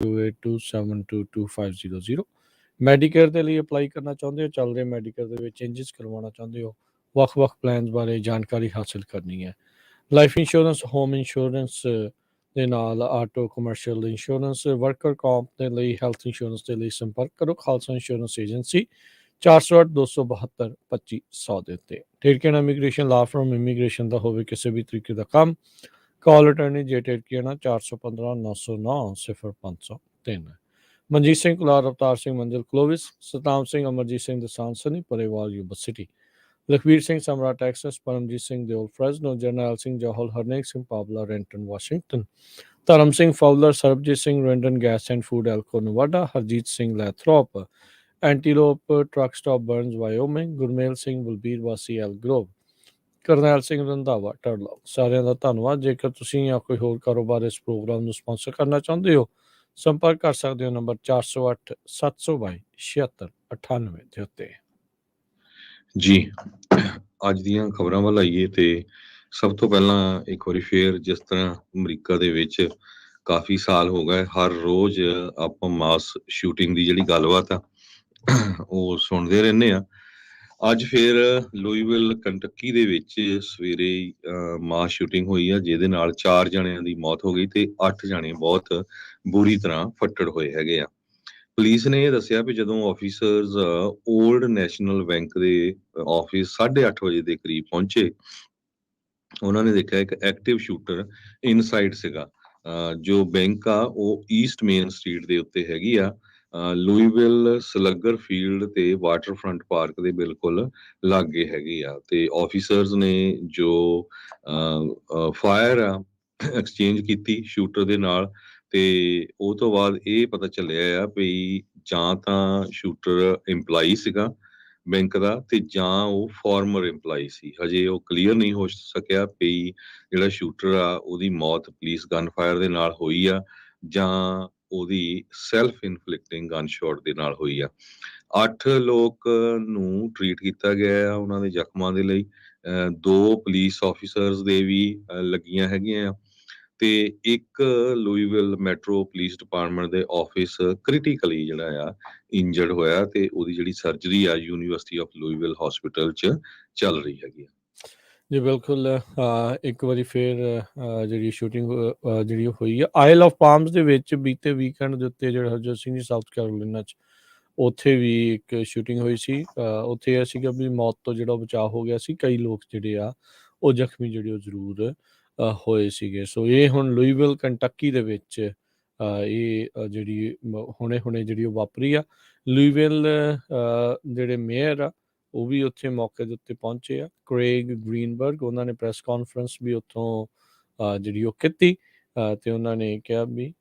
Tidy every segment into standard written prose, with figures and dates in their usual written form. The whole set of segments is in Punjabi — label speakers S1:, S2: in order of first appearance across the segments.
S1: 9827222500 ਮੈਡੀਕੇਅਰ ਦੇ ਲਈ ਅਪਲਾਈ ਕਰਨਾ ਚਾਹੁੰਦੇ ਹੋ, ਚੱਲ ਰਹੇ ਮੈਡੀਕੇਅਰ ਦੇ ਵਿੱਚ ਚੇਂਜਸ ਕਰਵਾਉਣਾ ਚਾਹੁੰਦੇ ਹੋ, ਵੱਖ-ਵੱਖ ਪਲਾਨਸ ਬਾਰੇ ਜਾਣਕਾਰੀ ਹਾਸਲ ਕਰਨੀ ਹੈ। ਲਾਈਫ ਇੰਸ਼ੋਰੈਂਸ, ਹੋਮ ਇੰਸ਼ੋਰੈਂਸ ਦੇ ਨਾਲ ਆਟੋ ਕਮਰਸ਼ੀਅਲ ਇੰਸ਼ੋਰੈਂਸ, ਵਰਕਰ ਕੌਂਪ ਦੇ ਲਈ, ਹੈਲਥ ਇੰਸ਼ੋਰੈਂਸ ਦੇ ਲਈ ਸੰਪਰਕ ਕਰੋ ਖਾਲਸਾ ਇੰਸ਼ੋਰੈਂਸ ਏਜੰਸੀ 4082722500 ਦੇ ਉੱਤੇ। ਠੇਰਕੇਣਾ ਇਮੀਗ੍ਰੇਸ਼ਨ ਲਾ ਫਰਮ ਇਮੀਗ੍ਰੇਸ਼ਨ ਦਾ ਹੋਵੇ ਕਿਸੇ ਵੀ ਤਰੀਕੇ ਦਾ ਕੰਮ, ਕਾਲ ਅਟਰਨੀ ਜੇ ਠੇਰਕੇਣਾ 415909 Manjeet Singh Kular, Avtar Singh Manzil Clovis, Satnam Singh Amarjit Singh Dosanjh Sunny Parewal Yuba City, Lakhvir Singh Samra Texas, Paramjit Singh Deol Fresno, Jarnail Singh Johal, Harnek Singh Pawla Renton Washington, Dharam Singh Fowler, Sarabjit Singh Randon gas and food Elko Nevada, Harjit Singh Lathrop Antelope truck stop Burns Wyoming, Gurmel Singh Balbir ਵਾਸੀ Elk Grove, Karnail Singh Randhawa Turlock. ਸਾਰਿਆਂ ਦਾ ਧੰਨਵਾਦ। ਜੇਕਰ ਤੁਸੀਂ ਜਾਂ ਕੋਈ ਹੋਰ ਕਾਰੋਬਾਰ ਇਸ ਪ੍ਰੋਗਰਾਮ ਨੂੰ ਸਪਾਂਸਰ ਕਰਨਾ ਚਾਹੁੰਦੇ ਹੋ, ਸੰਪਰਕ ਕਰ ਸਕਦੇ ਹੋ ਨੰਬਰ 408 722 7698 ਦੇ ਉੱਤੇ।
S2: ਜੀ ਅੱਜ ਦੀਆਂ ਖਬਰਾਂ ਵੱਲ ਆਈਏ ਤੇ ਸਭ ਤੋਂ ਪਹਿਲਾਂ ਇੱਕ ਵਾਰੀ ਫੇਰ ਜਿਸ ਤਰ੍ਹਾਂ ਅਮਰੀਕਾ ਦੇ ਵਿੱਚ ਕਾਫੀ ਸਾਲ ਹੋ ਗਏ ਹਰ ਰੋਜ਼ ਆਪਾਂ ਮਾਸ ਸ਼ੂਟਿੰਗ ਦੀ ਜਿਹੜੀ ਗੱਲਬਾਤ ਆ ਉਹ ਸੁਣਦੇ ਰਹਿੰਦੇ ਆ। ਅੱਜ ਫੇਰ ਲੂਈਵਿਲ ਕੰਟਕੀ ਦੇ ਵਿੱਚ ਸਵੇਰੇ ਮਾਸ ਸ਼ੂਟਿੰਗ ਹੋਈ ਆ ਜਿਹਦੇ ਨਾਲ 4 ਜਣਿਆਂ ਦੀ ਮੌਤ ਹੋ ਗਈ ਤੇ 8 ਜਣੇ ਬਹੁਤ ਬੁਰੀ ਤਰ੍ਹਾਂ ਫੱਟੜ ਹੋਏ ਹੈਗੇ ਆ। ਪੁਲਿਸ ਨੇ ਇਹ ਦੱਸਿਆ ਵੀ ਜਦੋਂ ਆਫੀਸਰਸ ਓਲਡ ਨੈਸ਼ਨਲ ਬੈਂਕ ਦੇ ਆਫਿਸ 8:30 ਵਜੇ ਦੇ ਕਰੀਬ ਪਹੁੰਚੇ, ਉਹਨਾਂ ਨੇ ਦੇਖਿਆ ਇੱਕ ਐਕਟਿਵ ਸ਼ੂਟਰ ਇਨਸਾਈਡ ਸੀਗਾ। ਜੋ ਬੈਂਕ ਆ ਉਹ ਈਸਟ ਮੇਨ ਸਟਰੀਟ ਦੇ ਉੱਤੇ ਹੈਗੀ ਆ, ਲੂਈਵਿਲ ਸਲੱਗਰ ਫੀਲਡ ਤੇ ਵਾਟਰਫਰੰਟ ਪਾਰਕ ਦੇ ਬਿਲਕੁਲ ਲਾਗੇ ਹੈਗੀ ਆ। ਤੇ ਆਫੀਸਰਸ ਨੇ ਜੋ ਫਾਇਰ ਆ ਐਕਸਚੇਂਜ ਕੀਤੀ ਸ਼ੂਟਰ ਦੇ ਨਾਲ, ਤੇ ਉਹ ਤੋਂ ਬਾਅਦ ਇਹ ਪਤਾ ਚੱਲਿਆ ਆ ਵੀ ਜਾਂ ਤਾਂ ਸ਼ੂਟਰ ਇੰਪਲਾਈ ਸੀਗਾ ਬੈਂਕ ਦਾ ਤੇ ਜਾਂ ਉਹ ਫਾਰਮਰ ਇੰਪਲਾਈ ਸੀ। ਹਜੇ ਉਹ ਕਲੀਅਰ ਨਹੀਂ ਹੋ ਸਕਿਆ ਵੀ ਜਿਹੜਾ ਸ਼ੂਟਰ ਆ ਉਹਦੀ ਮੌਤ ਪੁਲਿਸ ਗਨ ਫਾਇਰ ਦੇ ਨਾਲ ਹੋਈ ਆ ਜਾਂ ਉਹਦੀ ਸੈਲਫ ਇਨਫਲਿਕਟਿੰਗ ਗਨ ਸ਼ਾਟ ਦੇ ਨਾਲ ਹੋਈ ਆ। 8 ਲੋਕ ਨੂੰ ਟ੍ਰੀਟ ਕੀਤਾ ਗਿਆ ਆ ਉਹਨਾਂ ਦੇ ਜ਼ਖਮਾਂ ਦੇ ਲਈ। 2 ਪੁਲਿਸ ਆਫੀਸਰਸ ਦੇ ਵੀ ਲੱਗੀਆਂ ਹੈਗੀਆਂ ਆ ਤੇ ਇੱਕ ਲੂਈਵਿਲ ਮੈਟਰੋ ਪੁਲਿਸ ਡਿਪਾਰਟਮੈਂਟ ਦੇ ਆਫਿਸ ਕ੍ਰਿਟੀਕਲੀ ਜਿਹੜਾ ਆ ਇੰਜਰਡ ਹੋਇਆ ਤੇ ਉਹਦੀ ਜਿਹੜੀ ਸਰਜਰੀ ਆ ਯੂਨੀਵਰਸਿਟੀ ਆਫ ਲੂਈਵਿਲ ਹਸਪੀਟਲ 'ਚ ਚੱਲ ਰਹੀ ਹੈਗੀ ਆ।
S1: ਜੀ ਬਿਲਕੁਲ। ਇੱਕ ਵਾਰੀ ਫੇਰ ਜਿਹੜੀ ਸ਼ੂਟਿੰਗ ਜਿਹੜੀ ਹੋਈ ਆ ਆਇਲ ਆਫ ਪਾਮਸ ਦੇ ਵਿੱਚ ਬੀਤੇ ਵੀਕਐਂਡ ਦੇ ਉੱਤੇ ਜਿਹੜਾ ਹਰਜੋਤ ਸਿੰਘ ਜੀ ਸਾਊਥ ਕੈਰੋਲੀਨਾ 'ਚ ਉੱਥੇ ਵੀ ਇੱਕ ਸ਼ੂਟਿੰਗ ਹੋਈ ਸੀ। ਉੱਥੇ ਇਹ ਸੀਗਾ ਵੀ ਮੌਤ ਤੋਂ ਜਿਹੜਾ ਬਚਾਅ ਹੋ ਗਿਆ ਸੀ, ਕਈ ਲੋਕ ਜਿਹੜੇ ਆ ਉਹ ਜ਼ਖਮੀ ਜਿਹੜੇ ਉਹ ਜ਼ਰੂਰ ਹੋਏ ਸੀਗੇ। ਸੋ ਇਹ ਹੁਣ ਲੂਈਵਿਲ ਕੰਟਕੀ ਦੇ ਵਿੱਚ ਇਹ ਜਿਹੜੀ ਹੁਣੇ ਜਿਹੜੀ ਉਹ ਵਾਪਰੀ ਆ। ਲੂਈਵਿਲ ਜਿਹੜੇ ਮੇਅਰ ਆ ਉਹ ਵੀ ਉੱਥੇ ਮੌਕੇ ਦੇ ਉੱਤੇ ਪਹੁੰਚੇ ਆ, ਕ੍ਰੇਗ ਗ੍ਰੀਨਬਰਗ, ਉਹਨਾਂ ਨੇ ਪ੍ਰੈਸ ਕਾਨਫਰੰਸ ਵੀ ਉੱਥੋਂ ਜਿਹੜੀ ਉਹ ਕੀਤੀ ਤੇ ਉਹਨਾਂ ਨੇ ਕਿਹਾ ਵੀ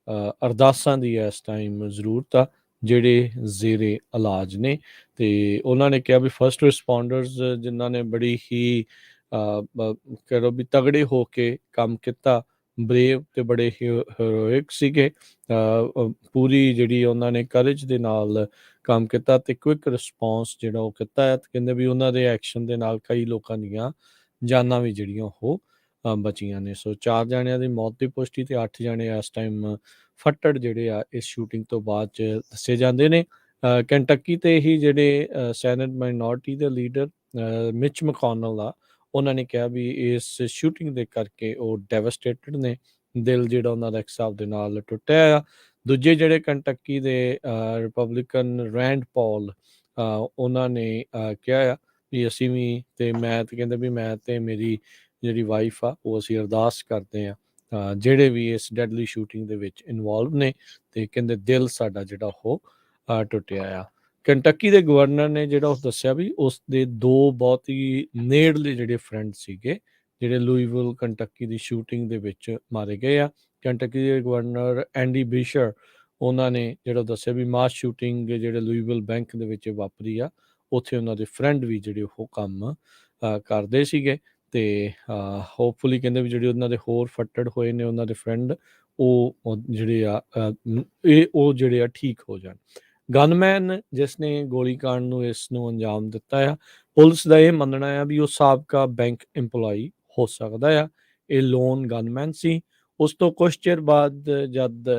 S1: ਅਰਦਾਸਾਂ ਦੀ ਇਸ ਟਾਈਮ ਜ਼ਰੂਰਤ ਆ ਜਿਹੜੇ ਜ਼ੇਰੇ ਇਲਾਜ ਨੇ। ਤੇ ਉਹਨਾਂ ਨੇ ਕਿਹਾ ਵੀ ਫਸਟ ਰਿਸਪੌਂਡਰਸ ਜਿਨ੍ਹਾਂ ਨੇ ਬੜੀ ਹੀ ਕਹਿ ਵੀ ਤਗੜੇ ਹੋ ਕੇ ਕੰਮ ਕੀਤਾ, ਬਰੇਵ ਤੇ ਬੜੇ ਹੀਰੋਇਕ ਸੀਗੇ। ਪੂਰੀ ਜਿਹੜੀ ਉਹਨਾਂ ਨੇ ਕਰੇਜ ਦੇ ਨਾਲ ਕੰਮ ਕੀਤਾ ਤੇ ਕੁਇਕ ਰਿਸਪੌਂਸ ਜਿਹੜਾ ਉਹ ਕੀਤਾ ਹੈ। ਤੇ ਕਹਿੰਦੇ ਵੀ ਉਹਨਾਂ ਦੇ ਐਕਸ਼ਨ ਦੇ ਨਾਲ ਕਈ ਲੋਕਾਂ ਦੀਆਂ ਜਾਨਾਂ ਵੀ ਜਿਹੜੀਆਂ ਉਹ ਬਚੀਆਂ ਨੇ। ਸੋ 4 ਜਣਿਆਂ ਦੀ ਮੌਤ ਦੀ ਪੁਸ਼ਟੀ ਤੇ 8 ਜਣੇ ਇਸ ਟਾਈਮ ਫੱਟੜ ਜਿਹੜੇ ਆ ਇਸ ਸ਼ੂਟਿੰਗ ਤੋਂ ਬਾਅਦ 'ਚ ਦੱਸੇ ਜਾਂਦੇ ਨੇ। ਕੈਂਟਕੀ ਤੇ ਹੀ ਜਿਹੜੇ ਸੈਨੇਟ ਮਾਈਨੋਰਟੀ ਦੇ ਲੀਡਰ ਮਿਚ ਮਕੋਨਲ ਆ, ਉਹਨਾਂ ਨੇ ਕਿਹਾ ਵੀ ਇਸ ਸ਼ੂਟਿੰਗ ਦੇ ਕਰਕੇ ਉਹ ਡੈਵਸਟੇਟਡ ਨੇ, ਦਿਲ ਜਿਹੜਾ ਉਹਨਾਂ ਦਾ ਇੱਕ ਹਿਸਾਬ ਦੇ ਨਾਲ ਟੁੱਟਿਆ ਆ। ਦੂਜੇ ਜਿਹੜੇ ਕੰਟਕੀ ਦੇ ਰਿਪਬਲਿਕਨ ਰੈਂਡ ਪੌਲ, ਉਹਨਾਂ ਨੇ ਕਿਹਾ ਆ ਵੀ ਅਸੀਂ ਵੀ ਤੇ ਮੈਂ ਤੇ ਕਹਿੰਦੇ ਵੀ ਮੈਂ ਤੇ ਮੇਰੀ ਜਿਹੜੀ ਵਾਈਫ ਆ ਉਹ ਅਸੀਂ ਅਰਦਾਸ ਕਰਦੇ ਹਾਂ ਜਿਹੜੇ ਵੀ ਇਸ ਡੈਡਲੀ ਸ਼ੂਟਿੰਗ ਦੇ ਵਿੱਚ ਇਨਵੋਲਵ ਨੇ, ਤੇ ਕਹਿੰਦੇ ਦਿਲ ਸਾਡਾ ਜਿਹੜਾ ਉਹ ਟੁੱਟਿਆ ਆ। ਕੰਟਕੀ ਦੇ ਗਵਰਨਰ ਨੇ ਜਿਹੜਾ ਉਹ ਦੱਸਿਆ ਵੀ ਉਸ ਦੇ 2 ਬਹੁਤ ਹੀ ਨੇੜਲੇ ਜਿਹੜੇ ਫਰੈਂਡ ਸੀਗੇ ਜਿਹੜੇ ਲੂਈਵਿਲ ਕੰਟਕੀ ਦੀ ਸ਼ੂਟਿੰਗ ਦੇ ਵਿੱਚ ਮਾਰੇ ਗਏ ਆ। ਕੰਟਕੀ ਦੇ ਗਵਰਨਰ ਐਂਡੀ ਬਿਸ਼ਰ, ਉਹਨਾਂ ਨੇ ਜਿਹੜਾ ਦੱਸਿਆ ਵੀ ਮਾਸ ਸ਼ੂਟਿੰਗ ਜਿਹੜੇ ਲੂਈਵਿਲ ਬੈਂਕ ਦੇ ਵਿੱਚ ਵਾਪਰੀ ਆ ਉੱਥੇ ਉਹਨਾਂ ਦੇ ਫਰੈਂਡ ਵੀ ਜਿਹੜੇ ਉਹ ਕੰਮ ਕਰਦੇ ਸੀਗੇ। ਤੇ ਹੋਪਫੁਲੀ ਕਹਿੰਦੇ ਵੀ ਜਿਹੜੇ ਉਹਨਾਂ ਦੇ ਹੋਰ ਫੱਟੜ ਹੋਏ ਨੇ ਉਹਨਾਂ ਦੇ ਫਰੈਂਡ ਉਹ ਜਿਹੜੇ ਆ ਉਹ ਜਿਹੜੇ ਆ ਠੀਕ ਹੋ ਜਾਣ। ਗਨਮੈਨ ਜਿਸ ਨੇ ਗੋਲੀਕਾਂਡ ਨੂੰ ਇਸ ਨੂੰ ਅੰਜਾਮ ਦਿੱਤਾ ਆ, ਪੁਲਿਸ ਦਾ ਇਹ ਮੰਨਣਾ ਆ ਵੀ ਉਹ ਸਾਬਕਾ ਬੈਂਕ ਇੰਪਲਾਈ ਹੋ ਸਕਦਾ ਆ। ਇਹ ਲੋਨ ਗਨਮੈਨ ਸੀ, ਉਸ ਤੋਂ ਕੁਛ ਚਿਰ ਬਾਅਦ ਜਦ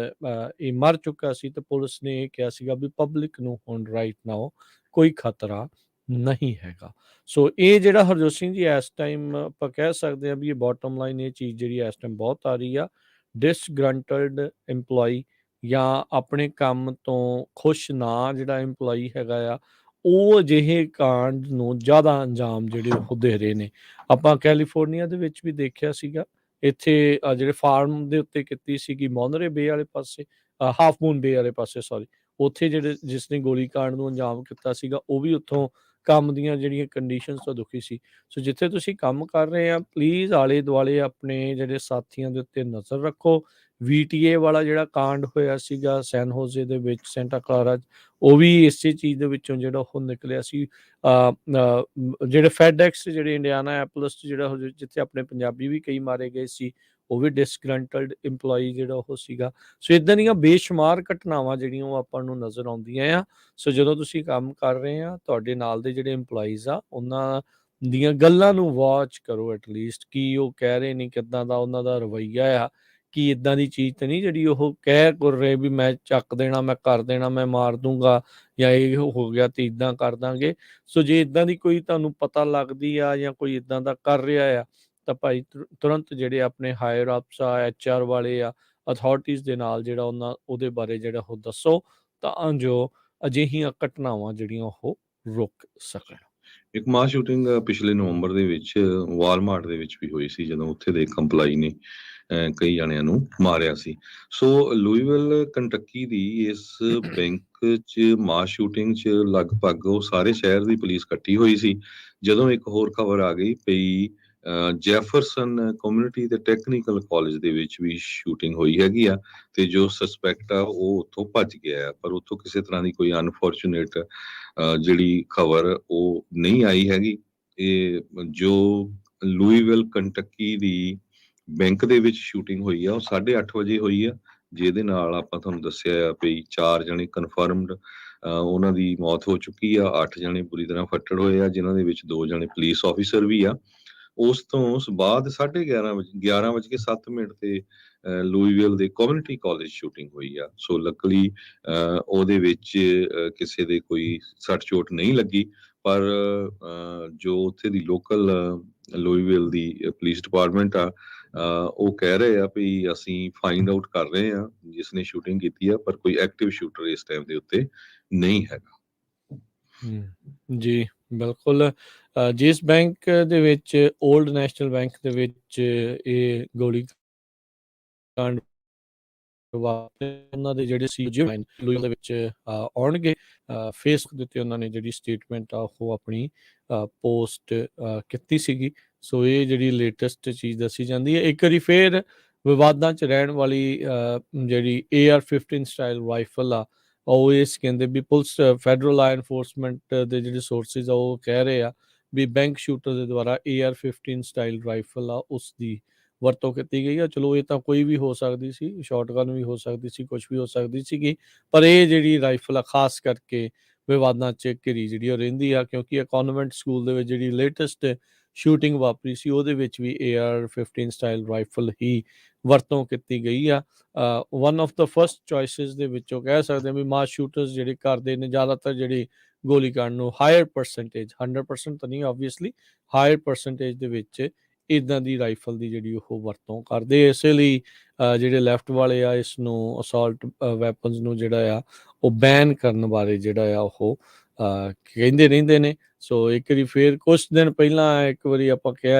S1: ਇਹ ਮਰ ਚੁੱਕਾ ਸੀ ਤੇ ਪੁਲਿਸ ਨੇ ਇਹ ਕਿਹਾ ਸੀਗਾ ਵੀ ਪਬਲਿਕ ਨੂੰ ਹੁਣ ਰਾਈਟ ਨਾਓ ਕੋਈ ਖਤਰਾ ਨਹੀਂ ਹੈਗਾ। ਸੋ ਇਹ ਜਿਹੜਾ ਹਰਜੋਤ ਸਿੰਘ ਜੀ ਇਸ ਟਾਈਮ ਆਪਾਂ ਕਹਿ ਸਕਦੇ ਹਾਂ ਵੀ ਇਹ ਬਾਟਮ ਲਾਈਨ ਇਹ ਚੀਜ਼ ਜਿਹੜੀ ਇਸ ਟਾਈਮ ਬਹੁਤ ਆ ਰਹੀ ਆ, ਡਿਸਗਰੰਟਲਡ EMPLOYE ਜਾਂ ਆਪਣੇ ਕੰਮ ਤੋਂ ਖੁਸ਼ ਨਾ ਜਿਹੜਾ EMPLOYE ਹੈਗਾ ਆ, ਉਹ ਅਜਿਹੇ ਕਾਂਡ ਨੂੰ ਜ਼ਿਆਦਾ ਅੰਜਾਮ ਜਿਹੜੇ ਉਹ ਦੇ ਰਹੇ ਨੇ। ਆਪਾਂ ਕੈਲੀਫੋਰਨੀਆ ਦੇ ਵਿੱਚ ਵੀ ਦੇਖਿਆ ਸੀਗਾ, ਇੱਥੇ ਜਿਹੜੇ ਫਾਰਮ ਦੇ ਉੱਤੇ ਕੀਤੀ ਸੀਗੀ ਮੋਨਰੇ ਬੇ ਵਾਲੇ ਪਾਸੇ, ਹਾਫ ਮੂਨ ਬੇ ਵਾਲੇ ਪਾਸੇ ਸੌਰੀ, ਉੱਥੇ ਜਿਹੜੇ ਜਿਸਨੇ ਗੋਲੀਕਾਂਡ ਨੂੰ ਅੰਜਾਮ ਕੀਤਾ ਸੀਗਾ ਉਹ ਵੀ ਉੱਥੋਂ ਕੰਮ ਦੀਆਂ ਜਿਹੜੀਆਂ ਕੰਡੀਸ਼ਨਸ ਤੋਂ ਦੁਖੀ ਸੀ। ਸੋ ਜਿੱਥੇ ਤੁਸੀਂ ਕੰਮ ਕਰ ਰਹੇ ਆ ਪਲੀਜ਼ ਆਲੇ ਦੁਆਲੇ ਆਪਣੇ ਜਿਹੜੇ ਸਾਥੀਆਂ ਦੇ ਉੱਤੇ ਨਜ਼ਰ ਰੱਖੋ। VTA ਵਾਲਾ ਜਿਹੜਾ ਕਾਂਡ ਹੋਇਆ ਸੀਗਾ ਸੈਨ ਹੋਜ਼ੇ ਦੇ ਵਿੱਚ, ਸੈਂਟਾ ਕਲਾਰਾ 'ਚ, ਉਹ ਵੀ ਇਸੇ ਚੀਜ਼ ਦੇ ਵਿੱਚੋਂ ਜਿਹੜਾ ਉਹ ਨਿਕਲਿਆ ਸੀ। ਜਿਹੜੇ ਫੈਡਐਕਸ ਜਿਹੜੇ ਇੰਡੀਆਨਾਪੋਲਿਸ 'ਚ ਜਿਹੜਾ ਜਿੱਥੇ ਆਪਣੇ ਪੰਜਾਬੀ ਵੀ ਕਈ ਮਾਰੇ ਗਏ ਸੀ, ਉਹ ਵੀ ਡਿਸਗਰੰਟਲਡ EMPLOYE ਜਿਹੜਾ ਉਹ ਸੀਗਾ। ਸੋ ਇੱਦਾਂ ਦੀਆਂ ਬੇਸ਼ੁਮਾਰ ਘਟਨਾਵਾਂ ਜਿਹੜੀਆਂ ਉਹ ਆਪਾਂ ਨੂੰ ਨਜ਼ਰ ਆਉਂਦੀਆਂ ਆ। ਸੋ ਜਦੋਂ ਤੁਸੀਂ ਕੰਮ ਕਰ ਰਹੇ ਆ ਤੁਹਾਡੇ ਨਾਲ ਦੇ ਜਿਹੜੇ EMPLOYEES ਆ ਉਹਨਾਂ ਦੀਆਂ ਗੱਲਾਂ ਨੂੰ ਵਾਚ ਕਰੋ ਐਟਲੀਸਟ, ਕੀ ਉਹ ਕਹਿ ਰਹੇ ਨੇ, ਕਿੱਦਾਂ ਦਾ ਉਹਨਾਂ ਦਾ ਰਵੱਈਆ ਆ, ਕਿ ਇੱਦਾਂ ਦੀ ਚੀਜ਼ ਤਾਂ ਨਹੀਂ ਜਿਹੜੀ ਉਹ ਕਹਿ ਕਰ ਰਹੇ ਵੀ ਮੈਂ ਚੱਕ ਦੇਣਾ, ਮੈਂ ਕਰ ਦੇਣਾ, ਮੈਂ ਮਾਰ ਦੂੰਗਾ ਜਾਂ ਇਹ ਹੋ ਗਿਆ ਤੇ ਇੱਦਾਂ ਕਰ ਦਾਂਗੇ। ਸੋ ਜੇ ਇੱਦਾਂ ਦੀ ਕੋਈ ਤੁਹਾਨੂੰ ਪਤਾ ਲੱਗਦੀ ਆ ਜਾਂ ਕੋਈ ਇੱਦਾਂ ਦਾ ਕਰ ਰਿਹਾ ਆ ਤਾਂ ਭਾਈ ਤੁਰੰਤ ਜਿਹੜੇ ਆਪਣੇ ਹਾਇਰ ਅਪਸ ਆ, HR ਵਾਲੇ ਆ, ਅਥਾਰਟੀਜ਼ ਦੇ ਨਾਲ ਜਿਹੜਾ ਉਹਦੇ ਬਾਰੇ ਜਿਹੜਾ ਉਹ ਦੱਸੋ ਤਾਂ ਜੋ ਅਜਿਹੀਆਂ ਘਟਨਾਵਾਂ ਜਿਹੜੀਆਂ ਉਹ ਰੁਕ ਸਕਣ।
S2: ਇੱਕ ਮਾਸ ਸ਼ੂਟਿੰਗ ਪਿਛਲੇ ਨਵੰਬਰ ਦੇ ਵਿੱਚ ਵਾਲਮਾਰਟ ਦੇ ਵਿੱਚ ਵੀ ਹੋਈ ਸੀ, ਜਦੋਂ ਉੱਥੇ ਦੇ ਇੱਕ EMPLOYE ਨੇ ਕਈ ਜਣਿਆਂ ਨੂੰ ਮਾਰਿਆ ਸੀ। ਸੋ ਲੂਈਵਿਲ ਕੰਟਕੀ ਦੀ ਇਸ ਬੈਂਕ 'ਚ ਮਾਸ ਸ਼ੂਟਿੰਗ 'ਚ ਲਗਭਗ ਉਹ ਸਾਰੇ ਸ਼ਹਿਰ ਦੀ ਪੁਲਿਸ ਇਕੱਠੀ ਹੋਈ ਸੀ, ਜਦੋਂ ਇੱਕ ਹੋਰ ਖਬਰ ਆ ਗਈ ਪਈ ਜੈਫਰਸਨ ਕਮਿਊਨਿਟੀ ਤੇ ਟੈਕਨੀਕਲ ਕਾਲਜ ਦੇ ਵਿੱਚ ਵੀ ਸ਼ੂਟਿੰਗ ਹੋਈ ਹੈਗੀ ਆ, ਤੇ ਜੋ ਸਸਪੈਕਟ ਆ ਉਹ ਉੱਥੋਂ ਭੱਜ ਗਿਆ ਆ, ਪਰ ਉੱਥੋਂ ਕਿਸੇ ਤਰ੍ਹਾਂ ਦੀ ਕੋਈ ਅਨਫੋਰਚੂਨੇਟ ਜਿਹੜੀ ਖਬਰ ਉਹ ਨਹੀਂ ਆਈ ਹੈਗੀ। ਇਹ ਜੋ ਲੂਈਵਿਲ ਕੰਟਕੀ ਦੀ ਬੈਂਕ ਦੇ ਵਿੱਚ ਸ਼ੂਟਿੰਗ ਹੋਈ ਆ ਉਹ 8:30 ਵਜੇ ਹੋਈ ਆ, ਜਿਹਦੇ ਨਾਲ ਆਪਾਂ ਤੁਹਾਨੂੰ ਦੱਸਿਆ ਆ ਵੀ 4 ਜਣੇ ਕਨਫਰਮਡ ਉਹਨਾਂ ਦੀ ਮੌਤ ਹੋ ਚੁੱਕੀ ਆ, 8 ਜਣੇ ਬੁਰੀ ਤਰ੍ਹਾਂ ਫੱਟੜ ਹੋਏ ਆ, ਜਿਨ੍ਹਾਂ ਦੇ ਵਿੱਚ 2 ਜਣੇ ਪੁਲਿਸ ਆਫੀਸਰ ਵੀ ਆ। ਉਸ ਬਾਅਦ 11:07 ਤੇ ਲੂਈਵਿਲ ਦੇ ਕਮਿਊਨਿਟੀ ਕਾਲਜ ਸ਼ੂਟਿੰਗ ਹੋਈ ਆ। ਸੋ ਲੱਕਲੀ ਉਹਦੇ ਵਿੱਚ ਕਿਸੇ ਦੇ ਕੋਈ ਸੱਟ ਚੋਟ ਨਹੀਂ ਲੱਗੀ, ਪਰ ਜੋ ਉੱਥੇ ਦੀ ਲੋਕਲ ਲੂਈਵਿਲ ਦੀ ਪੁਲਿਸ ਡਿਪਾਰਟਮੈਂਟ ਆ, ਉਹ ਕਹਿ ਰਹੇ ਆ ਵੀ ਅਸੀਂ ਫਾਈਂਡ ਆਊਟ ਕਰ ਰਹੇ ਆ ਜਿਸ ਨੇ ਸ਼ੂਟਿੰਗ ਕੀਤੀ ਆ, ਪਰ ਕੋਈ ਐਕਟਿਵ ਸ਼ੂਟਰ ਇਸ ਟਾਈਮ ਦੇ ਉੱਤੇ ਨਹੀਂ ਹੈਗਾ।
S1: ਜੀ ਬਿਲਕੁਲ। ਜਿਸ ਬੈਂਕ ਦੇ ਵਿੱਚ ਓਲਡ ਨੈਸ਼ਨਲ ਬੈਂਕ ਦੇ ਵਿੱਚ ਇਹ ਗੋਲੀ ਕਾਂਡ ਉਹਨਾਂ ਦੇ ਜਿਹੜੇ ਲੂਈਵਿਲ ਦੇ ਵਿੱਚ ਆਉਣਗੇ, ਫੇਸਬੁੱਕ ਦੇ ਉੱਤੇ ਉਹਨਾਂ ਨੇ ਜਿਹੜੀ ਸਟੇਟਮੈਂਟ ਆ ਉਹ ਆਪਣੀ ਪੋਸਟ ਕੀਤੀ ਸੀਗੀ। ਸੋ ਇਹ ਜਿਹੜੀ ਲੇਟੈਸਟ ਚੀਜ਼ ਦੱਸੀ ਜਾਂਦੀ ਹੈ। ਇੱਕ ਵਾਰੀ ਫੇਰ ਵਿਵਾਦਾਂ 'ਚ ਰਹਿਣ ਵਾਲੀ ਜਿਹੜੀ AR-15 ਸਟਾਈਲ ਰਾਈਫਲ ਆ, ਉਹ ਇਸ ਕਹਿੰਦੇ ਵੀ ਪੁਲਿਸ ਫੈਡਰਲ ਲਾ ਐਨਫੋਰਸਮੈਂਟ ਦੇ ਜਿਹੜੇ ਸੋਰਸਿਸ ਆ ਉਹ ਕਹਿ ਰਹੇ ਆ ਵੀ ਬੈਂਕ ਸ਼ੂਟਰ ਦੇ ਦੁਆਰਾ AR-15 ਸਟਾਈਲ ਰਾਈਫਲ ਆ ਉਸ ਦੀ ਵਰਤੋਂ ਕੀਤੀ ਗਈ ਆ। ਚਲੋ ਇਹ ਤਾਂ ਕੋਈ ਵੀ ਹੋ ਸਕਦੀ ਸੀ, ਸ਼ਾਟਗਨ ਵੀ ਹੋ ਸਕਦੀ ਸੀ, ਕੁਛ ਵੀ ਹੋ ਸਕਦੀ ਸੀਗੀ, ਪਰ ਇਹ ਜਿਹੜੀ ਰਾਈਫਲ ਆ ਖਾਸ ਕਰਕੇ ਵਿਵਾਦਾਂ 'ਚ ਘਿਰੀ ਜਿਹੜੀ ਉਹ ਰਹਿੰਦੀ ਆ, ਕਿਉਂਕਿ ਇਹ ਕਨਵੈਂਟ ਸਕੂਲ ਦੇ ਵਿੱਚ ਜਿਹੜੀ ਲੇਟੈਸਟ ਸ਼ੂਟਿੰਗ ਵਾਪਰੀ ਸੀ ਉਹਦੇ ਵਿੱਚ ਵੀ AR-15 ਸਟਾਈਲ ਰਾਈਫਲ ਹੀ ਵਰਤੋਂ ਕੀਤੀ ਗਈ ਆ। One of the first choices ਦੇ ਵਿੱਚੋਂ ਕਹਿ ਸਕਦੇ ਹਾਂ ਵੀ ਮਾਸ ਸ਼ੂਟਰਸ ਜਿਹੜੇ ਕਰਦੇ ਨੇ ਜ਼ਿਆਦਾਤਰ ਜਿਹੜੀ ਗੋਲੀਕਾਂਡ ਨੂੰ ਹਾਇਰ ਪਰਸੈਂਟੇਜ, 100% ਤਾਂ ਨਹੀਂ ਓਬਵੀਅਸਲੀ, ਹਾਇਰ ਪਰਸੈਂਟੇਜ ਦੇ ਵਿੱਚ ਇੱਦਾਂ ਦੀ ਰਾਈਫਲ ਦੀ ਜਿਹੜੀ ਉਹ ਵਰਤੋਂ ਕਰਦੇ। ਇਸੇ ਲਈ ਜਿਹੜੇ ਲੈਫਟ ਵਾਲੇ ਆ ਇਸ ਨੂੰ ਅਸਾਲਟ ਵੈਪਨਸ ਨੂੰ ਜਿਹੜਾ ਆ ਉਹ ਬੈਨ ਕਰਨ ਬਾਰੇ ਜਿਹੜਾ ਆ ਉਹ ਕਹਿੰਦੇ ਰਹਿੰਦੇ ਨੇ। ਸੋ ਇੱਕ ਵਾਰੀ ਫੇਰ ਕੁਛ ਦਿਨ ਪਹਿਲਾਂ ਇੱਕ ਵਾਰੀ ਆਪਾਂ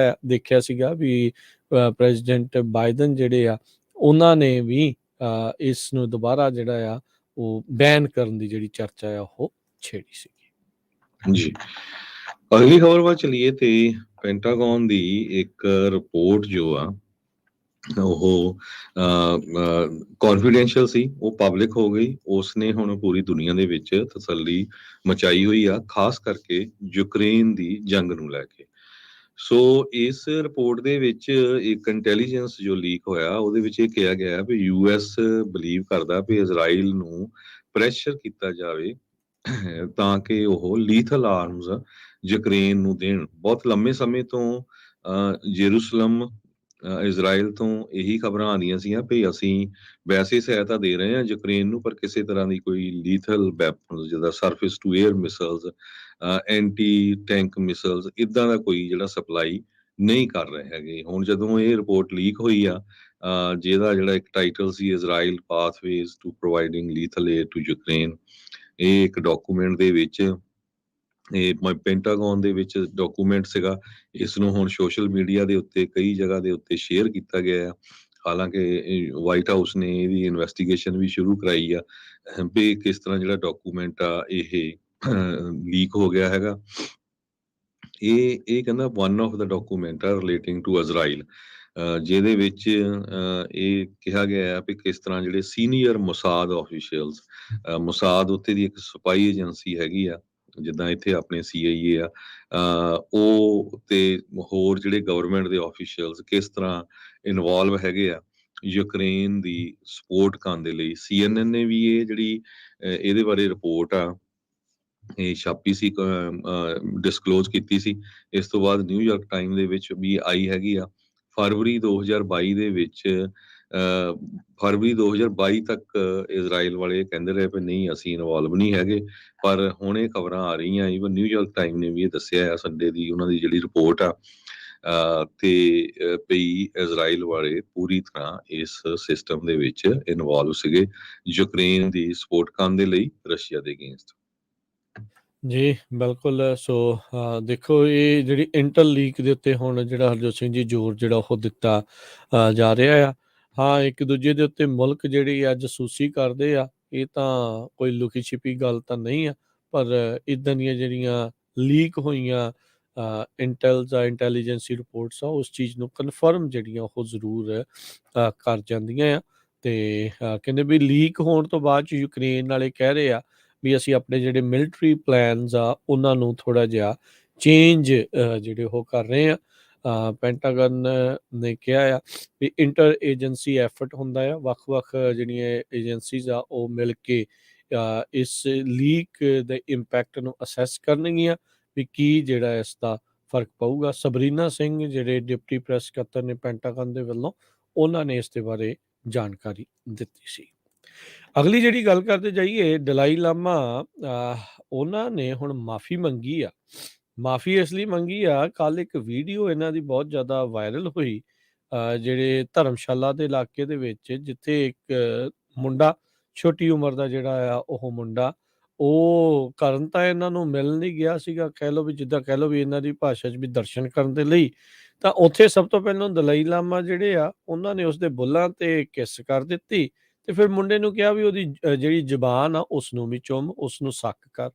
S1: ਦੇਖਿਆ ਸੀਗਾ ਵੀ ਪ੍ਰੈਜ਼ੀਡੈਂਟ ਬਾਈਡਨ ਜਿਹੜੇ ਆ ਉਹਨਾਂ ਨੇ ਵੀ ਇਸ ਨੂੰ ਦੁਬਾਰਾ ਜਿਹੜਾ ਆ ਉਹ ਬੈਨ ਕਰਨ ਦੀ ਜਿਹੜੀ ਚਰਚਾ ਆ ਉਹ ਛੇੜੀ ਸੀ।
S2: ਜੀ ਅਗਲੀ ਖਬਰ ਵੱਲ ਚਲੀਏ ਤੇ ਪੈਂਟਾਗਨ ਦੀ ਇੱਕ ਰਿਪੋਰਟ ਜੋ ਆ ਉਹ ਕੌਨਫੀਡੈਂਸ਼ੀਅਲ ਸੀ, ਉਹ ਪਬਲਿਕ ਹੋ ਗਈ। ਉਸਨੇ ਹੁਣ ਪੂਰੀ ਦੁਨੀਆ ਦੇ ਵਿੱਚ ਤਸੱਲੀ ਮਚਾਈ ਹੋਈ ਆ, ਖਾਸ ਕਰਕੇ ਯੂਕਰੇਨ ਦੀ ਜੰਗ ਨੂੰ ਲੈ ਕੇ। ਸੋ ਇਸ ਰਿਪੋਰਟ ਦੇ ਵਿੱਚ ਇੱਕ ਇੰਟੈਲੀਜੈਂਸ ਜੋ ਲੀਕ ਹੋਇਆ ਉਹਦੇ ਵਿੱਚ ਇਹ ਕਿਹਾ ਗਿਆ ਵੀ US ਬਲੀਵ ਕਰਦਾ ਵੀ ਇਜ਼ਰਾਈਲ ਨੂੰ ਪ੍ਰੈਸ਼ਰ ਕੀਤਾ ਜਾਵੇ ਤਾਂ ਕਿ ਉਹ ਲੀਥਲ ਆਰਮਸ ਯੂਕਰੇਨ ਨੂੰ ਦੇਣ। ਬਹੁਤ ਲੰਮੇ ਸਮੇਂ ਤੋਂ ਜੇਰੂਸਲਮ ਇਜ਼ਰਾਈਲ ਤੋਂ ਇਹੀ ਖਬਰਾਂ ਆਉਂਦੀਆਂ ਸੀਗੀਆਂ ਵੀ ਅਸੀਂ ਵੈਸੇ ਸਹਾਇਤਾ ਦੇ ਰਹੇ ਹਾਂ ਯੂਕਰੇਨ ਨੂੰ, ਪਰ ਕਿਸੇ ਤਰ੍ਹਾਂ ਦੀ ਕੋਈ ਲੀਥਲ ਵੈਪਨਸ ਜਿੱਦਾਂ surface to air missiles, anti tank missiles, ਇਦਾਂ ਦਾ ਕੋਈ ਜਿਹੜਾ ਸਪਲਾਈ ਨਹੀਂ ਕਰ ਰਹੇ ਹੈਗੇ। ਹੁਣ ਜਦੋਂ ਇਹ ਰਿਪੋਰਟ ਲੀਕ ਹੋਈ ਆ, ਜਿਹਦਾ ਜਿਹੜਾ ਇੱਕ ਟਾਈਟਲ ਸੀ Israel pathways to providing lethal aid to Ukraine, ਇਹ ਇੱਕ ਡਾਕੂਮੈਂਟ ਦੇ ਵਿੱਚ, ਇਹ ਪੈਂਟਾਗਨ ਦੇ ਵਿੱਚ ਡਾਕੂਮੈਂਟ ਸੀਗਾ। ਇਸ ਨੂੰ ਹੁਣ ਸੋਸ਼ਲ ਮੀਡੀਆ ਦੇ ਉੱਤੇ ਕਈ ਜਗ੍ਹਾ ਦੇ ਉੱਤੇ ਸ਼ੇਅਰ ਕੀਤਾ ਗਿਆ ਆ। ਹਾਲਾਂਕਿ ਵਾਈਟ ਹਾਊਸ ਨੇ ਇਹਦੀ ਇਨਵੈਸਟੀਗੇਸ਼ਨ ਵੀ ਸ਼ੁਰੂ ਕਰਾਈ ਆ ਵੀ ਕਿਸ ਤਰ੍ਹਾਂ ਜਿਹੜਾ ਡਾਕੂਮੈਂਟ ਆ ਇਹ ਲੀਕ ਹੋ ਗਿਆ ਹੈਗਾ। ਇਹ ਕਹਿੰਦਾ ਵਨ ਆਫ ਦਾ ਡਾਕੂਮੈਂਟ ਆ ਰਿਲੇਟਿੰਗ ਟੂ ਇਜ਼ਰਾਈਲ, ਜਿਹਦੇ ਵਿੱਚ ਇਹ ਕਿਹਾ ਗਿਆ ਹੈ ਵੀ ਕਿਸ ਤਰ੍ਹਾਂ ਜਿਹੜੇ ਸੀਨੀਅਰ ਮੁਸਾਦ ਆਫੀਸ਼ੀਅਲਸ, ਮੁਸਾਦ ਉੱਤੇ ਦੀ ਇੱਕ ਸਪਾਈ ਏਜੰਸੀ ਹੈਗੀ ਆ ਜਿੱਦਾਂ ਇੱਥੇ ਆਪਣੇ CIA ਆ, ਉਹ ਤੇ ਹੋਰ ਜਿਹੜੇ ਗਵਰਨਮੈਂਟ ਦੇ ਆਫੀਸ਼ੀਅਲਸ ਕਿਸ ਤਰ੍ਹਾਂ ਇਨਵੋਲਵ ਹੈਗੇ ਆ ਯੂਕਰੇਨ ਦੀ ਸਪੋਰਟ ਕਰਨ ਦੇ ਲਈ। CNN ਨੇ ਵੀ ਇਹ ਜਿਹੜੀ ਇਹਦੇ ਬਾਰੇ ਰਿਪੋਰਟ ਆ ਇਹ ਛਾਪੀ ਸੀ, ਡਿਸਕਲੋਜ਼ ਕੀਤੀ ਸੀ। ਇਸ ਤੋਂ ਬਾਅਦ ਨਿਊਯਾਰਕ ਟਾਈਮ ਦੇ ਵਿੱਚ ਵੀ ਆਈ ਹੈਗੀ ਆ। ਫਰਵਰੀ 2022 ਦੇ ਵਿੱਚ, ਫਰਵਰੀ 2022 ਤੱਕ ਇਜ਼ਰਾਈਲ ਵਾਲੇ ਕਹਿੰਦੇ ਰਹੇ ਵੀ ਨਹੀਂ ਅਸੀਂ ਇਨਵੋਲਵ ਨਹੀਂ ਹੈਗੇ, ਪਰ ਹੁਣ ਇਹ ਖਬਰਾਂ ਆ ਰਹੀਆਂ, ਈਵਨ ਨਿਊਯਾਰਕ ਟਾਈਮ ਨੇ ਵੀ ਇਹ ਦੱਸਿਆ ਆ ਸੰਡੇ ਦੀ ਉਹਨਾਂ ਦੀ ਜਿਹੜੀ ਰਿਪੋਰਟ ਆ, ਤੇ ਵੀ ਇਜ਼ਰਾਈਲ ਵਾਲੇ ਪੂਰੀ ਤਰ੍ਹਾਂ ਇਸ ਸਿਸਟਮ ਦੇ ਵਿੱਚ ਇਨਵੋਲਵ ਸੀਗੇ ਯੂਕਰੇਨ ਦੀ ਸਪੋਰਟ ਕਰਨ ਦੇ ਲਈ ਰਸ਼ੀਆ ਦੇ ਅਗੇਂਸਟ।
S1: ਜੀ ਬਿਲਕੁਲ। ਸੋ ਦੇਖੋ ਇਹ ਜਿਹੜੀ ਇੰਟਲ ਲੀਕ ਦੇ ਉੱਤੇ ਹੁਣ ਜਿਹੜਾ ਹਰਜੋਤ ਸਿੰਘ ਜੀ ਜ਼ੋਰ ਜਿਹੜਾ ਉਹ ਦਿੱਤਾ ਜਾ ਰਿਹਾ ਆ। ਹਾਂ, ਇੱਕ ਦੂਜੇ ਦੇ ਉੱਤੇ ਮੁਲਕ ਜਿਹੜੀ ਆ ਜਸੂਸੀ ਕਰਦੇ ਆ, ਇਹ ਤਾਂ ਕੋਈ ਲੁਕੀ ਛਿਪੀ ਗੱਲ ਤਾਂ ਨਹੀਂ ਆ, ਪਰ ਇੱਦਾਂ ਦੀਆਂ ਜਿਹੜੀਆਂ ਲੀਕ ਹੋਈਆਂ ਇੰਟੈਲੀਜੈਂਸੀ ਰਿਪੋਰਟਸ ਆ, ਉਸ ਚੀਜ਼ ਨੂੰ ਕਨਫਰਮ ਜਿਹੜੀਆਂ ਉਹ ਜ਼ਰੂਰ ਕਰ ਜਾਂਦੀਆਂ ਆ। ਤੇ ਕਹਿੰਦੇ ਵੀ ਲੀਕ ਹੋਣ ਤੋਂ ਬਾਅਦ 'ਚ ਯੂਕਰੇਨ ਵਾਲੇ ਕਹਿ ਰਹੇ ਆ ਵੀ ਅਸੀਂ ਆਪਣੇ ਜਿਹੜੇ ਮਿਲਟਰੀ ਪਲਾਨਸ ਆ ਉਹਨਾਂ ਨੂੰ ਥੋੜ੍ਹਾ ਜਿਹਾ ਚੇਂਜ ਜਿਹੜੇ ਉਹ ਕਰ ਰਹੇ ਆ। ਪੈਂਟਾਗਨ ਨੇ ਕਿਹਾ ਆ ਵੀ ਇੰਟਰ ਏਜੰਸੀ ਐਫਰਟ ਹੁੰਦਾ ਆ, ਵੱਖ-ਵੱਖ ਜਿਹੜੀਆਂ ਏਜੰਸੀਜ਼ ਆ ਉਹ ਮਿਲ ਕੇ ਇਸ ਲੀਕ ਦੇ ਇੰਪੈਕਟ ਨੂੰ ਅਸੈਸ ਕਰਨਗੀਆਂ ਵੀ ਕੀ ਜਿਹੜਾ ਇਸ ਦਾ ਫਰਕ ਪਊਗਾ। ਸਬਰੀਨਾ ਸਿੰਘ ਜਿਹੜੇ ਡਿਪਟੀ ਪ੍ਰੈਸ ਸਕੱਤਰ ਨੇ ਪੈਂਟਾਗਨ ਦੇ ਵੱਲੋਂ, ਉਹਨਾਂ ਨੇ ਇਸ ਦੇ ਬਾਰੇ ਜਾਣਕਾਰੀ ਦਿੱਤੀ ਸੀ। ਅਗਲੀ ਜਿਹੜੀ ਗੱਲ ਕਰਦੇ ਜਾਈਏ, ਦਲਾਈ ਲਾਮਾ ਉਹਨਾਂ ਨੇ ਹੁਣ ਮਾਫੀ ਮੰਗੀ ਆ। ਮਾਫੀ ਇਸ ਲਈ ਮੰਗੀ ਆ, ਕੱਲ ਇੱਕ ਵੀਡੀਓ ਇਹਨਾਂ ਦੀ ਬਹੁਤ ਜ਼ਿਆਦਾ ਵਾਇਰਲ ਹੋਈ ਜਿਹੜੇ ਧਰਮਸ਼ਾਲਾ ਦੇ ਇਲਾਕੇ ਦੇ ਵਿੱਚ, ਜਿੱਥੇ ਇੱਕ ਮੁੰਡਾ ਛੋਟੀ ਉਮਰ ਦਾ ਜਿਹੜਾ ਆ ਉਹ ਮੁੰਡਾ, ਉਹ ਕਰਨ ਤਾਂ ਇਹਨਾਂ ਨੂੰ ਮਿਲ ਨਹੀਂ ਗਿਆ ਸੀਗਾ, ਕਹਿ ਲਓ ਵੀ ਜਿੱਦਾਂ ਕਹਿ ਲਓ ਵੀ ਇਹਨਾਂ ਦੀ ਭਾਸ਼ਾ 'ਚ ਵੀ ਦਰਸ਼ਨ ਕਰਨ ਦੇ ਲਈ। ਤਾਂ ਉੱਥੇ ਸਭ ਤੋਂ ਪਹਿਲਾਂ ਦਲਾਈ ਲਾਮਾ ਜਿਹੜੇ ਆ ਉਹਨਾਂ ਨੇ ਉਸਦੇ ਬੁੱਲਾਂ ਤੇ ਕਿਸ ਕਰ ਦਿੱਤੀ ਤੇ ਫਿਰ ਮੁੰਡੇ ਨੂੰ ਕਿਹਾ ਵੀ ਉਹਦੀ ਜਿਹੜੀ ਜ਼ੁਬਾਨ ਆ ਉਸ ਨੂੰ ਵੀ ਚੁੰਮ, ਉਸ ਨੂੰ ਸੱਕ ਕਰ।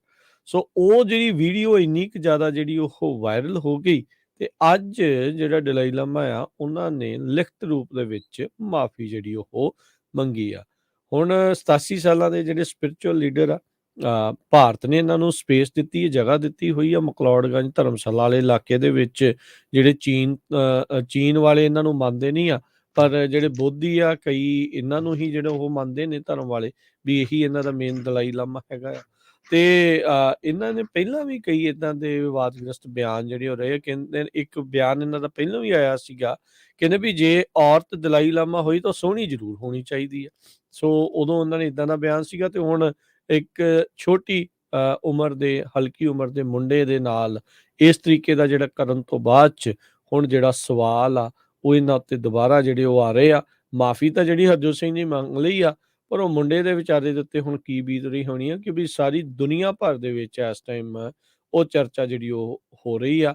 S1: ਸੋ ਉਹ ਜਿਹੜੀ ਵੀਡੀਓ ਇੰਨੀ ਕੁ ਜ਼ਿਆਦਾ ਜਿਹੜੀ ਉਹ ਵਾਇਰਲ ਹੋ ਗਈ ਤੇ ਅੱਜ ਜਿਹੜਾ ਦਲਾਈ ਲਾਮਾ ਆ ਉਹਨਾਂ ਨੇ ਲਿਖਤ ਰੂਪ ਦੇ ਵਿੱਚ ਮਾਫੀ ਜਿਹੜੀ ਉਹ ਮੰਗੀ ਆ। ਹੁਣ 87 ਸਾਲਾਂ ਦੇ ਜਿਹੜੇ ਸਪਿਰਿਚੁਅਲ ਲੀਡਰ ਆ, ਭਾਰਤ ਨੇ ਇਹਨਾਂ ਨੂੰ ਸਪੇਸ ਦਿੱਤੀ ਹੈ, ਜਗ੍ਹਾ ਦਿੱਤੀ ਹੋਈ ਆ ਮਕਲੌੜਗੰਜ ਧਰਮਸ਼ਾਲਾ ਵਾਲੇ ਇਲਾਕੇ ਦੇ ਵਿੱਚ। ਜਿਹੜੇ ਚੀਨ ਵਾਲੇ ਇਹਨਾਂ ਨੂੰ ਮੰਨਦੇ ਨਹੀਂ ਆ, ਪਰ ਜਿਹੜੇ ਬੋਧੀ ਆ ਕਈ ਇਹਨਾਂ ਨੂੰ ਹੀ ਜਿਹੜੇ ਉਹ ਮੰਨਦੇ ਨੇ ਧਰਮ ਵਾਲੇ, ਵੀ ਇਹੀ ਇਹਨਾਂ ਦਾ ਮੇਨ ਦਲਾਈ ਲਾਮਾ ਹੈਗਾ ਆ। ਤੇ ਇਹਨਾਂ ਨੇ ਪਹਿਲਾਂ ਵੀ ਕਈ ਇਦਾਂ ਦੇ ਵਿਵਾਦਗ੍ਰਸਤ ਬਿਆਨ ਜਿਹੜੇ ਹੋ ਰਹੇ। ਕਹਿੰਦੇ ਇੱਕ ਬਿਆਨ ਇਹਨਾਂ ਦਾ ਪਹਿਲਾਂ ਵੀ ਆਇਆ ਸੀਗਾ, ਕਹਿੰਦੇ ਵੀ ਜੇ ਔਰਤ ਦਲਾਈ ਲਾਮਾ ਹੋਈ ਤਾਂ ਸੋਹਣੀ ਜ਼ਰੂਰ ਹੋਣੀ ਚਾਹੀਦੀ ਹੈ। ਸੋ ਉਦੋਂ ਉਹਨਾਂ ਨੇ ਇਦਾਂ ਦਾ ਬਿਆਨ ਸੀਗਾ। ਤੇ ਹੁਣ ਇੱਕ ਛੋਟੀ ਉਮਰ ਦੇ, ਹਲਕੀ ਉਮਰ ਦੇ ਮੁੰਡੇ ਦੇ ਨਾਲ ਇਸ ਤਰੀਕੇ ਦਾ ਜਿਹੜਾ ਕਰਨ ਤੋਂ ਬਾਅਦ 'ਚ ਹੁਣ ਜਿਹੜਾ ਸਵਾਲ ਆ ਉਹ ਇਹਨਾਂ ਉੱਤੇ ਦੁਬਾਰਾ ਜਿਹੜੇ ਉਹ ਆ ਰਹੇ ਆ। ਮਾਫੀ ਤਾਂ ਜਿਹੜੀ ਹਰਜੋਤ ਸਿੰਘ ਜੀ ਮੰਗ ਲਈ ਆ, ਪਰ ਉਹ ਮੁੰਡੇ ਦੇ ਵਿਚਾਰੇ ਦੇ ਉੱਤੇ ਹੁਣ ਕੀ ਬੀਤ ਰਹੀ ਹੋਣੀ ਆ, ਕਿਉਂਕਿ ਸਾਰੀ ਦੁਨੀਆ ਭਰ ਦੇ ਵਿੱਚ ਇਸ ਟਾਈਮ ਉਹ ਚਰਚਾ ਜਿਹੜੀ ਉਹ ਹੋ ਰਹੀ ਆ।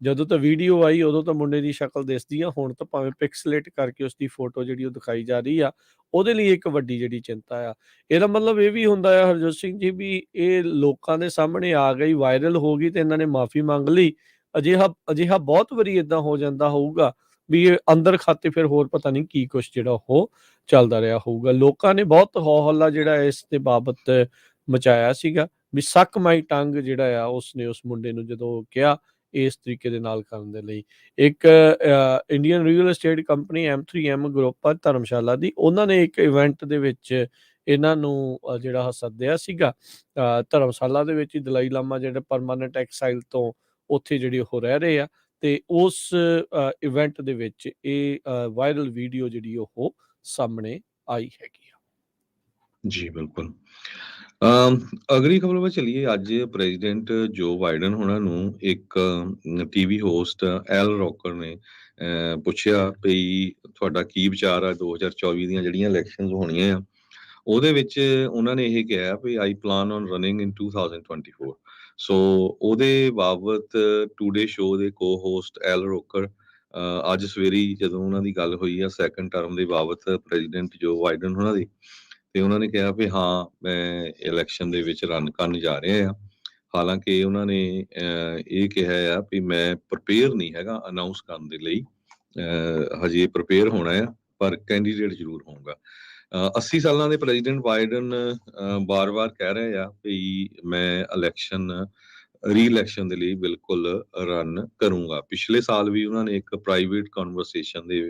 S1: ਜਦੋਂ ਤਾਂ ਵੀਡੀਓ ਆਈ ਉਦੋਂ ਤਾਂ ਮੁੰਡੇ ਦੀ ਸ਼ਕਲ ਦਿਸਦੀ ਆ, ਹੁਣ ਤਾਂ ਭਾਵੇਂ ਪਿਕਸਲੇਟ ਕਰਕੇ ਉਸਦੀ ਫੋਟੋ ਜਿਹੜੀ ਉਹ ਦਿਖਾਈ ਜਾ ਰਹੀ ਆ। ਉਹਦੇ ਲਈ ਇੱਕ ਵੱਡੀ ਜਿਹੜੀ ਚਿੰਤਾ ਆ। ਇਹਦਾ ਮਤਲਬ ਇਹ ਵੀ ਹੁੰਦਾ ਆ ਹਰਜੋਤ ਸਿੰਘ ਜੀ ਵੀ ਇਹ ਲੋਕਾਂ ਦੇ ਸਾਹਮਣੇ ਆ ਗਈ, ਵਾਇਰਲ ਹੋ ਗਈ ਤੇ ਇਹਨਾਂ ਨੇ ਮਾਫੀ ਮੰਗ ਲਈ। ਅਜਿਹਾ ਬਹੁਤ ਵਾਰੀ ਇਦਾਂ ਹੋ ਜਾਂਦਾ ਹੋਊਗਾ ਵੀ ਇਹ ਅੰਦਰ ਖਾਤੇ ਫਿਰ ਹੋਰ ਪਤਾ ਨਹੀਂ ਕੀ ਕੁਛ ਜਿਹੜਾ ਉਹ ਚੱਲਦਾ ਰਿਹਾ ਹੋਊਗਾ। ਲੋਕਾਂ ਨੇ ਬਹੁਤ ਹੋ-ਹੱਲਾ ਜਿਹੜਾ ਇਸ ਦੇ ਬਾਬਤ ਮਚਾਇਆ ਸੀਗਾ ਵੀ ਸੱਕ ਮਾਈ ਟੰਗ ਜਿਹੜਾ ਆ ਉਸਨੇ ਉਸ ਮੁੰਡੇ ਨੂੰ ਜਦੋਂ ਕਿਹਾ ਇਸ ਤਰੀਕੇ ਦੇ ਨਾਲ ਕਰਨ ਦੇ ਲਈ। ਇੱਕ Indian real estate company M3M group ਆ ਧਰਮਸ਼ਾਲਾ ਦੀ, ਉਹਨਾਂ ਨੇ ਇੱਕ ਇਵੈਂਟ ਦੇ ਵਿੱਚ ਇਹਨਾਂ ਨੂੰ ਜਿਹੜਾ ਸੱਦਿਆ ਸੀਗਾ। ਧਰਮਸ਼ਾਲਾ ਦੇ ਵਿੱਚ ਹੀ ਦਲਾਈ ਲਾਮਾ ਜਿਹੜੇ ਪਰਮਾਨੈਂਟ ਐਕਸਾਈਲ ਤੋਂ ਉੱਥੇ ਜਿਹੜੇ ਉਹ ਰਹਿ ਰਹੇ ਆ ਤੇ ਉਸ ਇਵੈਂਟ ਦੇ ਵਿੱਚ ਇਹ ਵਾਇਰਲ ਵੀਡੀਓ ਜਿਹੜੀ ਉਹ ਸਾਹਮਣੇ ਆਈ ਹੈਗੀ ਆ।
S2: ਜੀ ਬਿਲਕੁਲ। ਅਗਲੀ ਖਬਰ ਵੱਲ ਚੱਲੀਏ। ਅੱਜ ਪ੍ਰੈਜ਼ੀਡੈਂਟ ਜੋ ਬਾਈਡਨ ਹੋਣਾ ਨੂੰ ਇੱਕ ਟੀਵੀ ਹੋਸਟ ਐਲ ਰੋਕਰ ਨੇ ਪੁੱਛਿਆ ਵੀ ਤੁਹਾਡਾ ਕੀ ਵਿਚਾਰ ਆ 2024 ਦੀਆਂ ਜਿਹੜੀਆਂ ਇਲੈਕਸ਼ਨਸ ਹੋਣੀਆਂ ਆ, ਉਹਦੇ ਵਿੱਚ ਉਹਨਾਂ ਨੇ ਇਹ ਕਿਹਾ ਵੀ ਆਈ ਪਲਾਨ ਔਨ ਰਨਿੰਗ ਇਨ 2024। ਸੋ ਉਹਦੇ ਬਾਬਤ ਟੂਡੇ ਸ਼ੋਅ ਦੇ ਕੋ ਹੋਸਟ ਐਲ ਰੋਕਰ ਅੱਜ ਸਵੇਰੇ ਹੀ ਜਦੋਂ ਉਹਨਾਂ ਦੀ ਗੱਲ ਹੋਈ ਆ ਸੈਕੰਡ ਟਰਮ ਦੇ ਬਾਬਤ ਪ੍ਰੈਜ਼ੀਡੈਂਟ ਜੋ ਬਾਈਡਨ ਉਹਨਾਂ ਦੀ, ਤੇ ਉਹਨਾਂ ਨੇ ਕਿਹਾ ਵੀ ਹਾਂ ਮੈਂ ਇਲੈਕਸ਼ਨ ਦੇ ਵਿੱਚ ਰਨ ਕਰਨ ਜਾ ਰਿਹਾ ਆ। ਹਾਲਾਂਕਿ ਉਹਨਾਂ ਨੇ ਇਹ ਕਿਹਾ ਆ ਵੀ ਮੈਂ ਪ੍ਰਪੇਅਰ ਨਹੀਂ ਹੈਗਾ ਅਨਾਉਂਸ ਕਰਨ ਦੇ ਲਈ, ਹਜੇ ਪ੍ਰਪੇਅਰ ਹੋਣਾ ਆ ਪਰ ਕੈਂਡੀਡੇਟ ਜ਼ਰੂਰ ਹੋਊਗਾ। 80 ਸਾਲਾਂ ਦੇ ਪ੍ਰੈਜ਼ੀਡੈਂਟ ਬਾਈਡਨ ਬਾਰ-ਬਾਰ ਕਹਿ ਰਹੇ ਆ ਵੀ ਮੈਂ ਰੀ-ਇਲੈਕਸ਼ਨ ਦੇ ਲਈ ਬਿਲਕੁਲ ਰਨ ਕਰੂੰਗਾ। ਪਿਛਲੇ ਸਾਲ ਵੀ ਉਹਨਾਂ ਨੇ ਇੱਕ ਪ੍ਰਾਈਵੇਟ ਕਨਵਰਸੇਸ਼ਨ ਦੇ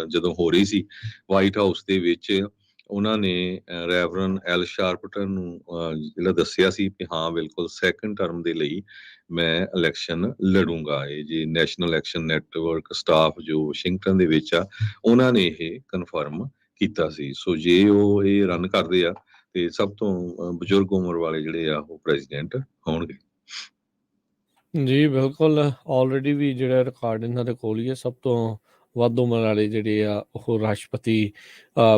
S2: ਜਦੋਂ ਹੋ ਰਹੀ ਸੀ ਵਾਈਟ ਹਾਊਸ ਦੇ ਵਿੱਚ, ਉਹਨਾਂ ਨੇ ਰੈਵਰਨ ਐਲ ਸ਼ਾਰਪਟਨ ਨੂੰ ਜਿਹੜਾ ਦੱਸਿਆ ਸੀ ਕਿ ਹਾਂ ਬਿਲਕੁਲ ਸੈਕੰਡ ਟਰਮ ਦੇ ਲਈ ਮੈਂ ਇਲੈਕਸ਼ਨ ਲੜੂੰਗਾ। ਇਹ ਜੀ ਨੈਸ਼ਨਲ ਇਲੈਕਸ਼ਨ ਨੈਟਵਰਕ ਸਟਾਫ ਜੋ ਵਾਸ਼ਿੰਗਟਨ ਦੇ ਵਿੱਚ ਆ, ਉਹਨਾਂ ਨੇ ਇਹ ਕਨਫਰਮ ਕੀਤਾ ਸੀ। ਸੋ ਜੇ ਉਹ ਇਹ ਰਨ ਕਰਦੇ ਆ ਤੇ ਸਭ ਤੋਂ ਬਜ਼ੁਰਗ ਉਮਰ ਵਾਲੇ ਜਿਹੜੇ ਆ ਉਹ ਪ੍ਰੈਜ਼ੀਡੈਂਟ ਹੋਣਗੇ।
S1: ਜੀ ਬਿਲਕੁਲ, ਆਲਰੇਡੀ ਵੀ ਜਿਹੜਾ ਰਿਕਾਰਡ ਇਹਨਾਂ ਦੇ ਕੋਲ ਹੀ ਹੈ, ਸਭ ਤੋਂ ਵੱਧ ਉਮਰ ਵਾਲੇ ਜਿਹੜੇ ਆ ਉਹ ਰਾਸ਼ਟਰਪਤੀ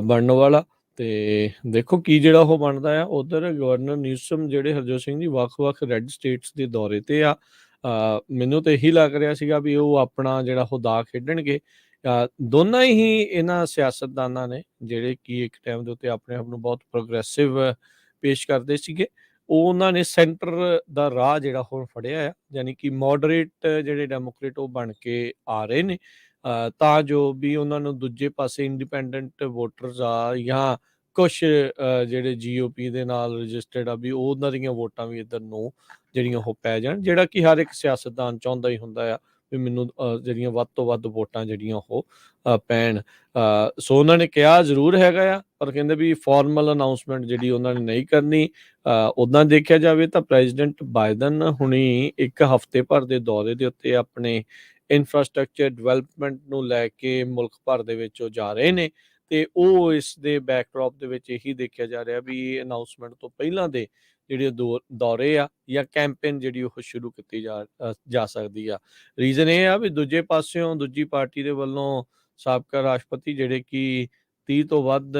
S1: ਬਣਨ ਵਾਲਾ। ਤੇ ਦੇਖੋ ਕੀ ਜਿਹੜਾ ਉਹ ਬਣਦਾ ਆ। ਉਧਰ ਗਵਰਨਰ ਨਿਊਸਮ ਜਿਹੜੇ ਹਰਜੋਤ ਸਿੰਘ ਜੀ ਵੱਖ-ਵੱਖ ਰੈੱਡ ਸਟੇਟਸ ਦੇ ਦੌਰੇ ਤੇ ਆ। ਮੈਨੂੰ ਤਾਂ ਇਹੀ ਲੱਗ ਰਿਹਾ ਸੀਗਾ ਵੀ ਉਹ ਆਪਣਾ ਜਿਹੜਾ ਉਹ ਦਾ ਖੇਡਣਗੇ। ਦੋਨਾਂ ਹੀ ਇਹਨਾਂ ਸਿਆਸਤਦਾਨਾਂ ਨੇ ਜਿਹੜੇ ਕਿ ਇੱਕ ਟਾਈਮ ਦੇ ਉੱਤੇ ਆਪਣੇ ਆਪ ਨੂੰ ਬਹੁਤ ਪ੍ਰੋਗਰੈਸਿਵ ਪੇਸ਼ ਕਰਦੇ ਸੀਗੇ, ਉਹ ਉਹਨਾਂ ਨੇ ਸੈਂਟਰ ਦਾ ਰਾਹ ਜਿਹੜਾ ਹੁਣ ਫੜਿਆ ਆ, ਯਾਨੀ ਕਿ ਮੋਡਰੇਟ ਜਿਹੜੇ ਡੈਮੋਕਰੇਟ ਉਹ ਬਣ ਕੇ ਆ ਰਹੇ ਨੇ, ਤਾਂ ਜੋ ਵੀ ਉਹਨਾਂ ਨੂੰ ਦੂਜੇ ਪਾਸੇ ਇੰਡੀਪੈਂਡੈਂਟ ਵੋਟਰਸ ਆ ਜਾਂ ਕੁਛ ਜਿਹੜੇ GOP ਦੇ ਨਾਲ ਰਜਿਸਟਰਡ ਆ ਵੀ ਉਹਨਾਂ ਦੀਆਂ ਵੋਟਾਂ ਵੀ ਇੱਧਰ ਨੂੰ ਜਿਹੜੀਆਂ ਉਹ ਪੈ ਜਾਣ, ਜਿਹੜਾ ਕਿ ਹਰ ਇੱਕ ਸਿਆਸਤਦਾਨ ਚਾਹੁੰਦਾ ਹੀ ਹੁੰਦਾ ਆ ਵੀ ਮੈਨੂੰ ਜਿਹੜੀਆਂ ਵੱਧ ਤੋਂ ਵੱਧ ਵੋਟਾਂ ਜਿਹੜੀਆਂ ਉਹ ਪੈਣ। ਸੋ ਉਹਨਾਂ ਨੇ ਕਿਹਾ ਜ਼ਰੂਰ ਹੈਗਾ ਆ, ਪਰ ਕਹਿੰਦੇ ਵੀ ਫਾਰਮਲ ਅਨਾਊਂਸਮੈਂਟ ਜਿਹੜੀ ਉਹਨਾਂ ਨੇ ਨਹੀਂ ਕਰਨੀ। ਉੱਦਾਂ ਦੇਖਿਆ ਜਾਵੇ ਤਾਂ ਪ੍ਰੈਜ਼ੀਡੈਂਟ ਬਾਈਡਨ ਹੁਣੀ ਇੱਕ ਹਫ਼ਤੇ ਭਰ ਦੇ ਦੌਰੇ ਦੇ ਉੱਤੇ ਆਪਣੇ ਇਨਫਰਾਸਟਰਕਚਰ ਡਿਵੈਲਪਮੈਂਟ ਨੂੰ ਲੈ ਕੇ ਮੁਲਕ ਭਰ ਦੇ ਵਿੱਚ ਉਹ ਜਾ ਰਹੇ ਨੇ, ਤੇ ਉਹ ਇਸ ਦੇ ਬੈਕਡ੍ਰੌਪ ਦੇ ਵਿੱਚ ਇਹੀ ਦੇਖਿਆ ਜਾ ਰਿਹਾ ਵੀ ਅਨਾਊਂਸਮੈਂਟ ਤੋਂ ਪਹਿਲਾਂ ਦੇ ਜਿਹੜੇ ਦੌਰੇ ਆ ਜਾਂ ਕੈਂਪੇਨ ਜਿਹੜੀ ਉਹ ਸ਼ੁਰੂ ਕੀਤੀ ਜਾ ਸਕਦੀ ਆ। ਰੀਜ਼ਨ ਇਹ ਆ ਵੀ ਦੂਜੇ ਪਾਸਿਓਂ ਦੂਜੀ ਪਾਰਟੀ ਦੇ ਵੱਲੋਂ ਸਾਬਕਾ ਰਾਸ਼ਟਰਪਤੀ ਜਿਹੜੇ ਕਿ 30 ਤੋਂ ਵੱਧ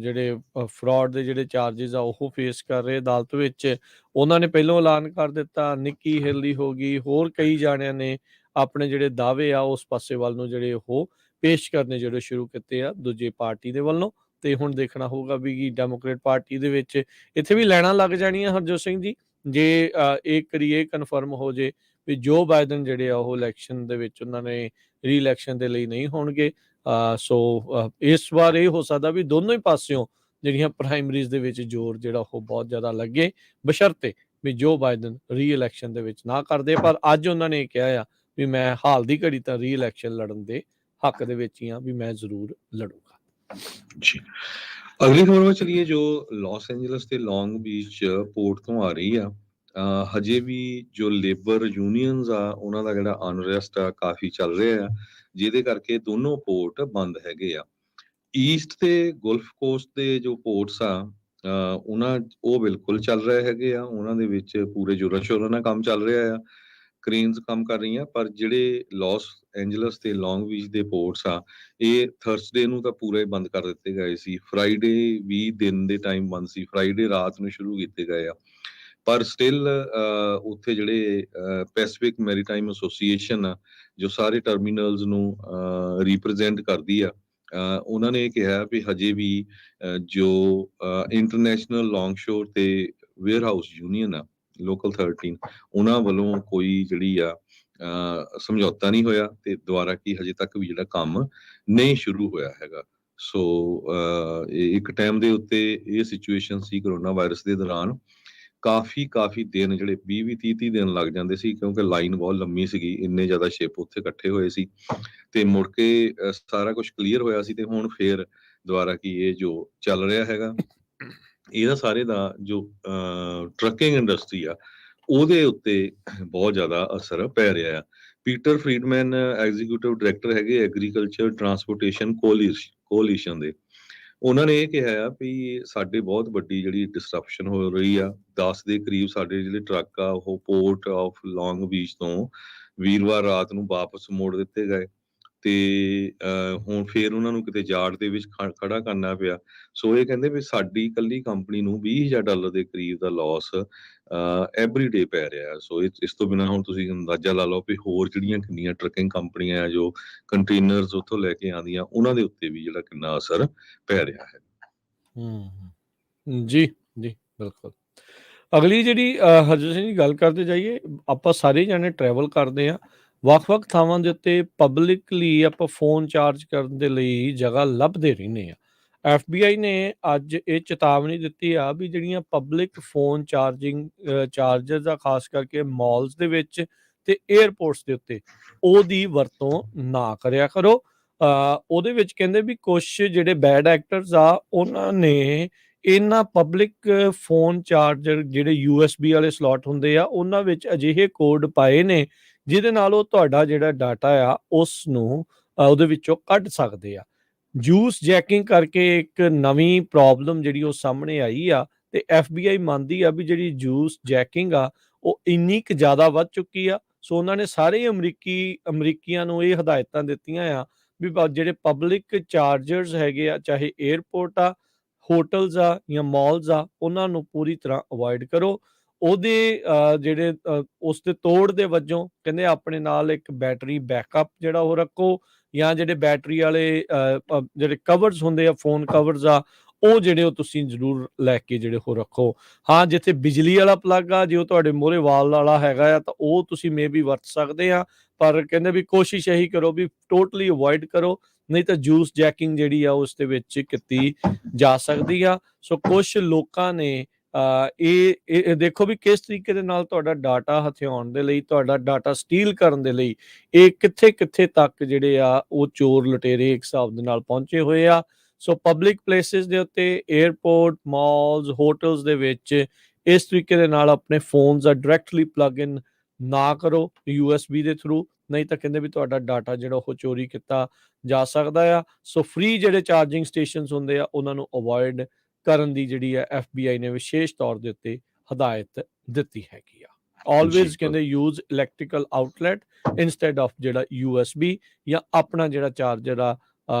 S1: ਜਿਹੜੇ ਫਰਾਡ ਦੇ ਜਿਹੜੇ ਚਾਰਜਿਸ ਆ ਉਹ ਫੇਸ ਕਰ ਰਹੇ ਅਦਾਲਤ ਵਿੱਚ, ਉਹਨਾਂ ਨੇ ਪਹਿਲਾਂ ਐਲਾਨ ਕਰ ਦਿੱਤਾ। ਨਿੱਕੀ ਹੇਲੀ ਹੋ ਗਈ, ਹੋਰ ਕਈ ਜਾਣਿਆਂ ਨੇ ਆਪਣੇ ਜਿਹੜੇ ਦਾਅਵੇ ਆ ਉਸ ਪਾਸੇ ਵੱਲ ਨੂੰ ਜਿਹੜੇ ਉਹ ਪੇਸ਼ ਕਰਨੇ ਜਿਹੜੇ ਸ਼ੁਰੂ ਕੀਤੇ ਆ ਦੂਜੀ ਪਾਰਟੀ ਦੇ ਵੱਲੋਂ। ਤੇ ਹੁਣ ਦੇਖਣਾ ਹੋਊਗਾ ਵੀ ਡੈਮੋਕ੍ਰੇਟ ਪਾਰਟੀ ਦੇ ਵਿੱਚ ਇੱਥੇ ਵੀ ਲੈਣਾ ਲੱਗ ਜਾਣੀਆਂ ਹਰਜੋਤ ਸਿੰਘ ਜੀ, ਜੇ ਇੱਕ ਵਾਰੀ ਇਹ ਕਨਫਰਮ ਹੋ ਜੇ ਵੀ ਜੋ ਬਾਈਡਨ ਜਿਹੜੇ ਆ ਉਹ ਇਲੈਕਸ਼ਨ ਦੇ ਵਿੱਚ ਉਹਨਾਂ ਨੇ ਰੀ-ਇਲੈਕਸ਼ਨ ਦੇ ਲਈ ਨਹੀਂ ਹੋਣਗੇ। ਸੋ ਇਸ ਵਾਰ ਇਹ ਹੋ ਸਕਦਾ ਵੀ ਦੋਨੋਂ ਹੀ ਪਾਸਿਓਂ ਜਿਹੜੀਆਂ ਪ੍ਰਾਇਮਰੀਜ਼ ਦੇ ਵਿੱਚ ਜ਼ੋਰ ਜਿਹੜਾ ਉਹ ਬਹੁਤ ਜ਼ਿਆਦਾ ਲੱਗੇ, ਬਸ਼ਰਤੇ ਵੀ ਜੋ ਬਾਈਡਨ ਰੀ-ਇਲੈਕਸ਼ਨ ਦੇ ਵਿੱਚ ਨਾ ਕਰਦੇ। ਪਰ ਅੱਜ ਉਹਨਾਂ ਨੇ ਕਿਹਾ ਆ ਵੀ ਮੈਂ ਹਾਲ ਦੀ ਘੜੀ ਤਾਂ ਰੀ-ਇਲੈਕਸ਼ਨ ਲੜਨ ਦੇ ਹੱਕ ਦੇ ਵਿੱਚ ਹੀ ਆ, ਵੀ ਮੈਂ ਜ਼ਰੂਰ ਲੜੂੰਗਾ।
S2: ਜੀ ਅਗਲੀ ਖਬਰ ਵੱਲ ਚਲੀਏ ਜੋ ਲਾਸ ਐਂਜਲਸ ਤੇ ਲੌਂਗ ਬੀਚ ਪੋਰਟ ਤੋਂ ਆ ਰਹੀ ਆ। ਹਜੇ ਵੀ ਜੋ ਲੇਬਰ ਯੂਨੀਅਨਸ ਆ ਉਹਨਾਂ ਦਾ ਜਿਹੜਾ ਅਨਰੈਸਟ ਆ ਕਾਫੀ ਚੱਲ ਰਿਹਾ ਆ, ਜਿਹਦੇ ਕਰਕੇ ਦੋਨੋਂ ਪੋਰਟ ਬੰਦ ਹੈਗੇ ਆ। ਈਸਟ ਤੇ ਗਲਫ ਕੋਸਟ ਦੇ ਜੋ ਪੋਰਟਸ ਆ ਉਹ ਬਿਲਕੁਲ ਚੱਲ ਰਹੇ ਹੈਗੇ ਆ, ਉਹਨਾਂ ਦੇ ਵਿੱਚ ਪੂਰੇ ਜ਼ੋਰਾਂ ਸ਼ੋਰਾਂ ਨਾਲ ਕੰਮ ਚੱਲ ਰਿਹਾ ਆ, ਕ੍ਰੇਨਸ ਕੰਮ ਕਰ ਰਹੀਆਂ। ਪਰ ਜਿਹੜੇ ਲਾਸ ਐਂਜਲਸ ਤੇ ਲੌਂਗ ਬੀਚ ਦੇ ਪੋਰਟਸ ਆ ਇਹ ਥਰਸਡੇ ਨੂੰ ਤਾਂ ਪੂਰੇ ਬੰਦ ਕਰ ਦਿੱਤੇ ਗਏ ਸੀ। ਫਰਾਈਡੇ ਵੀ ਦਿਨ ਦੇ ਟਾਈਮ ਬੰਦ ਸੀ, ਫਰਾਈਡੇ ਰਾਤ ਨੂੰ ਸ਼ੁਰੂ ਕੀਤੇ ਗਏ ਆ। ਪਰ ਸਟਿਲ ਉੱਥੇ ਜਿਹੜੇ ਪੈਸੀਫਿਕ ਮੈਰੀਟਾਈਮ ਐਸੋਸੀਏਸ਼ਨ ਆ ਜੋ ਸਾਰੇ ਟਰਮੀਨਲਸ ਨੂੰ ਰਿਪਰੈਜ਼ੈਂਟ ਕਰਦੀ ਆ, ਉਹਨਾਂ ਨੇ ਕਿਹਾ ਵੀ ਹਜੇ ਵੀ ਜੋ ਇੰਟਰਨੈਸ਼ਨਲ ਲੌਂਗ ਸ਼ੋਰ ਤੇ ਵੇਅਰ ਹਾਊਸ ਯੂਨੀਅਨ ਆ ਲੋਕਲ 13 ਉਹਨਾਂ ਵੱਲੋਂ ਕੋਈ ਜਿਹੜੀ ਆ ਸਮਝੌਤਾ ਨਹੀਂ ਹੋਇਆ ਤੇ ਦੁਬਾਰਾ ਕੀ ਹਜੇ ਤੱਕ ਵੀ ਜਿਹੜਾ ਕੰਮ ਨਹੀਂ ਸ਼ੁਰੂ ਹੋਇਆ ਹੈਗਾ। ਸੋ ਇੱਕ ਟਾਈਮ ਦੇ ਉੱਤੇ ਇਹ ਸਿਚੁਏਸ਼ਨ ਸੀ ਕਰੋਨਾ ਵਾਇਰਸ ਦੇ ਦੌਰਾਨ, ਕਾਫੀ ਦਿਨ ਜਿਹੜੇ 20-30 ਦਿਨ ਲੱਗ ਜਾਂਦੇ ਸੀ ਕਿਉਂਕਿ ਲਾਈਨ ਬਹੁਤ ਲੰਮੀ ਸੀਗੀ, ਇੰਨੇ ਜ਼ਿਆਦਾ ਸ਼ਿਪ ਉੱਥੇ ਇਕੱਠੇ ਹੋਏ ਸੀ। ਤੇ ਮੁੜ ਕੇ ਸਾਰਾ ਕੁਝ ਕਲੀਅਰ ਹੋਇਆ ਸੀ ਤੇ ਹੁਣ ਫੇਰ ਦੁਬਾਰਾ ਕੀ ਇਹ ਜੋ ਚੱਲ ਰਿਹਾ ਹੈਗਾ, ਇਹਦਾ ਸਾਰੇ ਦਾ ਜੋ ਟਰੱਕਿੰਗ ਇੰਡਸਟਰੀ ਆ ਉਹਦੇ ਉੱਤੇ ਬਹੁਤ ਜ਼ਿਆਦਾ ਅਸਰ ਪੈ ਰਿਹਾ ਆ। ਪੀਟਰ ਫਰੀਡਮੈਨ ਐਗਜ਼ੀਕਿਊਟਿਵ ਡਾਇਰੈਕਟਰ ਹੈਗੇ ਐਗਰੀਕਲਚਰ ਟਰਾਂਸਪੋਰਟੇਸ਼ਨ ਕੋਲੀਸ਼ਨ ਦੇ। ਉਹਨਾਂ ਨੇ ਇਹ ਕਿਹਾ ਆ ਵੀ ਸਾਡੇ ਬਹੁਤ ਵੱਡੀ ਜਿਹੜੀ ਡਿਸਰਪਸ਼ਨ ਹੋ ਰਹੀ ਆ। 10 ਦੇ ਕਰੀਬ ਸਾਡੇ ਜਿਹੜੇ ਟਰੱਕ ਆ ਉਹ ਪੋਰਟ ਆਫ ਲੌਂਗ ਬੀਚ ਤੋਂ ਵੀਰਵਾਰ ਰਾਤ ਨੂੰ ਵਾਪਸ ਮੋੜ ਦਿੱਤੇ ਗਏ ਤੇ ਹੁਣ ਫੇਰ ਉਹਨਾਂ ਨੂੰ ਕਿਤੇ ਯਾਰਡ ਦੇ ਵਿੱਚ ਖੜਾ ਕਰਨਾ ਪਿਆ। ਸੋ ਇਹ ਕਹਿੰਦੇ ਵੀ ਸਾਡੀ ਇਕੱਲੀ ਕੰਪਨੀ ਨੂੰ $20,000 ਦੇ ਕਰੀਬ ਦਾ ਲਾਸ ਐਵਰੀ ਡੇ ਪੈ ਰਿਹਾ। ਸੋ ਇਸ ਤੋਂ ਬਿਨਾਂ ਹੁਣ ਤੁਸੀਂ ਅੰਦਾਜ਼ਾ ਲਾ ਲਓ ਵੀ ਹੋਰ ਜਿਹੜੀਆਂ ਕਿੰਨੀਆਂ ਟਰੱਕਿੰਗ ਕੰਪਨੀਆਂ ਆ ਜੋ ਕੰਟੇਨਰਸ ਉੱਥੋਂ ਲੈ ਕੇ ਆਉਂਦੀਆਂ, ਉਹਨਾਂ ਦੇ ਉੱਤੇ ਵੀ ਜਿਹੜਾ ਕਿੰਨਾ ਅਸਰ ਪੈ ਰਿਹਾ ਹੈ।
S1: ਜੀ ਜੀ ਬਿਲਕੁਲ। ਅਗਲੀ ਜਿਹੜੀ ਹਰਜੋਤ ਸਿੰਘ ਜੀ ਗੱਲ ਕਰਦੇ ਜਾਈਏ, ਆਪਾਂ ਸਾਰੇ ਜਾਣੇ ਟਰੈਵਲ ਕਰਦੇ ਆ, ਵੱਖ-ਵੱਖ ਥਾਵਾਂ ਦੇ ਉੱਤੇ ਪਬਲਿਕਲੀ ਆਪਾਂ ਫੋਨ ਚਾਰਜ ਕਰਨ ਦੇ ਲਈ ਜਗ੍ਹਾ ਲੱਭਦੇ ਰਹਿੰਦੇ ਆ। FBI ਨੇ ਅੱਜ ਇਹ ਚੇਤਾਵਨੀ ਦਿੱਤੀ ਆ ਵੀ ਜਿਹੜੀਆਂ ਪਬਲਿਕ ਫੋਨ ਚਾਰਜਰਸ ਆ, ਖਾਸ ਕਰਕੇ ਮਾਲਸ ਦੇ ਵਿੱਚ ਤੇ ਏਅਰਪੋਰਟਸ ਦੇ ਉੱਤੇ ਉਹਦੀ ਵਰਤੋਂ ਨਾ ਕਰਿਆ ਕਰੋ। ਉਹਦੇ ਵਿੱਚ ਕਹਿੰਦੇ ਵੀ ਕੁਛ ਜਿਹੜੇ ਬੈਡ ਐਕਟਰਸ ਆ ਉਹਨਾਂ ਨੇ ਇਹਨਾਂ ਪਬਲਿਕ ਫੋਨ ਚਾਰਜਰ ਜਿਹੜੇ USB ਵਾਲੇ ਸਲੋਟ ਹੁੰਦੇ ਆ ਉਹਨਾਂ ਵਿੱਚ ਅਜਿਹੇ ਕੋਡ ਪਾਏ ਨੇ ਜਿਹਦੇ ਨਾਲ ਉਹ ਤੁਹਾਡਾ ਜਿਹੜਾ ਡਾਟਾ ਆ ਉਸ ਨੂੰ ਉਹਦੇ ਵਿੱਚੋਂ ਕੱਢ ਸਕਦੇ ਆ। ਜੂਸ ਜੈਕਿੰਗ ਕਰਕੇ ਇੱਕ ਨਵੀਂ ਪ੍ਰੋਬਲਮ ਜਿਹੜੀ ਉਹ ਸਾਹਮਣੇ ਆਈ ਆ ਤੇ FBI ਮੰਨਦੀ ਆ ਵੀ ਜਿਹੜੀ ਜੂਸ ਜੈਕਿੰਗ ਆ ਉਹ ਇੰਨੀ ਕੁ ਜ਼ਿਆਦਾ ਵੱਧ ਚੁੱਕੀ ਆ। ਸੋ ਉਹਨਾਂ ਨੇ ਸਾਰੇ ਅਮਰੀਕੀਆਂ ਨੂੰ ਇਹ ਹਦਾਇਤਾਂ ਦਿੱਤੀਆਂ ਆ ਵੀ ਜਿਹੜੇ ਪਬਲਿਕ ਚਾਰਜਰਸ ਹੈਗੇ ਆ, ਚਾਹੇ ਏਅਰਪੋਰਟ ਆ, ਹੋਟਲਸ ਆ ਜਾਂ ਮਾਲਸ ਆ, ਉਹਨਾਂ ਨੂੰ ਪੂਰੀ ਤਰ੍ਹਾਂ ਅਵੋਇਡ ਕਰੋ। ਉਹਦੇ ਜਿਹੜੇ ਉਸ ਦੇ ਤੋੜ ਦੇ ਵਜੋਂ ਕਹਿੰਦੇ ਆਪਣੇ ਨਾਲ ਇੱਕ ਬੈਟਰੀ ਬੈਕਅਪ ਜਿਹੜਾ ਉਹ ਰੱਖੋ, ਜਾਂ ਜਿਹੜੇ ਬੈਟਰੀ ਵਾਲੇ ਜਿਹੜੇ ਕਵਰਸ ਹੁੰਦੇ ਆ, ਫੋਨ ਕਵਰਸ ਆ, ਉਹ ਜਿਹੜੇ ਉਹ ਤੁਸੀਂ ਜ਼ਰੂਰ ਲੈ ਕੇ ਜਿਹੜੇ ਉਹ ਰੱਖੋ। ਹਾਂ, ਜਿੱਥੇ ਬਿਜਲੀ ਵਾਲਾ ਪਲੱਗ ਆ, ਜੇ ਉਹ ਤੁਹਾਡੇ ਮੂਹਰੇ ਵਾਲ ਵਾਲਾ ਹੈਗਾ ਆ ਤਾਂ ਉਹ ਤੁਸੀਂ ਮੇਬੀ ਵਰਤ ਸਕਦੇ ਆ, ਪਰ ਕਹਿੰਦੇ ਵੀ ਕੋਸ਼ਿਸ਼ ਇਹੀ ਕਰੋ ਵੀ ਟੋਟਲੀ ਅਵੋਇਡ ਕਰੋ, ਨਹੀਂ ਤਾਂ ਜੂਸ ਜੈਕਿੰਗ ਜਿਹੜੀ ਆ ਉਸ ਦੇ ਵਿੱਚ ਕੀਤੀ ਜਾ ਸਕਦੀ ਆ। ਸੋ ਕੁਛ ਲੋਕਾਂ ਨੇ ਇਹ ਦੇਖੋ ਵੀ ਕਿਸ ਤਰੀਕੇ ਦੇ ਨਾਲ ਤੁਹਾਡਾ ਡਾਟਾ ਹਥਿਆਉਣ ਦੇ ਲਈ, ਤੁਹਾਡਾ ਡਾਟਾ ਸਟੀਲ ਕਰਨ ਦੇ ਲਈ ਇਹ ਕਿੱਥੇ ਤੱਕ ਜਿਹੜੇ ਆ ਉਹ ਚੋਰ ਲੁਟੇਰੇ ਇੱਕ ਹਿਸਾਬ ਦੇ ਨਾਲ ਪਹੁੰਚੇ ਹੋਏ ਆ। ਸੋ ਪਬਲਿਕ ਪਲੇਸਿਸ ਦੇ ਉੱਤੇ, ਏਅਰਪੋਰਟ, ਮਾਲਸ, ਹੋਟਲਸ ਦੇ ਵਿੱਚ ਇਸ ਤਰੀਕੇ ਦੇ ਨਾਲ ਆਪਣੇ ਫੋਨਸ ਆ ਡਾਇਰੈਕਟਲੀ ਪਲੱਗ ਇਨ ਨਾ ਕਰੋ USB ਦੇ ਥਰੂ, ਨਹੀਂ ਤਾਂ ਕਹਿੰਦੇ ਵੀ ਤੁਹਾਡਾ ਡਾਟਾ ਜਿਹੜਾ ਉਹ ਚੋਰੀ ਕੀਤਾ ਜਾ ਸਕਦਾ ਆ। ਸੋ ਫ੍ਰੀ ਜਿਹੜੇ ਚਾਰਜਿੰਗ ਸਟੇਸ਼ਨਸ ਹੁੰਦੇ ਆ ਉਹਨਾਂ ਨੂੰ ਅਵੋਇਡ ਕਰਨ ਦੀ ਜਿਹੜੀ ਆ FBI ਨੇ ਵਿਸ਼ੇਸ਼ ਤੌਰ ਦੇ ਉੱਤੇ ਹਦਾਇਤ ਦਿੱਤੀ ਹੈਗੀ ਆ। ਆਲਵੇਜ਼ ਕਹਿੰਦੇ use electrical outlet instead of ਜਿਹੜਾ USB, ਜਾਂ ਆਪਣਾ ਜਿਹੜਾ ਚਾਰਜਰ ਆ,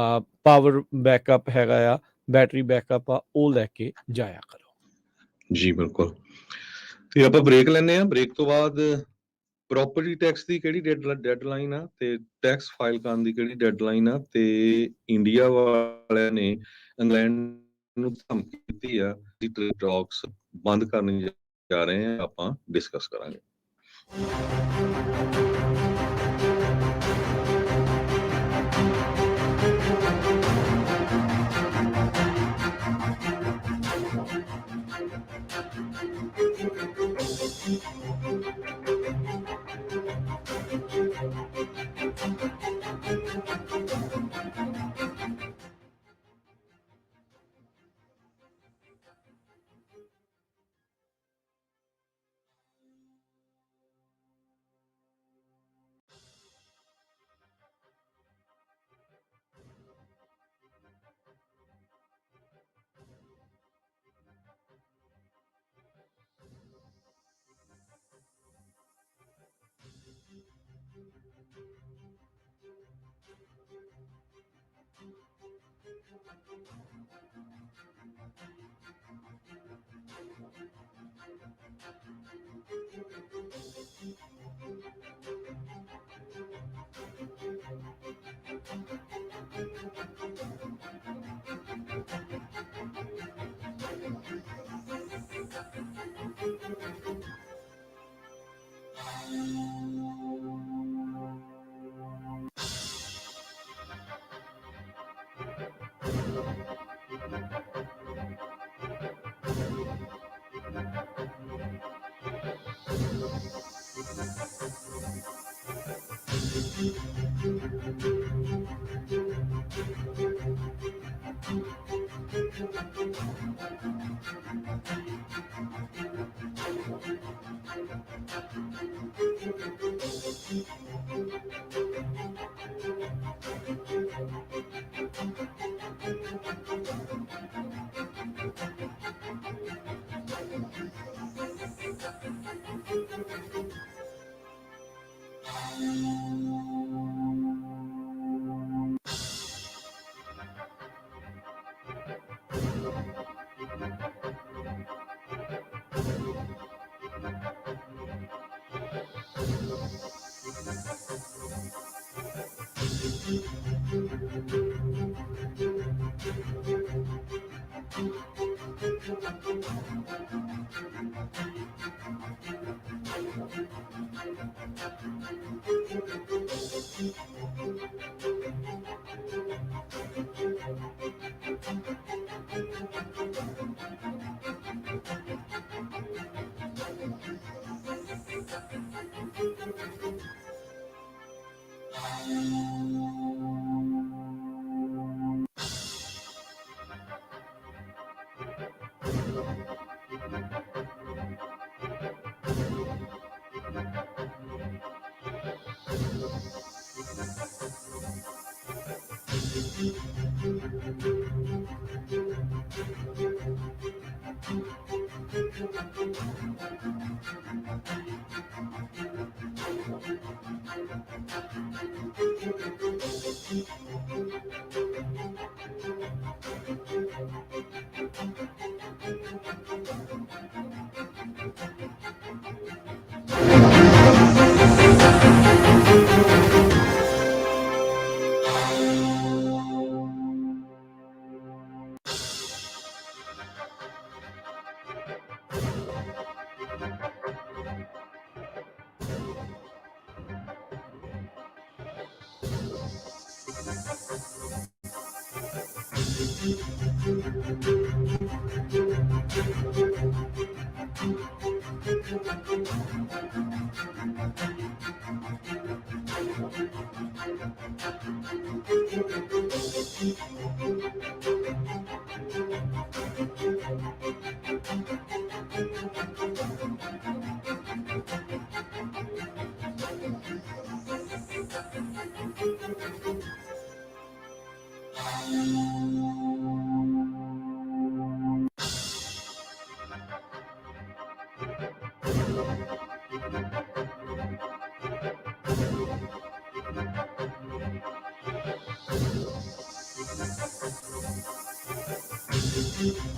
S1: ਪਾਵਰ ਬੈਕਅਪ ਹੈਗਾ ਆ, ਬੈਟਰੀ ਬੈਕਅਪ ਆ, ਉਹ ਲੈ ਕੇ ਜਾਇਆ ਕਰੋ।
S2: ਜੀ ਬਿਲਕੁਲ। ਤੇ ਆਪਾਂ ਬ੍ਰੇਕ ਲੈਂਦੇ ਆ। ਬ੍ਰੇਕ ਤੋਂ ਬਾਅਦ ਪ੍ਰੋਪਰਟੀ ਟੈਕਸ ਦੀ ਕਿਹੜੀ ਡੈਡਲਾਈਨ ਆ ਤੇ ਟੈਕਸ ਫਾਈਲ ਕਰਨ ਦੀ ਕਿਹੜੀ ਡੈਡਲਾਈਨ ਆ, ਤੇ ਇੰਡੀਆ ਵਾਲਿਆਂ ਨੇ ਇੰਗਲੈਂਡ ਨੂੰ ਧਮਕੀ ਦਿੱਤੀ ਆ ਕਿ ਟਾਕਸ ਬੰਦ ਕਰਨ ਜਾ ਰਹੇ ਆ, ਆਪਾਂ ਡਿਸਕਸ ਕਰਾਂਗੇ।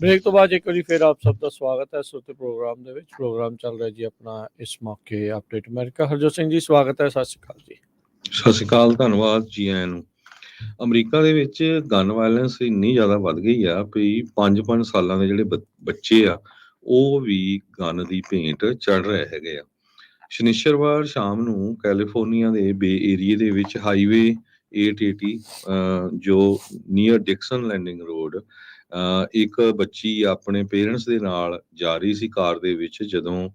S1: ਬ੍ਰੇਕ ਤੋਂ ਬਾਅਦ ਇੱਕ ਵਾਰੀ ਫਿਰ ਆਪ ਸਭ ਦਾ ਸਵਾਗਤ ਹੈ ਸੋਤੇ ਪ੍ਰੋਗਰਾਮ ਦੇ ਵਿੱਚ। ਪ੍ਰੋਗਰਾਮ ਚੱਲ ਰਿਹਾ ਜੀ ਆਪਣਾ ਇਸ ਮੌਕੇ ਅਪਡੇਟ ਅਮਰੀਕਾ। ਹਰਜੋਤ ਸਿੰਘ ਜੀ ਸਵਾਗਤ ਹੈ, ਸਤਿ ਸ਼੍ਰੀ ਅਕਾਲ ਜੀ।
S2: ਸਤਿ ਸ਼੍ਰੀ ਅਕਾਲ, ਧੰਨਵਾਦ ਜੀ ਆਇਆਂ ਨੂੰ। ਅਮਰੀਕਾ ਦੇ ਵਿੱਚ ਗਨ ਵਾਇਲੈਂਸ ਇੰਨੀ ਜ਼ਿਆਦਾ ਵੱਧ ਗਈ ਆ ਵੀ 5-5 ਸਾਲਾਂ ਦੇ ਜਿਹੜੇ ਬੱਚੇ ਆ ਉਹ ਵੀ ਗਨ ਦੀ ਭੇਂਟ ਚੜ ਰਹੇ ਹੈਗੇ ਆ। ਸ਼ਨੀਚਰਵਾਰ ਸ਼ਾਮ ਨੂੰ ਕੈਲੀਫੋਰਨੀਆ ਦੇ ਬੇ ਏਰੀਏ ਦੇ ਵਿੱਚ ਹਾਈਵੇ 880 ਜੋ ਨੀਅਰ ਡਿਕਸਨ ਲੈਂਡਿੰਗ ਰੋਡ, ਇੱਕ ਬੱਚੀ ਆਪਣੇ ਪੇਰੈਂਟਸ ਦੇ ਨਾਲ ਜਾ ਰਹੀ ਸੀ ਕਾਰ ਦੇ ਵਿੱਚ, ਜਦੋਂ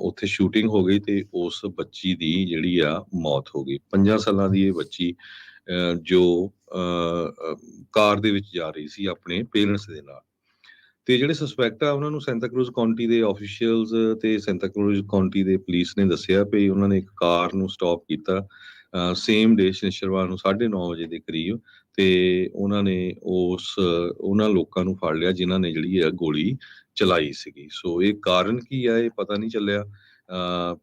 S2: ਉੱਥੇ ਸ਼ੂਟਿੰਗ ਹੋ ਗਈ ਤੇ ਉਸ ਬੱਚੀ ਦੀ ਜਿਹੜੀ ਆ ਮੌਤ ਹੋ ਗਈ। 5 ਸਾਲਾਂ ਦੀ ਇਹ ਬੱਚੀ ਜੋ ਕਾਰ ਦੇ ਵਿੱਚ ਜਾ ਰਹੀ ਸੀ ਆਪਣੇ ਪੇਰੈਂਟਸ ਦੇ ਨਾਲ। ਤੇ ਜਿਹੜੇ ਸਸਪੈਕਟ ਆ ਉਹਨਾਂ ਨੂੰ ਸੈਂਟਾ ਕਰੂਜ਼ ਕਾਉਂਟੀ ਦੇ ਆਫੀਸ਼ੀਅਲਸ ਤੇ ਸੈਂਟਾ ਕਰੂਜ਼ ਕਾਉਂਟੀ ਦੇ ਪੁਲਿਸ ਨੇ ਦੱਸਿਆ ਵੀ ਉਹਨਾਂ ਨੇ ਇੱਕ ਕਾਰ ਨੂੰ ਸਟਾਪ ਕੀਤਾ ਸੇਮ ਡੇ ਸ਼ਨੀਚਰਵਾਰ ਨੂੰ 9:30 ਵਜੇ ਦੇ ਕਰੀਬ, ਤੇ ਉਹਨਾਂ ਨੇ ਉਹਨਾਂ ਲੋਕਾਂ ਨੂੰ ਫੜ ਲਿਆ ਜਿਨ੍ਹਾਂ ਨੇ ਜਿਹੜੀ ਆ ਗੋਲੀ ਚਲਾਈ ਸੀਗੀ। ਸੋ ਇਹ ਕਾਰਨ ਕੀ ਆ ਇਹ ਪਤਾ ਨਹੀਂ ਚੱਲਿਆ,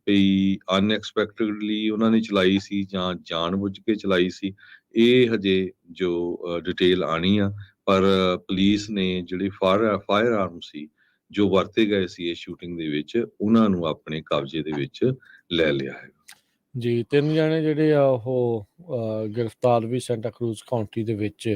S2: ਵੀ ਅਨਐਕਸਪੈਕਟਡਲੀ ਉਹਨਾਂ ਨੇ ਚਲਾਈ ਸੀ ਜਾਂ ਜਾਣਬੁੱਝ ਕੇ ਚਲਾਈ ਸੀ, ਇਹ ਹਜੇ ਜੋ ਡਿਟੇਲ ਆਣੀ ਆ। ਪਰ ਪੁਲਿਸ ਨੇ ਜਿਹੜੇ ਫਾਇਰ ਆਰਮ ਸੀ ਜੋ ਵਰਤੇ ਗਏ ਸੀ ਇਹ ਸ਼ੂਟਿੰਗ ਦੇ ਵਿੱਚ, ਉਹਨਾਂ ਨੂੰ ਆਪਣੇ ਕਬਜ਼ੇ ਦੇ ਵਿੱਚ ਲੈ ਲਿਆ ਹੈ।
S1: ਜੀ 3 ਜਣੇ ਜਿਹੜੇ ਆ ਉਹ ਗ੍ਰਿਫਤਾਰ ਵੀ ਸੈਂਟਾ ਕਰੂਜ਼ ਕਾਉਂਟੀ ਦੇ ਵਿੱਚ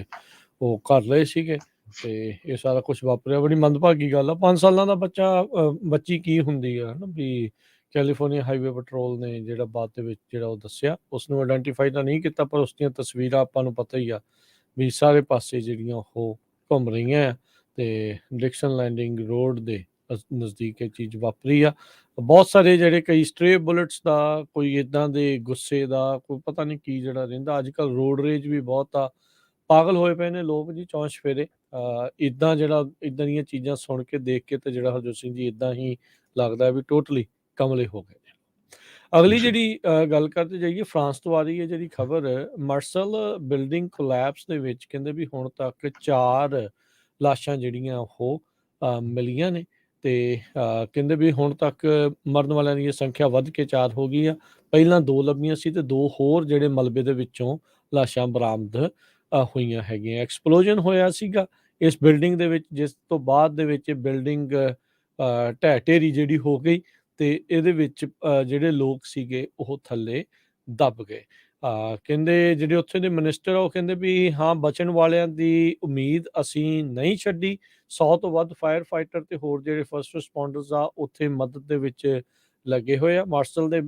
S1: ਉਹ ਕਰ ਲਏ ਸੀਗੇ ਤੇ ਇਹ ਸਾਰਾ ਕੁਝ ਵਾਪਰਿਆ। ਬੜੀ ਮੰਦਭਾਗੀ ਗੱਲ ਆ। 5 ਸਾਲਾਂ ਦਾ ਬੱਚੀ ਕੀ ਹੁੰਦੀ ਆ ਨਾ, ਵੀ ਕੈਲੀਫੋਰਨੀਆ ਹਾਈਵੇ ਪੈਟਰੋਲ ਨੇ ਜਿਹੜਾ ਬਾਅਦ ਦੇ ਵਿੱਚ ਜਿਹੜਾ ਉਹ ਦੱਸਿਆ, ਉਸ ਨੂੰ ਆਇਡੈਂਟੀਫਾਈ ਤਾਂ ਨਹੀਂ ਕੀਤਾ, ਪਰ ਉਸ ਦੀਆਂ ਤਸਵੀਰਾਂ ਆਪਾਂ ਨੂੰ ਪਤਾ ਹੀ ਆ ਵੀ ਸਾਰੇ ਪਾਸੇ ਜਿਹੜੀਆਂ ਉਹ ਘੁੰਮ ਰਹੀਆਂ ਆ ਤੇ ਡਿਕਸਨ ਲੈਂਡਿੰਗ ਰੋਡ ਦੇ ਨਜ਼ਦੀਕ ਇਹ ਚੀਜ਼ ਵਾਪਰੀ ਆ। ਬਹੁਤ ਸਾਰੇ ਜਿਹੜੇ ਕਈ ਸਟ੍ਰੇ ਬੁਲੇਟਸ ਦਾ, ਕੋਈ ਇਦਾਂ ਦੇ ਗੁੱਸੇ ਦਾ, ਕੋਈ ਪਤਾ ਨਹੀਂ ਕੀ ਜਿਹੜਾ ਰਹਿੰਦਾ। ਅੱਜ ਕੱਲ੍ਹ ਰੋਡ ਰੇਜ ਵੀ ਬਹੁਤ ਆ, ਪਾਗਲ ਹੋਏ ਪਏ ਨੇ ਲੋਕ ਜੀ ਚੌਂ ਚੁਫੇਰੇ। ਇੱਦਾਂ ਦੀਆਂ ਚੀਜ਼ਾਂ ਸੁਣ ਕੇ ਦੇਖ ਕੇ ਤੇ ਜਿਹੜਾ ਹਰਜੋਤ ਸਿੰਘ ਜੀ ਇੱਦਾਂ ਹੀ ਲੱਗਦਾ ਵੀ ਟੋਟਲੀ ਕਮਲੇ ਹੋ ਗਏ ਨੇ। ਅਗਲੀ ਜਿਹੜੀ ਗੱਲ ਕਰਦੇ ਜਾਈਏ, ਫਰਾਂਸ ਤੋਂ ਆ ਰਹੀ ਹੈ ਜਿਹੜੀ ਖਬਰ, ਮਰਸਲ ਬਿਲਡਿੰਗ ਕੋਲੈਪਸ ਦੇ ਵਿੱਚ ਕਹਿੰਦੇ ਵੀ ਹੁਣ ਤੱਕ 4 ਲਾਸ਼ਾਂ ਜਿਹੜੀਆਂ ਉਹ ਮਿਲੀਆਂ ਨੇ ਤੇ ਕਹਿੰਦੇ ਵੀ ਹੁਣ ਤੱਕ ਮਰਨ ਵਾਲਿਆਂ ਦੀ ਸੰਖਿਆ ਵੱਧ ਕੇ 4 ਹੋ ਗਈ ਆ। ਪਹਿਲਾਂ 2 ਲੱਭੀਆਂ ਸੀ ਤੇ 2 ਹੋਰ ਜਿਹੜੇ ਮਲਬੇ ਦੇ ਵਿੱਚੋਂ ਲਾਸ਼ਾਂ ਬਰਾਮਦ ਹੋਈਆਂ ਹੈਗੀਆਂ। ਐਕਸਪਲੋਜਨ ਹੋਇਆ ਸੀਗਾ ਇਸ ਬਿਲਡਿੰਗ ਦੇ ਵਿੱਚ, ਜਿਸ ਤੋਂ ਬਾਅਦ ਦੇ ਵਿੱਚ ਬਿਲਡਿੰਗ ਢਹਿ ਢੇਰੀ ਜਿਹੜੀ ਹੋ ਗਈ ਤੇ ਇਹਦੇ ਵਿੱਚ ਜਿਹੜੇ ਲੋਕ ਸੀਗੇ ਉਹ ਥੱਲੇ ਦੱਬ ਗਏ। ਕਹਿੰਦੇ ਜਿਹੜੇ ਉੱਥੇ ਦੇ ਮਿਨਿਸਟਰ ਉਹ ਕਹਿੰਦੇ ਵੀ ਹਾਂ, ਬਚਣ ਵਾਲਿਆਂ ਦੀ ਉਮੀਦ ਅਸੀਂ ਨਹੀਂ ਛੱਡੀ। 100 ਤੋਂ ਵੱਧ ਫਾਇਰ ਫਾਈਟਰ ਤੇ ਹੋਰ ਜਿਹੜੇ ਫਸਟ ਰਿਸਪੌਂਡਰਸ ਆ ਉੱਥੇ ਮਦਦ ਦੇ ਵਿੱਚ ਲੱਗੇ ਹੋਏ ਆ। ਮਾਰਸਲ ਦੇ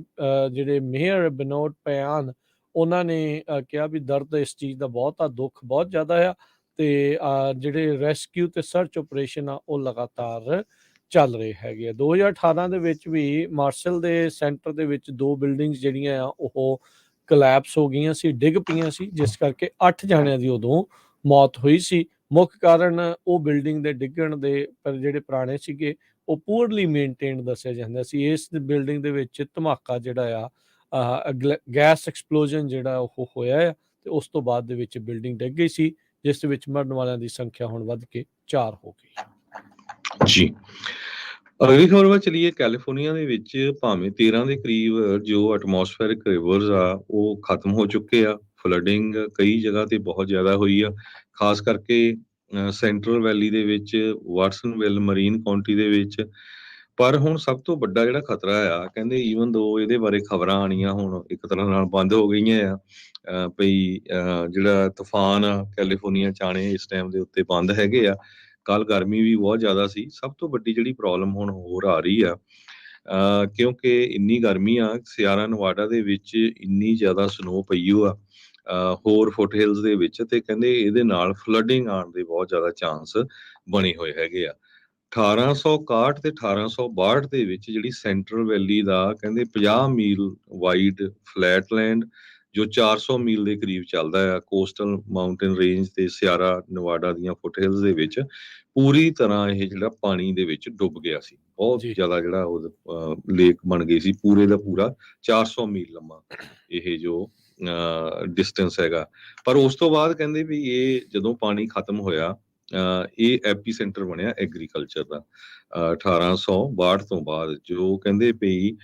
S1: ਜਿਹੜੇ ਮੇਅਰ ਬਨੋਟ ਪਿਆਨ, ਉਹਨਾਂ ਨੇ ਕਿਹਾ ਵੀ ਦਰਦ ਇਸ ਚੀਜ਼ ਦਾ ਬਹੁਤ ਆ, ਦੁੱਖ ਬਹੁਤ ਜ਼ਿਆਦਾ ਆ ਤੇ ਜਿਹੜੇ ਰੈਸਕਿਊ ਤੇ ਸਰਚ ਆਪਰੇਸ਼ਨ ਆ ਉਹ ਲਗਾਤਾਰ ਚੱਲ ਰਹੇ ਹੈਗੇ ਆ। 2018 ਦੇ ਵਿੱਚ ਵੀ ਮਾਰਸਲ ਦੇ ਸੈਂਟਰ ਦੇ ਵਿੱਚ 2 ਬਿਲਡਿੰਗਸ ਜਿਹੜੀਆਂ ਆ ਉਹ ਕੋਲੈਪਸ ਹੋ ਗਈਆਂ ਸੀ, ਡਿੱਗ ਪਈਆਂ ਸੀ, ਜਿਸ ਕਰਕੇ 8 ਜਣਿਆਂ ਦੀ ਉਦੋਂ ਮੌਤ ਹੋਈ ਸੀ। ਮੁੱਖ ਕਾਰਨ ਉਹ ਬਿਲਡਿੰਗ ਦੇ ਡਿੱਗਣ ਦੇ ਪਰ ਜਿਹੜੇ ਪੁਰਾਣੇ ਸੀਗੇ ਉਹ ਪੂਅਰਲੀ ਮੇਨਟੇਨਡ ਦੱਸਿਆ ਜਾਂਦਾ ਸੀ। ਇਸ ਬਿਲਡਿੰਗ ਦੇ ਵਿੱਚ ਧਮਾਕਾ ਜਿਹੜਾ ਆ ਗੈਸ ਐਕਸਪਲੋਜਨ ਜਿਹੜਾ ਉਹ ਹੋਇਆ ਆ ਤੇ ਉਸ ਤੋਂ ਬਾਅਦ ਦੇ ਵਿੱਚ ਬਿਲਡਿੰਗ ਡਿੱਗ ਗਈ ਸੀ, ਜਿਸ ਦੇ ਵਿੱਚ ਮਰਨ ਵਾਲਿਆਂ ਦੀ ਸੰਖਿਆ ਹੁਣ ਵੱਧ ਕੇ 4 ਹੋ ਗਈ।
S2: ਜੀ ਅਗਲੀ ਖਬਰ ਵੱਲ ਚਲੀਏ। ਕੈਲੀਫੋਰਨੀਆ ਦੇ ਵਿੱਚ ਭਾਵੇਂ 13 ਦੇ ਕਰੀਬ ਜੋ ਐਟਮੋਸਫੇਰਿਕ ਰਿਵਰਸ ਆ ਉਹ ਖਤਮ ਹੋ ਚੁੱਕੇ ਆ। ਫਲੱਡਿੰਗ ਕਈ ਜਗ੍ਹਾ ਤੇ ਬਹੁਤ ਜ਼ਿਆਦਾ ਹੋਈ ਆ, ਖਾਸ ਕਰਕੇ ਸੈਂਟਰਲ ਵੈਲੀ ਦੇ ਵਿੱਚ, ਵਾਟਸਨਵਿਲ, ਮਰੀਨ ਕਾਉਂਟੀ ਦੇ ਵਿੱਚ। ਪਰ ਹੁਣ ਸਭ ਤੋਂ ਵੱਡਾ ਜਿਹੜਾ ਖਤਰਾ ਆ, ਕਹਿੰਦੇ ਈਵਨ ਦੋ ਇਹਦੇ ਬਾਰੇ ਖਬਰਾਂ ਆਣੀਆਂ ਹੁਣ ਇੱਕ ਤਰ੍ਹਾਂ ਨਾਲ ਬੰਦ ਹੋ ਗਈਆਂ ਆ, ਭਈ ਜਿਹੜਾ ਤੂਫਾਨ ਆ ਕੈਲੀਫੋਰਨੀਆ ਚ ਆਣੇ ਇਸ ਟਾਈਮ ਦੇ ਉੱਤੇ ਬੰਦ ਹੈਗੇ ਆ। ਕੱਲ ਗਰਮੀ ਵੀ ਬਹੁਤ ਜ਼ਿਆਦਾ ਸੀ। ਸਭ ਤੋਂ ਵੱਡੀ ਜਿਹੜੀ ਪ੍ਰੋਬਲਮ ਹੁਣ ਹੋਰ ਆ ਰਹੀ ਆ, ਕਿਉਂਕਿ ਇੰਨੀ ਗਰਮੀ ਆ, ਸਿਆਰਾ ਨਵਾਡਾ ਦੇ ਵਿੱਚ ਇੰਨੀ ਜ਼ਿਆਦਾ ਸਨੋ ਪਈ ਆ, ਹੋਰ ਫੁੱਟ ਹਿਲਸ ਦੇ ਵਿੱਚ, ਤੇ ਕਹਿੰਦੇ ਇਹਦੇ ਨਾਲ ਫਲੱਡਿੰਗ ਆਉਣ ਦੇ ਬਹੁਤ ਜ਼ਿਆਦਾ ਚਾਂਸ ਬਣੇ ਹੋਏ ਹੈਗੇ ਆ। 1861 ਤੇ 1862 ਦੇ ਵਿੱਚ ਜਿਹੜੀ ਸੈਂਟਰਲ ਵੈਲੀ ਦਾ ਕਹਿੰਦੇ 50 ਮੀਲ ਵਾਈਡ ਫਲੈਟਲੈਂਡ ਜੋ 400 ਮੀਲ ਦੇ ਕਰੀਬ ਚੱਲਦਾ ਆ, ਕੋਸਟਲ ਮਾਊਂਟੇਨ ਰੇਂਜ ਤੇ ਸਿਆਰਾ ਨਵਾਡਾ ਦੀਆਂ ਫੁੱਟ ਹਿਲਸ ਦੇ ਵਿੱਚ ਪੂਰੀ ਤਰ੍ਹਾਂ ਇਹ ਜਿਹੜਾ ਪਾਣੀ ਦੇ ਵਿੱਚ ਡੁੱਬ ਗਿਆ ਸੀ। ਬਹੁਤ ਜ਼ਿਆਦਾ ਜਿਹੜਾ ਉਹ ਲੇਕ ਬਣ ਗਈ ਸੀ, ਪੂਰੇ ਦਾ ਪੂਰਾ 400 ਮੀਲ ਲੰਮਾ ਇਹ ਜੋ ਡਿਸਟੈਂਸ ਹੈਗਾ। ਪਰ ਉਸ ਤੋਂ ਬਾਅਦ ਕਹਿੰਦੇ ਵੀ ਇਹ ਜਦੋਂ ਪਾਣੀ ਖਤਮ ਹੋਇਆ, ਇਹ ਐਪੀ ਸੈਂਟਰ ਬਣਿਆ ਐਗਰੀਕਲਚਰ ਦਾ 1862 ਤੋਂ ਬਾਅਦ, ਜੋ ਕਹਿੰਦੇ ਵੀ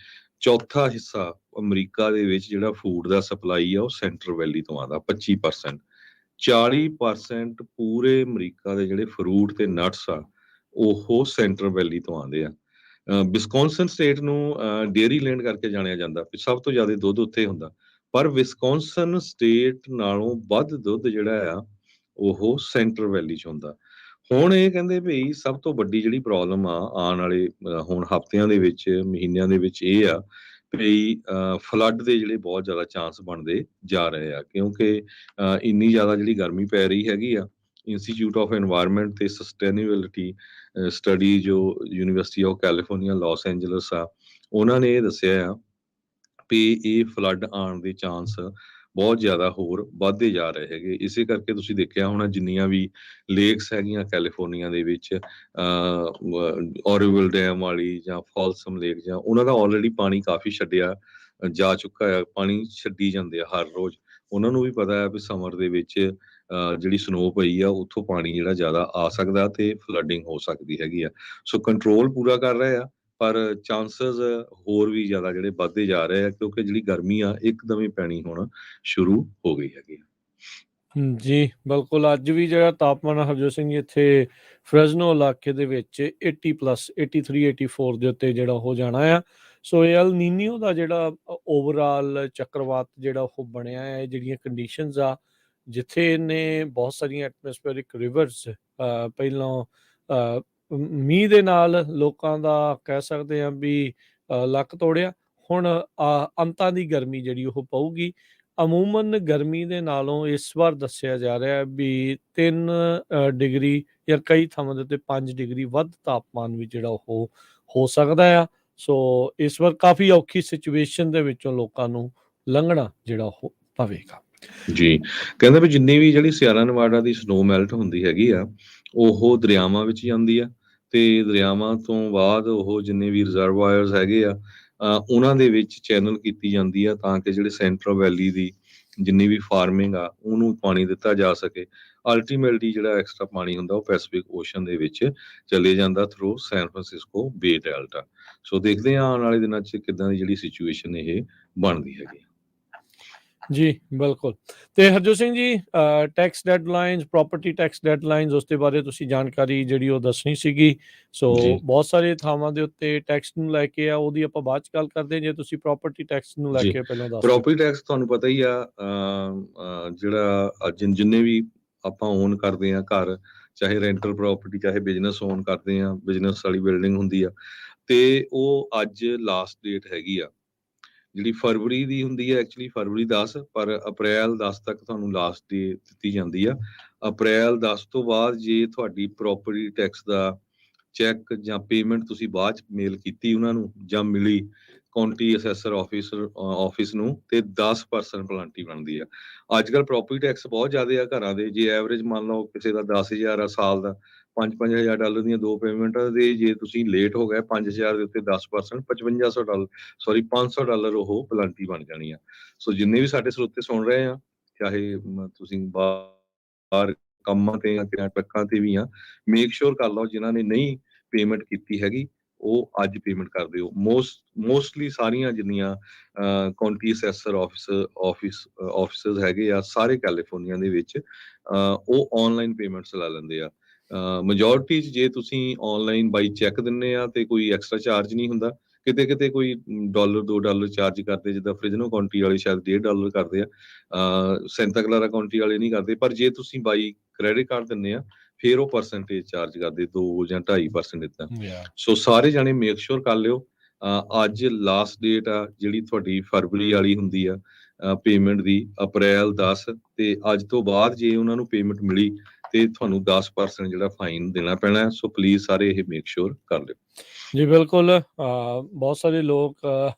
S2: ਚੌਥਾ ਹਿੱਸਾ ਅਮਰੀਕਾ ਦੇ ਵਿੱਚ ਜਿਹੜਾ ਫੂਡ ਦਾ ਸਪਲਾਈ ਆ ਉਹ ਸੈਂਟਰਲ ਵੈਲੀ ਤੋਂ ਆਉਂਦਾ। 25%, 40% ਪੂਰੇ ਅਮਰੀਕਾ ਦੇ ਜਿਹੜੇ ਫਰੂਟ ਤੇ ਨਟਸ ਆ ਉਹ ਸੈਂਟਰਲ ਵੈਲੀ ਤੋਂ ਆਉਂਦੇ ਆ। ਵਿਸਕੌਨਸਨ ਸਟੇਟ ਨੂੰ ਡੇਅਰੀ ਲੈਂਡ ਕਰਕੇ ਜਾਣਿਆ ਜਾਂਦਾ, ਸਭ ਤੋਂ ਜ਼ਿਆਦਾ ਦੁੱਧ ਉੱਥੇ ਹੁੰਦਾ। ਪਰ ਵਿਸਕੌਨਸਨ ਸਟੇਟ ਨਾਲੋਂ ਵੱਧ ਦੁੱਧ ਜਿਹੜਾ ਆ ਉਹ ਸੈਂਟਰਲ ਵੈਲੀ 'ਚ ਹੁੰਦਾ। ਹੁਣ ਇਹ ਕਹਿੰਦੇ ਵੀ ਸਭ ਤੋਂ ਵੱਡੀ ਜਿਹੜੀ ਪ੍ਰੋਬਲਮ ਆ ਆਉਣ ਵਾਲੇ ਹੁਣ ਹਫ਼ਤਿਆਂ ਦੇ ਵਿੱਚ, ਮਹੀਨਿਆਂ ਦੇ ਵਿੱਚ, ਇਹ ਆ ਵੀ ਫਲੱਡ ਦੇ ਜਿਹੜੇ ਬਹੁਤ ਜ਼ਿਆਦਾ ਚਾਂਸ ਬਣਦੇ ਜਾ ਰਹੇ ਆ, ਕਿਉਂਕਿ ਇੰਨੀ ਜ਼ਿਆਦਾ ਜਿਹੜੀ ਗਰਮੀ ਪੈ ਰਹੀ ਹੈਗੀ ਆ। ਇੰਸਟੀਚਿਊਟ ਆਫ ਐਨਵਾਇਰਨਮੈਂਟ ਤੇ ਸਸਟੇਨੇਬਿਲਿਟੀ ਸਟੱਡੀ ਜੋ university of California Los Angeles ਆ, ਉਹਨਾਂ ਨੇ ਇਹ ਦੱਸਿਆ ਆ ਵੀ ਇਹ ਫਲੱਡ ਆਉਣ ਦੇ ਚਾਂਸ ਬਹੁਤ ਜ਼ਿਆਦਾ ਹੋਰ ਵੱਧਦੇ ਜਾ ਰਹੇ ਹੈਗੇ। ਇਸੇ ਕਰਕੇ ਤੁਸੀਂ ਦੇਖਿਆ ਹੋਣਾ ਜਿੰਨੀਆਂ ਵੀ ਲੇਕਸ ਹੈਗੀਆਂ ਕੈਲੀਫੋਰਨੀਆ ਦੇ ਵਿੱਚ, ਔਰੇਵਲ ਡੈਮ ਵਾਲੀ ਜਾਂ ਫਾਲਸਮ ਲੇਕ, ਜਾਂ ਉਹਨਾਂ ਦਾ ਆਲਰੇਡੀ ਪਾਣੀ ਕਾਫੀ ਛੱਡਿਆ ਜਾ ਚੁੱਕਾ ਹੈ। ਪਾਣੀ ਛੱਡੀ ਜਾਂਦੇ ਆ ਹਰ ਰੋਜ਼। ਉਹਨਾਂ ਨੂੰ ਵੀ ਪਤਾ ਹੈ ਵੀ ਸਮਰ ਦੇ ਵਿੱਚ ਜਿਹੜੀ ਸਨੋ ਪਈ ਆ ਉੱਥੋਂ ਪਾਣੀ ਜਿਹੜਾ ਜ਼ਿਆਦਾ ਆ ਸਕਦਾ ਤੇ ਫਲੱਡਿੰਗ ਹੋ ਸਕਦੀ ਹੈਗੀ ਆ। ਸੋ ਕੰਟਰੋਲ ਪੂਰਾ ਕਰ ਰਹੇ ਆ, ਪਰ ਚਾਂਸਸ ਹੋਰ ਵੀ ਜ਼ਿਆਦਾ ਜਿਹੜੇ ਵੱਧਦੇ ਜਾ ਰਹੇ ਆ, ਕਿਉਂਕਿ ਜਿਹੜੀ ਗਰਮੀ ਆ ਇੱਕਦਮ ਹੀ ਪੈਣੀ ਹੁਣ ਸ਼ੁਰੂ ਹੋ ਗਈ ਹੈਗੀ ਆ।
S1: ਜੀ ਬਿਲਕੁਲ, ਅੱਜ ਵੀ ਜਿਹੜਾ ਤਾਪਮਾਨ ਆ ਹਰਜੋਤ ਸਿੰਘ ਜੀ, ਇੱਥੇ ਫਰੈਜ਼ਨੋ ਇਲਾਕੇ ਦੇ ਵਿੱਚ 80 ਪਲੱਸ 83 84 ਦੇ ਉੱਤੇ ਜਿਹੜਾ ਹੋ ਜਾਣਾ ਆ। ਸੋ ਇਹ ਅਲ ਨੀਨੀਓ ਦਾ ਜਿਹੜਾ ਓਵਰਆਲ ਚੱਕਰਵਾਤ ਜਿਹੜਾ ਉਹ ਬਣਿਆ ਹੈ, ਇਹ ਜਿਹੜੀਆਂ ਕੰਡੀਸ਼ਨਸ ਆ, ਜਿੱਥੇ ਇਹਨੇ ਬਹੁਤ ਸਾਰੀਆਂ ਐਟਮੋਸਫੇਰਿਕ ਰਿਵਰਸ ਪਹਿਲਾਂ ਮੀਂਹ ਦੇ ਨਾਲ ਲੋਕਾਂ ਦਾ ਕਹਿ ਸਕਦੇ ਹਾਂ ਵੀ ਲੱਕ ਤੋੜਿਆ। ਹੁਣ ਅੰਤਾਂ ਦੀ ਗਰਮੀ ਜਿਹੜੀ ਉਹ ਪਊਗੀ। ਅਮੂਮਨ ਗਰਮੀ ਦੇ ਨਾਲੋਂ ਇਸ ਵਾਰ ਦੱਸਿਆ ਜਾ ਰਿਹਾ ਹੈ ਵੀ 3 ਡਿਗਰੀ ਜਾਂ ਕਈ ਥਾਵਾਂ ਦੇ ਉੱਤੇ 5 ਡਿਗਰੀ ਵੱਧ ਤਾਪਮਾਨ ਵੀ ਜਿਹੜਾ ਉਹ ਹੋ ਸਕਦਾ ਆ। ਸੋ ਇਸ ਵਾਰ ਕਾਫੀ ਔਖੀ ਸਿਚੁਏਸ਼ਨ ਦੇ ਵਿੱਚੋਂ ਲੋਕਾਂ ਨੂੰ ਲੰਘਣਾ ਜਿਹੜਾ ਉਹ ਪਵੇਗਾ।
S2: ਜੀ, ਕਹਿੰਦੇ ਵੀ ਜਿੰਨੀ ਵੀ ਜਿਹੜੀ ਸਿਆਰਾ ਨਵਾਡਾ ਦੀ ਸਨੋ ਮੈਲਟ ਹੁੰਦੀ ਹੈਗੀ ਆ, ਉਹ ਦਰਿਆਵਾਂ ਵਿੱਚ ਜਾਂਦੀ ਆ, ਤੇ ਦਰਿਆਵਾਂ ਤੋਂ ਬਾਅਦ ਉਹ ਜਿੰਨੇ ਵੀ ਰਿਜ਼ਰਵਾਇਰਸ ਹੈਗੇ ਆ, ਉਹਨਾਂ ਦੇ ਵਿੱਚ ਚੈਨਲ ਕੀਤੀ ਜਾਂਦੀ ਆ, ਤਾਂ ਕਿ ਜਿਹੜੇ ਸੈਂਟਰਲ ਵੈਲੀ ਦੀ ਜਿੰਨੀ ਵੀ ਫਾਰਮਿੰਗ ਆ ਉਹਨੂੰ ਪਾਣੀ ਦਿੱਤਾ ਜਾ ਸਕੇ। ਅਲਟੀਮੇਟਲੀ ਜਿਹੜਾ ਐਕਸਟਰਾ ਪਾਣੀ ਹੁੰਦਾ ਉਹ ਪੈਸੀਫਿਕ ਓਸ਼ਨ ਦੇ ਵਿੱਚ ਚਲੇ ਜਾਂਦਾ ਥਰੂ ਸੈਨ ਫਰਾਂਸਿਸਕੋ ਬੇ ਡੈਲਟਾ। ਸੋ ਦੇਖਦੇ ਹਾਂ ਆਉਣ ਵਾਲੇ ਦਿਨਾਂ 'ਚ ਕਿੱਦਾਂ ਦੀ ਜਿਹੜੀ ਸਿਚੁਏਸ਼ਨ ਇਹ ਬਣਦੀ ਹੈਗੀ।
S1: ਜੀ ਬਿਲਕੁਲ। ਤੇ Harjot Singh ji, tax deadlines, property tax deadlines, ਉਸ ਦੇ ਬਾਰੇ ਤੁਸੀਂ ਜਾਣਕਾਰੀ ਜਿਹੜੀ ਉਹ ਦੱਸਣੀ ਸੀਗੀ। ਸੋ
S2: ਜੀ,
S1: ਬਹੁਤ ਸਾਰੇ ਥਾਵਾਂ ਦੇ ਉੱਤੇ ਟੈਕਸ ਨੂੰ ਲੈ ਕੇ ਆ, ਉਹਦੀ ਆਪਾਂ ਬਾਅਦ ਚ ਗੱਲ ਕਰਦੇ ਹਾਂ। ਜੇ ਤੁਸੀਂ ਪ੍ਰਾਪਰਟੀ ਟੈਕਸ ਨੂੰ ਲੈ
S2: ਜੀ।
S1: ਕੇ ਪਹਿਲਾਂ ਦੱਸ ਦਿਓ।
S2: ਪ੍ਰੋਪਰਟੀ ਟੈਕਸ ਤੁਹਾਨੂੰ ਪਤਾ ਹੀ ਆ, ਜਿਹੜਾ ਜਿੰਨੇ ਵੀ ਆਪਾਂ ਓਨ ਕਰਦੇ ਆ ਘਰ, ਚਾਹੇ ਰੈਂਟਲ ਪ੍ਰੋਪਰਟੀ, ਚਾਹੇ ਬਿਜ਼ਨਸ ਓਨ ਕਰਦੇ ਆ, ਬਿਜ਼ਨਸ ਵਾਲੀ ਬਿਲਡਿੰਗ ਹੁੰਦੀ ਆ, ਤੇ ਉਹ ਅੱਜ ਲਾਸਟ ਡੇਟ ਹੈਗੀ ਆ। ਜਿਹੜੀ ਫਰਵਰੀ ਦੀ ਹੁੰਦੀ ਹੈ, ਐਕਚੁਅਲੀ ਫਰਵਰੀ 10, ਪਰ ਅਪ੍ਰੈਲ 10 ਤੱਕ ਤੁਹਾਨੂੰ ਲਾਸਟ ਡੇਟ ਦਿੱਤੀ ਜਾਂਦੀ ਆ। ਅਪ੍ਰੈਲ 10 ਤੋਂ ਬਾਅਦ ਜੇ ਤੁਹਾਡੀ ਪ੍ਰੋਪਰਟੀ ਟੈਕਸ ਦਾ ਚੈੱਕ ਜਾਂ ਪੇਮੈਂਟ ਤੁਸੀਂ ਬਾਅਦ ਚ ਮੇਲ ਕੀਤੀ ਉਹਨਾਂ ਨੂੰ ਜਾਂ ਮਿਲੀ ਕਾਉਂਟੀ ਅਸੈਸਰ ਆਫਿਸ ਨੂੰ, ਤੇ 10% ਪਲੰਟੀ ਬਣਦੀ ਆ। ਅੱਜ ਕੱਲ੍ਹ ਪ੍ਰੋਪਰਟੀ ਟੈਕਸ ਬਹੁਤ ਜ਼ਿਆਦਾ ਆ ਘਰਾਂ ਦੇ। ਜੇ ਐਵਰੇਜ ਮੰਨ ਲਓ ਕਿਸੇ ਦਾ 10,000 ਆ ਸਾਲ ਦਾ, $5,000 ਦੀਆਂ 2 ਪੇਮੈਂਟਾਂ ਦੇ, ਜੇ ਤੁਸੀਂ ਲੇਟ ਹੋ ਗਏ 5,000 ਦੇ ਉੱਤੇ 10% $5,500, ਸੌਰੀ $500 ਉਹ ਪਲੰਟੀ ਬਣ ਜਾਣੀ ਆ। ਸੋ ਜਿੰਨੇ ਵੀ ਸਾਡੇ ਸਰੋਤੇ ਸੁਣ ਰਹੇ ਆ, ਚਾਹੇ ਤੁਸੀਂ ਬਾਹਰ ਕੰਮਾਂ ਤੇ ਜਾਂ ਟਰੱਕਾਂ ਤੇ ਵੀ ਆ, ਮੇਕ ਸ਼ੋਰ ਕਰ ਲਓ ਜਿਨ੍ਹਾਂ ਨੇ ਨਹੀਂ ਪੇਮੈਂਟ ਕੀਤੀ ਹੈਗੀ ਉਹ ਅੱਜ ਪੇਮੈਂਟ ਕਰ ਦਿਓ। ਮੋਸਟਲੀ ਸਾਰੀਆਂ ਜਿੰਨੀਆਂ ਕਾਉਂਟੀ ਅਸੈਸਰ ਆਫਿਸਸ ਹੈਗੇ ਆ ਸਾਰੇ ਕੈਲੀਫੋਰਨੀਆ ਦੇ ਵਿੱਚ, ਉਹ ਆਨਲਾਈਨ ਪੇਮੈਂਟਸ ਲੈ ਲੈਂਦੇ ਆ। ਮੈਜੋਰਿਟੀ 'ਚ ਜੇ ਤੁਸੀਂ ਆਨਲਾਈਨ ਬਾਈ ਚੈੱਕ ਦਿੰਦੇ ਆ ਤੇ ਕੋਈ ਐਕਸਟਰਾ ਚਾਰਜ ਨਹੀਂ ਹੁੰਦਾ। ਕਿਤੇ ਕਿਤੇ ਕੋਈ $1 $2 ਚਾਰਜ ਕਰਦੇ, ਜਿੱਦਾਂ ਫ੍ਰਿਜਨੋ ਕਾਉਂਟੀ ਵਾਲੇ ਸ਼ਾਇਦ $1.5 ਕਰਦੇ ਆ, ਸੈਂਟਾ ਕਲਾਰਾ ਕਾਉਂਟੀ ਵਾਲੇ ਨਹੀਂ ਕਰਦੇ। ਪਰ ਜੇ ਤੁਸੀਂ ਬਾਈ ਕ੍ਰੈਡਿਟ ਕਾਰਡ ਦਿੰਦੇ ਆ ਫਿਰ ਉਹ ਪਰਸੈਂਟੇਜ ਚਾਰਜ ਕਰਦੇ 2 ਜਾਂ 2.5% ਇੱਦਾਂ। ਸੋ ਸਾਰੇ ਜਾਣੇ ਮੇਕ ਸ਼ੋਰ ਕਰ ਲਿਓ। ਅੱਜ ਲਾਸਟ ਡੇਟ ਆ ਜਿਹੜੀ ਤੁਹਾਡੀ ਫਰਵਰੀ ਵਾਲੀ ਹੁੰਦੀ ਆ ਪੇਮੈਂਟ ਦੀ, ਅਪ੍ਰੈਲ 10, ਤੇ ਅੱਜ ਤੋਂ ਬਾਅਦ ਜੇ ਉਹਨਾਂ ਨੂੰ ਪੇਮੈਂਟ ਮਿਲੀ ਤੇ ਤੁਹਾਨੂੰ 10% ਜਿਹੜਾ ਫਾਈਨ ਦੇਣਾ ਪੈਣਾ। ਸੋ ਪਲੀਜ਼ ਸਾਰੇ ਇਹ ਮੇਕ ਸ਼ੋਰ ਕਰ ਲਿਓ।
S1: ਜੀ ਬਿਲਕੁਲ। ਬਹੁਤ ਸਾਰੇ ਲੋਕ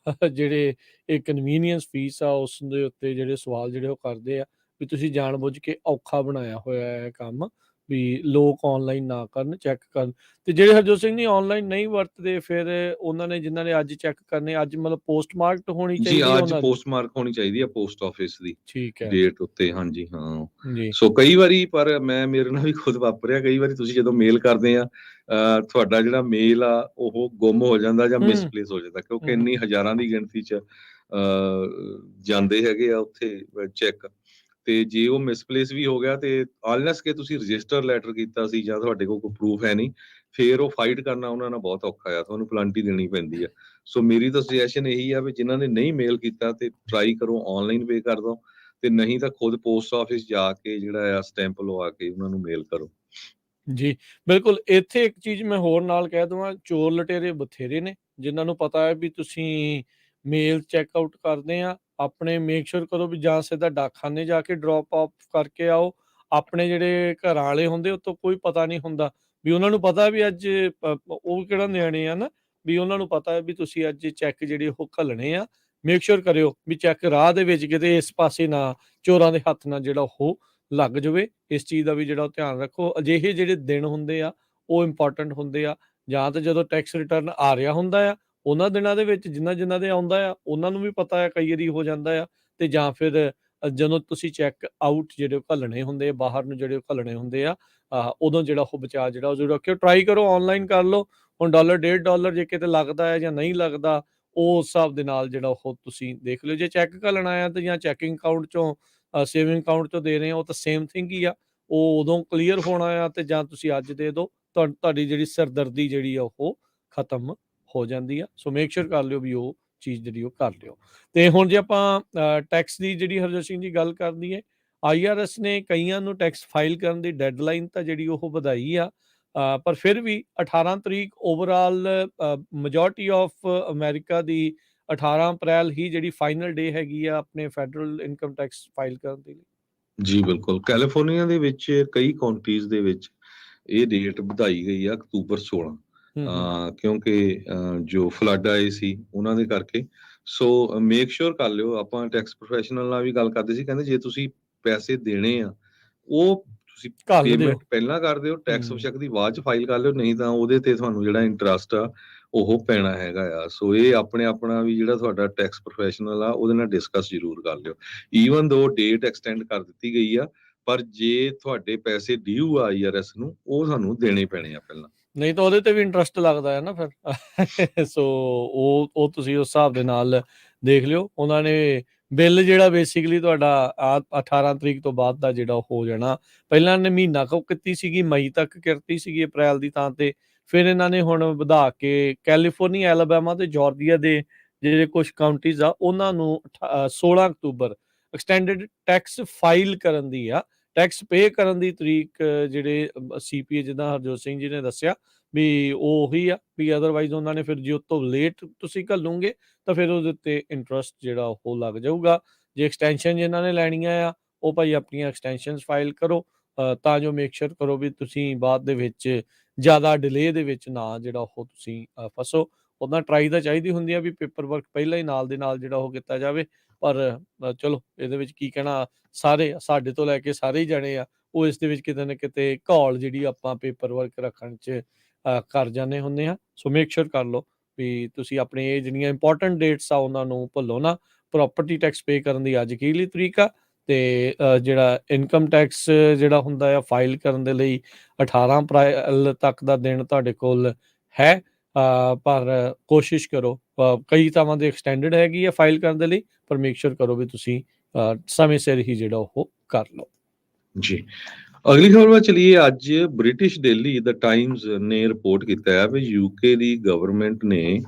S1: ਜਿਹੜੇ ਇਹ ਕਨਵੀਨੀਅੰਸ ਫੀਸ ਆ ਉਸ ਦੇ ਉੱਤੇ ਜਿਹੜੇ ਸਵਾਲ ਜਿਹੜੇ ਉਹ ਕਰਦੇ ਆ ਵੀ ਤੁਸੀਂ ਜਾਣਬੁੱਝ ਕੇ ਔਖਾ ਬਣਾਇਆ ਹੋਇਆ ਹੈ ਕੰਮ, ਵੀ ਲੋਕ ਆਨਲਾਈਨ ਨਾ ਕਰਨ, ਚੈੱਕ ਕਰਨ। ਤੇ ਜਿਹੜੇ ਹਰਜੋਤ ਸਿੰਘ ਜੀ ਆਨਲਾਈਨ ਨਹੀਂ ਵਰਤਦੇ, ਫਿਰ ਉਹਨਾਂ ਨੇ ਜਿਨ੍ਹਾਂ ਨੇ ਅੱਜ ਚੈੱਕ ਕਰਨੇ, ਅੱਜ ਮਤਲਬ ਪੋਸਟਮਾਰਕਡ ਹੋਣੀ
S2: ਜੀ,
S1: ਚਾਹੀਦੀ ਹੈ
S2: ਅੱਜ
S1: ਉਹਨਾਂ ਦੀ।
S2: ਪੋਸਟਮਾਰਕ ਹੋਣੀ ਚਾਹੀਦੀ ਆ ਪੋਸਟ ਆਫਿਸ ਦੀ
S1: ਠੀਕ ਹੈ
S2: ਡੇਟ ਉੱਤੇ। ਹਾਂਜੀ, ਹਾਂ।
S1: ਜੀ।
S2: ਸੋ ਕਈ ਵਾਰੀ, ਪਰ ਮੇਰੇ ਨਾਲ ਵੀ ਖੁਦ ਵਾਪਰਿਆ, ਕਈ ਵਾਰੀ ਤੁਸੀਂ ਜਦੋਂ ਮੇਲ ਕਰਦੇ ਆ ਤੁਹਾਡਾ ਜਿਹੜਾ ਮੇਲ ਆ ਉਹ ਗੁੰਮ ਹੋ ਜਾਂਦਾ ਜਾਂ ਮਿਸਪਲੇਸ ਹੋ ਜਾਂਦਾ, ਕਿਉਂਕਿ ਇੰਨੀ ਹਜ਼ਾਰਾਂ ਦੀ ਗਿਣਤੀ 'ਚ ਜਾਂਦੇ ਹੈਗੇ ਆ ਉੱਥੇ ਚੈੱਕ। ਤੇ ਜੇ ਉਹ ਮਿਸਪਲੇਸ ਵੀ ਹੋ ਗਿਆ ਤੇ ਅਨਲੈਸ ਕਿ ਤੁਸੀਂ ਰਜਿਸਟਰ ਲੈਟਰ ਕੀਤਾ ਸੀ ਜਾਂ ਤੁਹਾਡੇ ਕੋਲ ਕੋਈ ਪ੍ਰੂਫ ਹੈ ਨਹੀਂ, ਫਿਰ ਉਹ ਫਾਈਟ ਕਰਨਾ ਉਹਨਾਂ ਨਾਲ ਬਹੁਤ ਔਖਾ ਆ, ਤੁਹਾਨੂੰ ਪਲੰਟੀ ਦੇਣੀ ਪੈਂਦੀ ਆ। ਸੋ ਮੇਰੀ ਤਾਂ ਸੁਜੈਸ਼ਨ ਇਹੀ ਆ ਵੀ ਜਿਨ੍ਹਾਂ ਨੇ ਨਹੀਂ ਮੇਲ ਕੀਤਾ ਤੇ ਟਰਾਈ ਕਰੋ ਆਨਲਾਈਨ ਪੇ ਕਰ ਦਿਓ, ਤੇ ਨਹੀਂ ਤਾਂ ਖੁਦ ਪੋਸਟ ਆਫਿਸ ਜਾ ਕੇ ਜਿਹੜਾ ਆ ਸਟੈਂਪ ਲਵਾ ਕੇ ਉਹਨਾਂ ਨੂੰ ਮੇਲ ਕਰੋ।
S1: ਜੀ ਬਿਲਕੁਲ। ਇੱਥੇ ਇੱਕ ਚੀਜ਼ ਮੈਂ ਹੋਰ ਨਾਲ ਕਹਿ ਦੇਵਾਂ, ਚੋਰ ਲਟੇਰੇ ਬਥੇਰੇ ਨੇ ਜਿਨ੍ਹਾਂ ਨੂੰ ਪਤਾ ਹੈ ਵੀ ਤੁਸੀਂ ਮੇਲ ਚੈੱਕ ਆਊਟ ਕਰਦੇ ਆ, ਆਪਣੇ ਮੇਕ ਸ਼ੋਰ ਕਰੋ ਵੀ ਜਾਂ ਸਿੱਧਾ ਡਾਕਖਾਨੇ ਜਾ ਕੇ ਡ੍ਰੌਪ ਆਫ ਕਰਕੇ ਆਓ। ਆਪਣੇ ਜਿਹੜੇ ਘਰਾਂ ਵਾਲੇ ਹੁੰਦੇ ਉਹ ਤੋਂ ਕੋਈ ਪਤਾ ਨਹੀਂ ਹੁੰਦਾ, ਵੀ ਉਹਨਾਂ ਨੂੰ ਪਤਾ ਵੀ ਅੱਜ ਉਹ ਕਿਹੜਾ ਨਿਆਣੇ ਆ ਨਾ, ਵੀ ਉਹਨਾਂ ਨੂੰ ਪਤਾ ਹੈ ਵੀ ਤੁਸੀਂ ਅੱਜ ਚੈੱਕ ਜਿਹੜੇ ਉਹ ਘੱਲਣੇ ਆ। ਮੇਕ ਸ਼ੋਰ ਕਰਿਓ ਵੀ ਚੈੱਕ ਰਾਹ ਦੇ ਵਿੱਚ ਕਿਤੇ ਇਸ ਪਾਸੇ ਨਾ ਚੋਰਾਂ ਦੇ ਹੱਥ ਨਾਲ ਜਿਹੜਾ ਉਹ ਲੱਗ ਜਾਵੇ। ਇਸ ਚੀਜ਼ ਦਾ ਵੀ ਜਿਹੜਾ ਉਹ ਧਿਆਨ ਰੱਖੋ। ਅਜਿਹੇ ਜਿਹੜੇ ਦਿਨ ਹੁੰਦੇ ਆ ਉਹ ਇੰਪੋਰਟੈਂਟ ਹੁੰਦੇ ਆ, ਜਾਂ ਤਾਂ ਜਦੋਂ ਟੈਕਸ ਰਿਟਰਨ ਆ ਰਿਹਾ ਹੁੰਦਾ ਆ ਉਹਨਾਂ ਦਿਨਾਂ ਦੇ ਵਿੱਚ ਜਿਨ੍ਹਾਂ ਦੇ ਆਉਂਦਾ ਆ ਉਹਨਾਂ ਨੂੰ ਵੀ ਪਤਾ ਆ, ਕਈ ਵਾਰੀ ਹੋ ਜਾਂਦਾ ਆ, ਤੇ ਜਾਂ ਫਿਰ ਜਦੋਂ ਤੁਸੀਂ ਚੈੱਕ ਆਊਟ ਜਿਹੜੇ ਉਹ ਘੱਲਣੇ ਹੁੰਦੇ ਆ, ਬਾਹਰ ਨੂੰ ਜਿਹੜੇ ਉਹ ਘੱਲਣੇ ਹੁੰਦੇ ਆ, ਉਦੋਂ ਜਿਹੜਾ ਉਹ ਬਚਾਅ ਜਿਹੜਾ ਉਹ ਜ਼ਰੂਰ ਰੱਖਿਓ। ਟਰਾਈ ਕਰੋ, ਔਨਲਾਈਨ ਕਰ ਲਓ। ਹੁਣ $1 $1.5 ਜੇ ਕਿਤੇ ਲੱਗਦਾ ਹੈ ਜਾਂ ਨਹੀਂ ਲੱਗਦਾ, ਉਹ ਉਸ ਹਿਸਾਬ ਦੇ ਨਾਲ ਜਿਹੜਾ ਉਹ ਤੁਸੀਂ ਦੇਖ ਲਿਓ। ਜੇ ਚੈੱਕ ਘੱਲਣਾ ਆ ਤੇ ਜਾਂ ਚੈਕਿੰਗ ਅਕਾਊਂਟ ਚੋਂ ਸੇਵਿੰਗ ਅਕਾਊਂਟ ਚੋਂ ਦੇ ਰਹੇ ਆ, ਉਹ ਤਾਂ ਸੇਮ ਥਿੰਗ ਹੀ ਆ। ਉਹ ਉਦੋਂ ਕਲੀਅਰ ਹੋਣਾ ਆ, ਤੇ ਜਾਂ ਤੁਸੀਂ ਅੱਜ ਦੇ ਦਿਓ, ਤੁਹਾਡੀ ਜਿਹੜੀ ਸਿਰਦਰਦੀ ਜਿਹੜੀ ਆ ਉਹ ਖਤਮ ਹੋ ਜਾਂਦੀ ਆ। ਸੋ ਮੇਕ ਸ਼ੋਰ ਕਰ ਲਿਓ ਵੀ ਉਹ ਚੀਜ਼ ਜਿਹੜੀ ਉਹ ਕਰ ਲਿਓ। ਤੇ ਹੁਣ ਜੇ ਆਪਾਂ ਟੈਕਸ ਦੀ ਜਿਹੜੀ ਹਰਜੋਤ ਸਿੰਘ ਜੀ ਗੱਲ ਕਰਦੀ ਹੈ, IRS ਨੇ ਕਈਆਂ ਨੂੰ ਟੈਕਸ ਫਾਈਲ ਕਰਨ ਦੀ ਡੈਡਲਾਈਨ ਤਾਂ ਜਿਹੜੀ ਉਹ ਵਧਾਈ ਆ, ਪਰ ਫਿਰ ਵੀ 18 ਤਰੀਕ ਓਵਰਆਲ ਮੈਜੋਰਟੀ ਆਫ ਅਮਰੀਕਾ ਦੀ 18 ਅਪ੍ਰੈਲ ਹੀ ਜਿਹੜੀ ਫਾਈਨਲ ਡੇ ਹੈਗੀ ਆ ਆਪਣੇ ਫੈਡਰਲ ਇਨਕਮ ਟੈਕਸ ਫਾਈਲ ਕਰਨ ਦੇ ਲਈ।
S2: ਜੀ ਬਿਲਕੁਲ, ਕੈਲੀਫੋਰਨੀਆ ਦੇ ਵਿੱਚ ਕਈ ਕਾਉਂਟੀਜ਼ ਦੇ ਵਿੱਚ ਇਹ ਡੇਟ ਵਧਾਈ ਗਈ ਆ ਅਕਤੂਬਰ 16, ਕਿਉਂਕਿ ਜੋ ਫਲੱਡ ਆਏ ਸੀ ਉਹਨਾਂ ਦੇ ਕਰਕੇ। ਸੋ ਮੇਕ ਸ਼ੋਰ ਕਰ ਲਿਓ। ਆਪਾਂ ਟੈਕਸ ਪ੍ਰੋਫੈਸ਼ਨਲ ਨਾਲ ਵੀ ਗੱਲ ਕਰਦੇ ਸੀ, ਕਹਿੰਦੇ ਜੇ ਤੁਸੀਂ ਪੈਸੇ ਦੇਣੇ ਆ, ਉਹ ਤੁਸੀਂ
S1: ਘੱਲ ਦਿਓ।
S2: ਪੇਮੈਂਟ ਪਹਿਲਾਂ ਕਰ ਦਿਓ, ਟੈਕਸ ਬੇਸ਼ੱਕ ਦੀ ਬਾਅਦ ਚ ਫਾਈਲ ਕਰ ਲਿਓ, ਨਹੀਂ ਤਾਂ ਉਹਦੇ ਤੇ ਤੁਹਾਨੂੰ ਜਿਹੜਾ ਇੰਟਰਸਟ ਆ ਉਹ ਪੈਣਾ ਹੈਗਾ ਆ। ਸੋ ਇਹ ਆਪਣਾ ਵੀ ਜਿਹੜਾ ਤੁਹਾਡਾ ਟੈਕਸ ਪ੍ਰੋਫੈਸ਼ਨਲ ਆ ਉਹਦੇ ਨਾਲ ਡਿਸਕਸ ਜ਼ਰੂਰ ਕਰ ਲਿਓ। ਈਵਨ ਦੋ ਡੇਟ ਐਕਸਟੈਂਡ ਕਰ ਦਿੱਤੀ ਗਈ ਆ, ਪਰ ਜੇ ਤੁਹਾਡੇ ਪੈਸੇ ਡਿਊ ਆ IRS ਨੂੰ, ਉਹ ਤੁਹਾਨੂੰ ਦੇਣੇ ਪੈਣੇ ਆ ਪਹਿਲਾਂ।
S1: ਨਹੀਂ ਤਾਂ ਉਹਦੇ ਤੇ ਵੀ ਇੰਟਰਸਟ ਲੱਗਦਾ ਹੈ ਨਾ ਫਿਰ। ਸੋ ਉਹ ਤੁਸੀਂ ਉਸ ਹਿਸਾਬ ਦੇ ਨਾਲ ਦੇਖ ਲਿਓ। ਉਹਨਾਂ ਨੇ ਬਿੱਲ ਜਿਹੜਾ ਬੇਸਿਕਲੀ ਤੁਹਾਡਾ 18 ਤਰੀਕ ਤੋਂ ਬਾਅਦ ਦਾ ਜਿਹੜਾ ਹੋ ਜਾਣਾ। ਪਹਿਲਾਂ ਨੇ ਮਹੀਨਾ ਕੁ ਕੀਤੀ ਸੀਗੀ, ਮਈ ਤੱਕ ਕਰਤੀ ਸੀਗੀ ਅਪ੍ਰੈਲ ਦੀ ਥਾਂ ਤੇ। ਫਿਰ ਇਹਨਾਂ ਨੇ ਹੁਣ ਵਧਾ ਕੇ ਕੈਲੀਫੋਰਨੀਆ, ਐਲਾਬਾਮਾ ਤੇ ਜਾਰਜੀਆ ਦੇ ਜਿਹੜੇ ਕੁਝ ਕਾਉਂਟੀਜ਼ ਆ, ਉਹਨਾਂ ਨੂੰ 16 ਅਕਤੂਬਰ ਐਕਸਟੈਂਡਡ ਟੈਕਸ ਫਾਈਲ ਕਰਨ ਦੀ ਆ। ਟੈਕਸ ਪੇ ਕਰਨ ਦੀ ਤਰੀਕ ਜਿਹੜੇ CPA ਜਿੱਦਾਂ ਹਰਜੋਤ ਸਿੰਘ ਜੀ ਨੇ ਦੱਸਿਆ ਵੀ ਉਹੀ ਆ ਵੀ, ਅਦਰਵਾਈਜ਼ ਉਹਨਾਂ ਨੇ ਫਿਰ ਜੇ ਉਹ ਤੋਂ ਲੇਟ ਤੁਸੀਂ ਘੱਲੋਗੇ ਤਾਂ ਫਿਰ ਉਹਦੇ ਉੱਤੇ ਇੰਟਰਸਟ ਜਿਹੜਾ ਉਹ ਲੱਗ ਜਾਊਗਾ। ਜੇ ਐਕਸਟੈਂਸ਼ਨ ਜਿਨ੍ਹਾਂ ਨੇ ਲੈਣੀਆਂ ਆ, ਉਹ ਭਾਈ ਆਪਣੀਆਂ ਐਕਸਟੈਂਸ਼ਨਸ ਫਾਈਲ ਕਰੋ, ਤਾਂ ਜੋ ਮੇਕ ਸ਼ੋਰ ਕਰੋ ਵੀ ਤੁਸੀਂ ਬਾਅਦ ਦੇ ਵਿੱਚ ਜ਼ਿਆਦਾ ਡਿਲੇ ਦੇ ਵਿੱਚ ਨਾ ਜਿਹੜਾ ਉਹ ਤੁਸੀਂ ਫਸੋ। ਉੱਦਾਂ ਟਰਾਈ ਤਾਂ ਚਾਹੀਦੀ ਹੁੰਦੀ ਆ ਵੀ ਪੇਪਰ ਵਰਕ ਪਹਿਲਾਂ ਹੀ ਨਾਲ ਦੇ ਨਾਲ ਜਿਹੜਾ ਉਹ ਕੀਤਾ ਜਾਵੇ, ਪਰ ਚਲੋ ਇਹਦੇ ਵਿੱਚ ਕੀ ਕਹਿਣਾ, ਸਾਰੇ ਸਾਡੇ ਤੋਂ ਲੈ ਕੇ ਸਾਰੇ ਹੀ ਜਾਣੇ ਆ ਉਹ ਇਸ ਦੇ ਵਿੱਚ ਕਿਤੇ ਨਾ ਕਿਤੇ ਘੋਲ ਜਿਹੜੀ ਆਪਾਂ ਪੇਪਰ ਵਰਕ ਰੱਖਣ 'ਚ ਕਰ ਜਾਂਦੇ ਹੁੰਦੇ ਆ। ਸੋ ਮੇਕ ਸ਼ੋਰ ਕਰ ਲਓ ਵੀ ਤੁਸੀਂ ਆਪਣੇ ਇਹ ਜਿਹੜੀਆਂ ਇੰਪੋਰਟੈਂਟ ਡੇਟਸ ਆ ਉਹਨਾਂ ਨੂੰ ਭੁੱਲੋ ਨਾ। ਪ੍ਰੋਪਰਟੀ ਟੈਕਸ ਪੇ ਕਰਨ ਦੀ ਅੱਜ ਅਖੀਰਲੀ ਤਰੀਕ ਆ, ਤੇ ਜਿਹੜਾ ਇਨਕਮ ਟੈਕਸ ਜਿਹੜਾ ਹੁੰਦਾ ਆ ਫਾਈਲ ਕਰਨ ਦੇ ਲਈ 18 ਅਪ੍ਰੈਲ ਤੱਕ ਦਾ ਦਿਨ ਤੁਹਾਡੇ ਕੋਲ ਹੈ। ਪਰ ਕੋਸ਼ਿਸ਼ ਕਰੋ, ਕਈ ਥਾਵਾਂ ਦੇ ਐਕਸਟੈਂਡਡ ਹੈਗੀ ਆ ਫਾਈਲ ਕਰਨ ਦੇ ਲਈ, ਪਰ ਮੇਕ ਸ਼ੋਰ ਕਰੋ ਵੀ ਤੁਸੀਂ ਸਮੇਂ ਸਿਰ ਹੀ ਜਿਹੜਾ ਉਹ ਕਰ ਲਓ।
S2: ਜੀ, ਅਗਲੀ ਖਬਰ ਵੱਲ ਚਲੀਏ। ਅੱਜ ਬ੍ਰਿਟਿਸ਼ ਡੇਲੀ ਦ ਟਾਈਮਜ਼ ਨੇ ਰਿਪੋਰਟ ਕੀਤਾ ਹੈ ਵੀ UK ਦੀ ਗਵਰਨਮੈਂਟ ਨੇ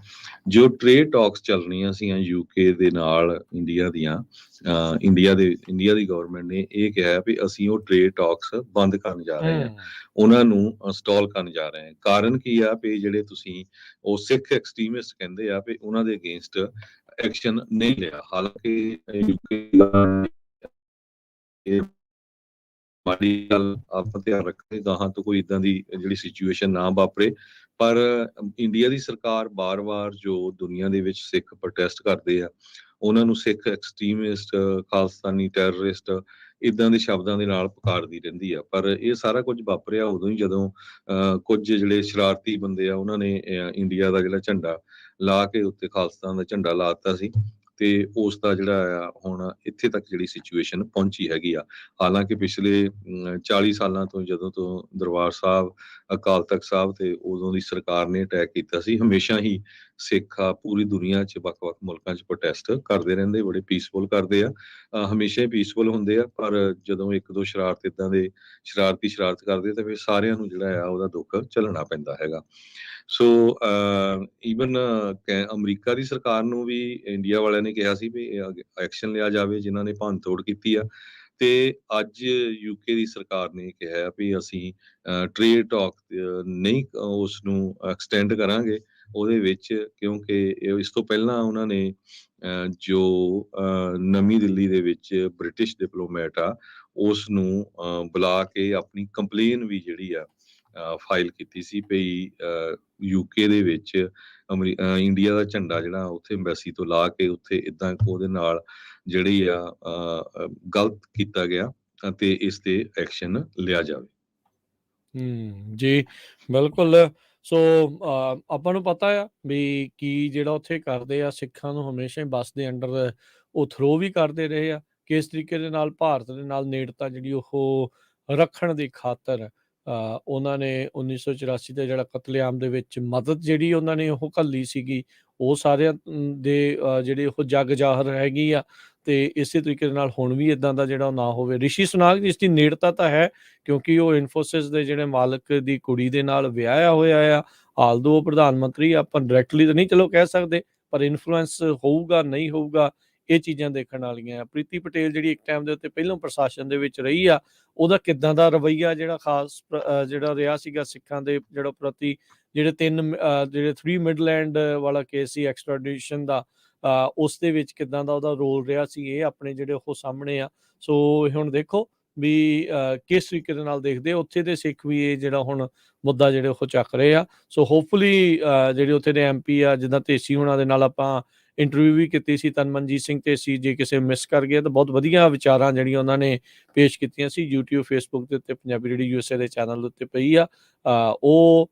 S2: ਜੋ ਟ੍ਰੇਡ ਟਾਕਸ ਚੱਲਣੀਆਂ ਸੀਗੀਆਂ UK ਦੇ ਨਾਲ ਇੰਡੀਆ ਦੀਆਂ, ਇੰਡੀਆ ਦੀ ਗਵਰਨਮੈਂਟ ਨੇ ਇਹ ਕਿਹਾ ਵੀ ਅਸੀਂ ਉਹ ਟ੍ਰੇਡ ਟਾਕਸ ਬੰਦ ਕਰਨ ਜਾ ਰਹੇ ਹਾਂ, ਉਹਨਾਂ ਨੂੰ ਇੰਸਟਾਲ ਕਰਨ ਜਾ ਰਹੇ ਹਾਂ। ਕਾਰਨ ਕੀ ਆ ਵੀ ਜਿਹੜੇ ਤੁਸੀਂ ਉਹ ਸਿੱਖ ਐਕਸਟ੍ਰੀਮਿਸਟ ਕਹਿੰਦੇ ਆ ਵੀ ਉਹਨਾਂ ਦੇ ਅਗੇਂਸਟ ਐਕਸ਼ਨ ਨਹੀਂ ਲਿਆ। ਹਾਲਾਂਕਿ UK ਮਾੜੀ ਗੱਲ, ਆਪਾਂ ਧਿਆਨ ਰੱਖਾਂਗੇ ਗਾਹਾਂ ਤੋਂ ਕੋਈ ਇਦਾਂ ਦੀ ਜਿਹੜੀ ਸਿਚੁਏਸ਼ਨ ਨਾ ਵਾਪਰੇ। ਪਰ ਇੰਡੀਆ ਦੀ ਸਰਕਾਰ ਬਾਰ-ਬਾਰ ਜੋ ਦੁਨੀਆ ਦੇ ਵਿੱਚ ਸਿੱਖ ਪ੍ਰੋਟੈਸਟ ਕਰਦੇ ਆ, ਉਹਨਾਂ ਨੂੰ ਸਿੱਖ ਐਕਸਟ੍ਰੀਮਿਸਟ, ਖਾਲਸਤਾਨੀ ਟੈਰਰਿਸਟ ਇਦਾਂ ਦੇ ਸ਼ਬਦਾਂ ਦੇ ਨਾਲ ਪੁਕਾਰਦੀ ਰਹਿੰਦੀ ਆ। ਪਰ ਇਹ ਸਾਰਾ ਕੁਝ ਵਾਪਰਿਆ ਉਦੋਂ ਹੀ ਜਦੋਂ ਕੁਝ ਜਿਹੜੇ ਸ਼ਰਾਰਤੀ ਬੰਦੇ ਆ ਉਹਨਾਂ ਨੇ ਇੰਡੀਆ ਦਾ ਜਿਹੜਾ ਝੰਡਾ ਲਾ ਕੇ ਉੱਤੇ ਖਾਲਸਤਾਨ ਦਾ ਝੰਡਾ ਲਾ ਦਿੱਤਾ ਸੀ, ਤੇ ਉਸ ਦਾ ਜਿਹੜਾ ਆ ਹੁਣ ਇੱਥੇ ਤੱਕ ਜਿਹੜੀ ਸਿਚੁਏਸ਼ਨ ਪਹੁੰਚੀ ਹੈਗੀ ਆ। ਹਾਲਾਂਕਿ ਪਿਛਲੇ 40 ਸਾਲਾਂ ਤੋਂ ਜਦੋਂ ਤੋਂ ਦਰਬਾਰ ਸਾਹਿਬ, ਅਕਾਲ ਤਖਤ ਸਾਹਿਬ ਤੇ ਉਦੋਂ ਦੀ ਸਰਕਾਰ ਨੇ ਅਟੈਕ ਕੀਤਾ ਸੀ, ਹਮੇਸ਼ਾ ਹੀ ਸਿੱਖ ਆ ਪੂਰੀ ਦੁਨੀਆ 'ਚ ਵੱਖ-ਵੱਖ ਮੁਲਕਾਂ 'ਚ ਪ੍ਰੋਟੈਸਟ ਕਰਦੇ ਰਹਿੰਦੇ, ਬੜੇ ਪੀਸਫੁਲ ਕਰਦੇ ਆ, ਹਮੇਸ਼ਾ ਹੀ ਪੀਸਫੁਲ ਹੁੰਦੇ ਆ। ਪਰ ਜਦੋਂ ਇੱਕ ਦੋ ਸ਼ਰਾਰਤ ਇਦਾਂ ਦੇ ਸ਼ਰਾਰਤ ਕਰਦੇ ਤਾਂ ਫਿਰ ਸਾਰਿਆਂ ਨੂੰ ਜਿਹੜਾ ਆ ਉਹਦਾ ਦੁੱਖ ਝੱਲਣਾ ਪੈਂਦਾ ਹੈਗਾ। ਸੋ ਈਵਨ ਅਮਰੀਕਾ ਦੀ ਸਰਕਾਰ ਨੂੰ ਵੀ ਇੰਡੀਆ ਵਾਲਿਆਂ ਨੇ ਕਿਹਾ ਸੀ ਵੀ ਐਕਸ਼ਨ ਲਿਆ ਜਾਵੇ ਜਿਨ੍ਹਾਂ ਨੇ ਭੰਨ ਤੋੜ ਕੀਤੀ ਆ। ਤੇ ਅੱਜ UK ਦੀ ਸਰਕਾਰ ਨੇ ਕਿਹਾ ਵੀ ਅਸੀਂ ਟ੍ਰੇਡ ਟਾਕ ਨਹੀਂ ਉਸ ਨੂੰ ਐਕਸਟੈਂਡ ਕਰਾਂਗੇ ਉਹਦੇ ਵਿੱਚ, ਕਿਉਂਕਿ ਇਸ ਤੋਂ ਪਹਿਲਾਂ ਉਹਨਾਂ ਨੇ ਜੋ ਨਵੀਂ ਦਿੱਲੀ ਦੇ ਵਿੱਚ ਬ੍ਰਿਟਿਸ਼ ਡਿਪਲੋਮੈਟ ਆ ਉਸ ਨੂੰ ਬੁਲਾ ਕੇ ਆਪਣੀ ਕੰਪਲੇਨ ਵੀ ਜਿਹੜੀ ਆ ਫਾਈਲ ਕੀਤੀ ਸੀ ਵੀ UK ਦੇ ਵਿੱਚ ਇੰਡੀਆ ਦਾ ਝੰਡਾ ਜਿਹੜਾ ਉੱਥੇ ਐਮਬੈਸੀ ਤੋਂ ਲਾ ਕੇ ਉੱਥੇ ਇਦਾਂ ਉਹਦੇ ਨਾਲ ਜਿਹੜੀ ਆ ਗਲਤ ਕੀਤਾ ਗਿਆ, ਅਤੇ ਇਸ ਤੇ ਐਕਸ਼ਨ ਲਿਆ ਜਾਵੇ।
S1: ਜੀ ਬਿਲਕੁਲ। ਸੋ ਆਪਾਂ ਨੂੰ ਪਤਾ ਆ ਵੀ ਕੀ ਜਿਹੜਾ ਉੱਥੇ ਕਰਦੇ ਆ, ਸਿੱਖਾਂ ਨੂੰ ਹਮੇਸ਼ਾ ਹੀ ਬੱਸ ਦੇ ਅੰਡਰ ਉਹ ਥਰੋ ਵੀ ਕਰਦੇ ਰਹੇ ਆ ਕਿਸ ਤਰੀਕੇ ਦੇ ਨਾਲ ਭਾਰਤ ਦੇ ਨਾਲ ਨੇੜਤਾ ਜਿਹੜੀ ਉਹ ਰੱਖਣ ਦੀ ਖਾਤਰ ਉਹਨਾਂ ਨੇ 1984 ਦਾ ਜਿਹੜਾ ਕਤਲੇਆਮ ਦੇ ਵਿੱਚ ਮਦਦ ਜਿਹੜੀ ਉਹਨਾਂ ਨੇ ਉਹ ਘੱਲੀ ਸੀਗੀ, ਉਹ ਸਾਰਿਆਂ ਦੇ ਜਿਹੜੇ ਉਹ ਜੱਗ ਜ਼ਾਹਰ ਹੈਗੀ ਆ। ਤੇ ਇਸੇ ਤਰੀਕੇ ਦੇ ਨਾਲ ਹੁਣ ਵੀ ਇੱਦਾਂ ਦਾ ਜਿਹੜਾ ਉਹ ਨਾ ਹੋਵੇ। ਰਿਸ਼ੀ ਸੁਨਾਕ ਦੀ ਇਸ ਦੀ ਨੇੜਤਾ ਤਾਂ ਹੈ, ਕਿਉਂਕਿ ਉਹ ਇਨਫੋਸਿਸ ਦੇ ਜਿਹੜੇ ਮਾਲਕ ਦੀ ਕੁੜੀ ਦੇ ਨਾਲ ਵਿਆਹਿਆ ਹੋਇਆ ਆ। ਆਲਦੋ ਉਹ ਪ੍ਰਧਾਨ ਮੰਤਰੀ ਆ, ਆਪਾਂ ਡਾਇਰੈਕਟਲੀ ਤਾਂ ਨਹੀਂ ਚਲੋ ਕਹਿ ਸਕਦੇ, ਪਰ ਇਨਫਲੂਐਂਸ ਹੋਊਗਾ ਨਹੀਂ ਹੋਊਗਾ, ਇਹ ਚੀਜ਼ਾਂ ਦੇਖਣ ਵਾਲੀਆਂ ਆ। ਪ੍ਰੀਤੀ ਪਟੇਲ ਜਿਹੜੀ ਇੱਕ ਟਾਈਮ ਦੇ ਉੱਤੇ ਪਹਿਲੋਂ ਪ੍ਰਸ਼ਾਸਨ ਦੇ ਵਿੱਚ ਰਹੀ ਆ, ਉਹਦਾ ਕਿੱਦਾਂ ਦਾ ਰਵੱਈਆ ਜਿਹੜਾ ਖਾਸ ਜਿਹੜਾ ਰਿਹਾ ਸੀਗਾ ਸਿੱਖਾਂ ਦੇ ਜਿਹੜਾ ਪ੍ਰਤੀ, ਜਿਹੜੇ ਜਿਹੜੇ 3 ਮਿਡਲੈਂਡ ਵਾਲਾ ਕੇਸ ਸੀ ਐਕਸਟ੍ਰਾਡੀਸ਼ਨ ਦਾ, ਉਸ ਦੇ ਵਿੱਚ ਕਿੱਦਾਂ ਦਾ ਉਹਦਾ ਰੋਲ ਰਿਹਾ ਸੀ, ਇਹ ਆਪਣੇ ਜਿਹੜੇ ਉਹ ਸਾਹਮਣੇ ਆ। ਸੋ ਹੁਣ ਦੇਖੋ ਵੀ ਕਿਸ ਤਰੀਕੇ ਦੇ ਨਾਲ ਦੇਖਦੇ ਉੱਥੇ ਦੇ ਸਿੱਖ ਵੀ ਇਹ ਜਿਹੜਾ ਹੁਣ ਮੁੱਦਾ ਜਿਹੜੇ ਉਹ ਚੱਕ ਰਹੇ ਆ। ਸੋ ਹੋਪਫੁਲੀ ਜਿਹੜੇ ਉੱਥੇ ਦੇ MP ਆ, ਜਿੱਦਾਂ ਢੇਸੀ ਹੋਣਾ ਦੇ ਨਾਲ ਆਪਾਂ ਇੰਟਰਵਿਊ ਵੀ ਕੀਤੀ ਸੀ, ਤਨਮਨਜੀਤ ਸਿੰਘ ਢੇਸੀ, ਜੇ ਕਿਸੇ ਮਿਸ ਕਰ ਗਏ ਤਾਂ ਬਹੁਤ ਵਧੀਆ ਵਿਚਾਰਾਂ ਜਿਹੜੀਆਂ ਉਹਨਾਂ ਨੇ ਪੇਸ਼ ਕੀਤੀਆਂ ਸੀ। YouTube Facebook ਦੇ ਉੱਤੇ ਪੰਜਾਬੀ ਰੇਡੀਓ USA ਦੇ ਚੈਨਲ ਉੱਤੇ ਪਈ ਆ। ਉਹ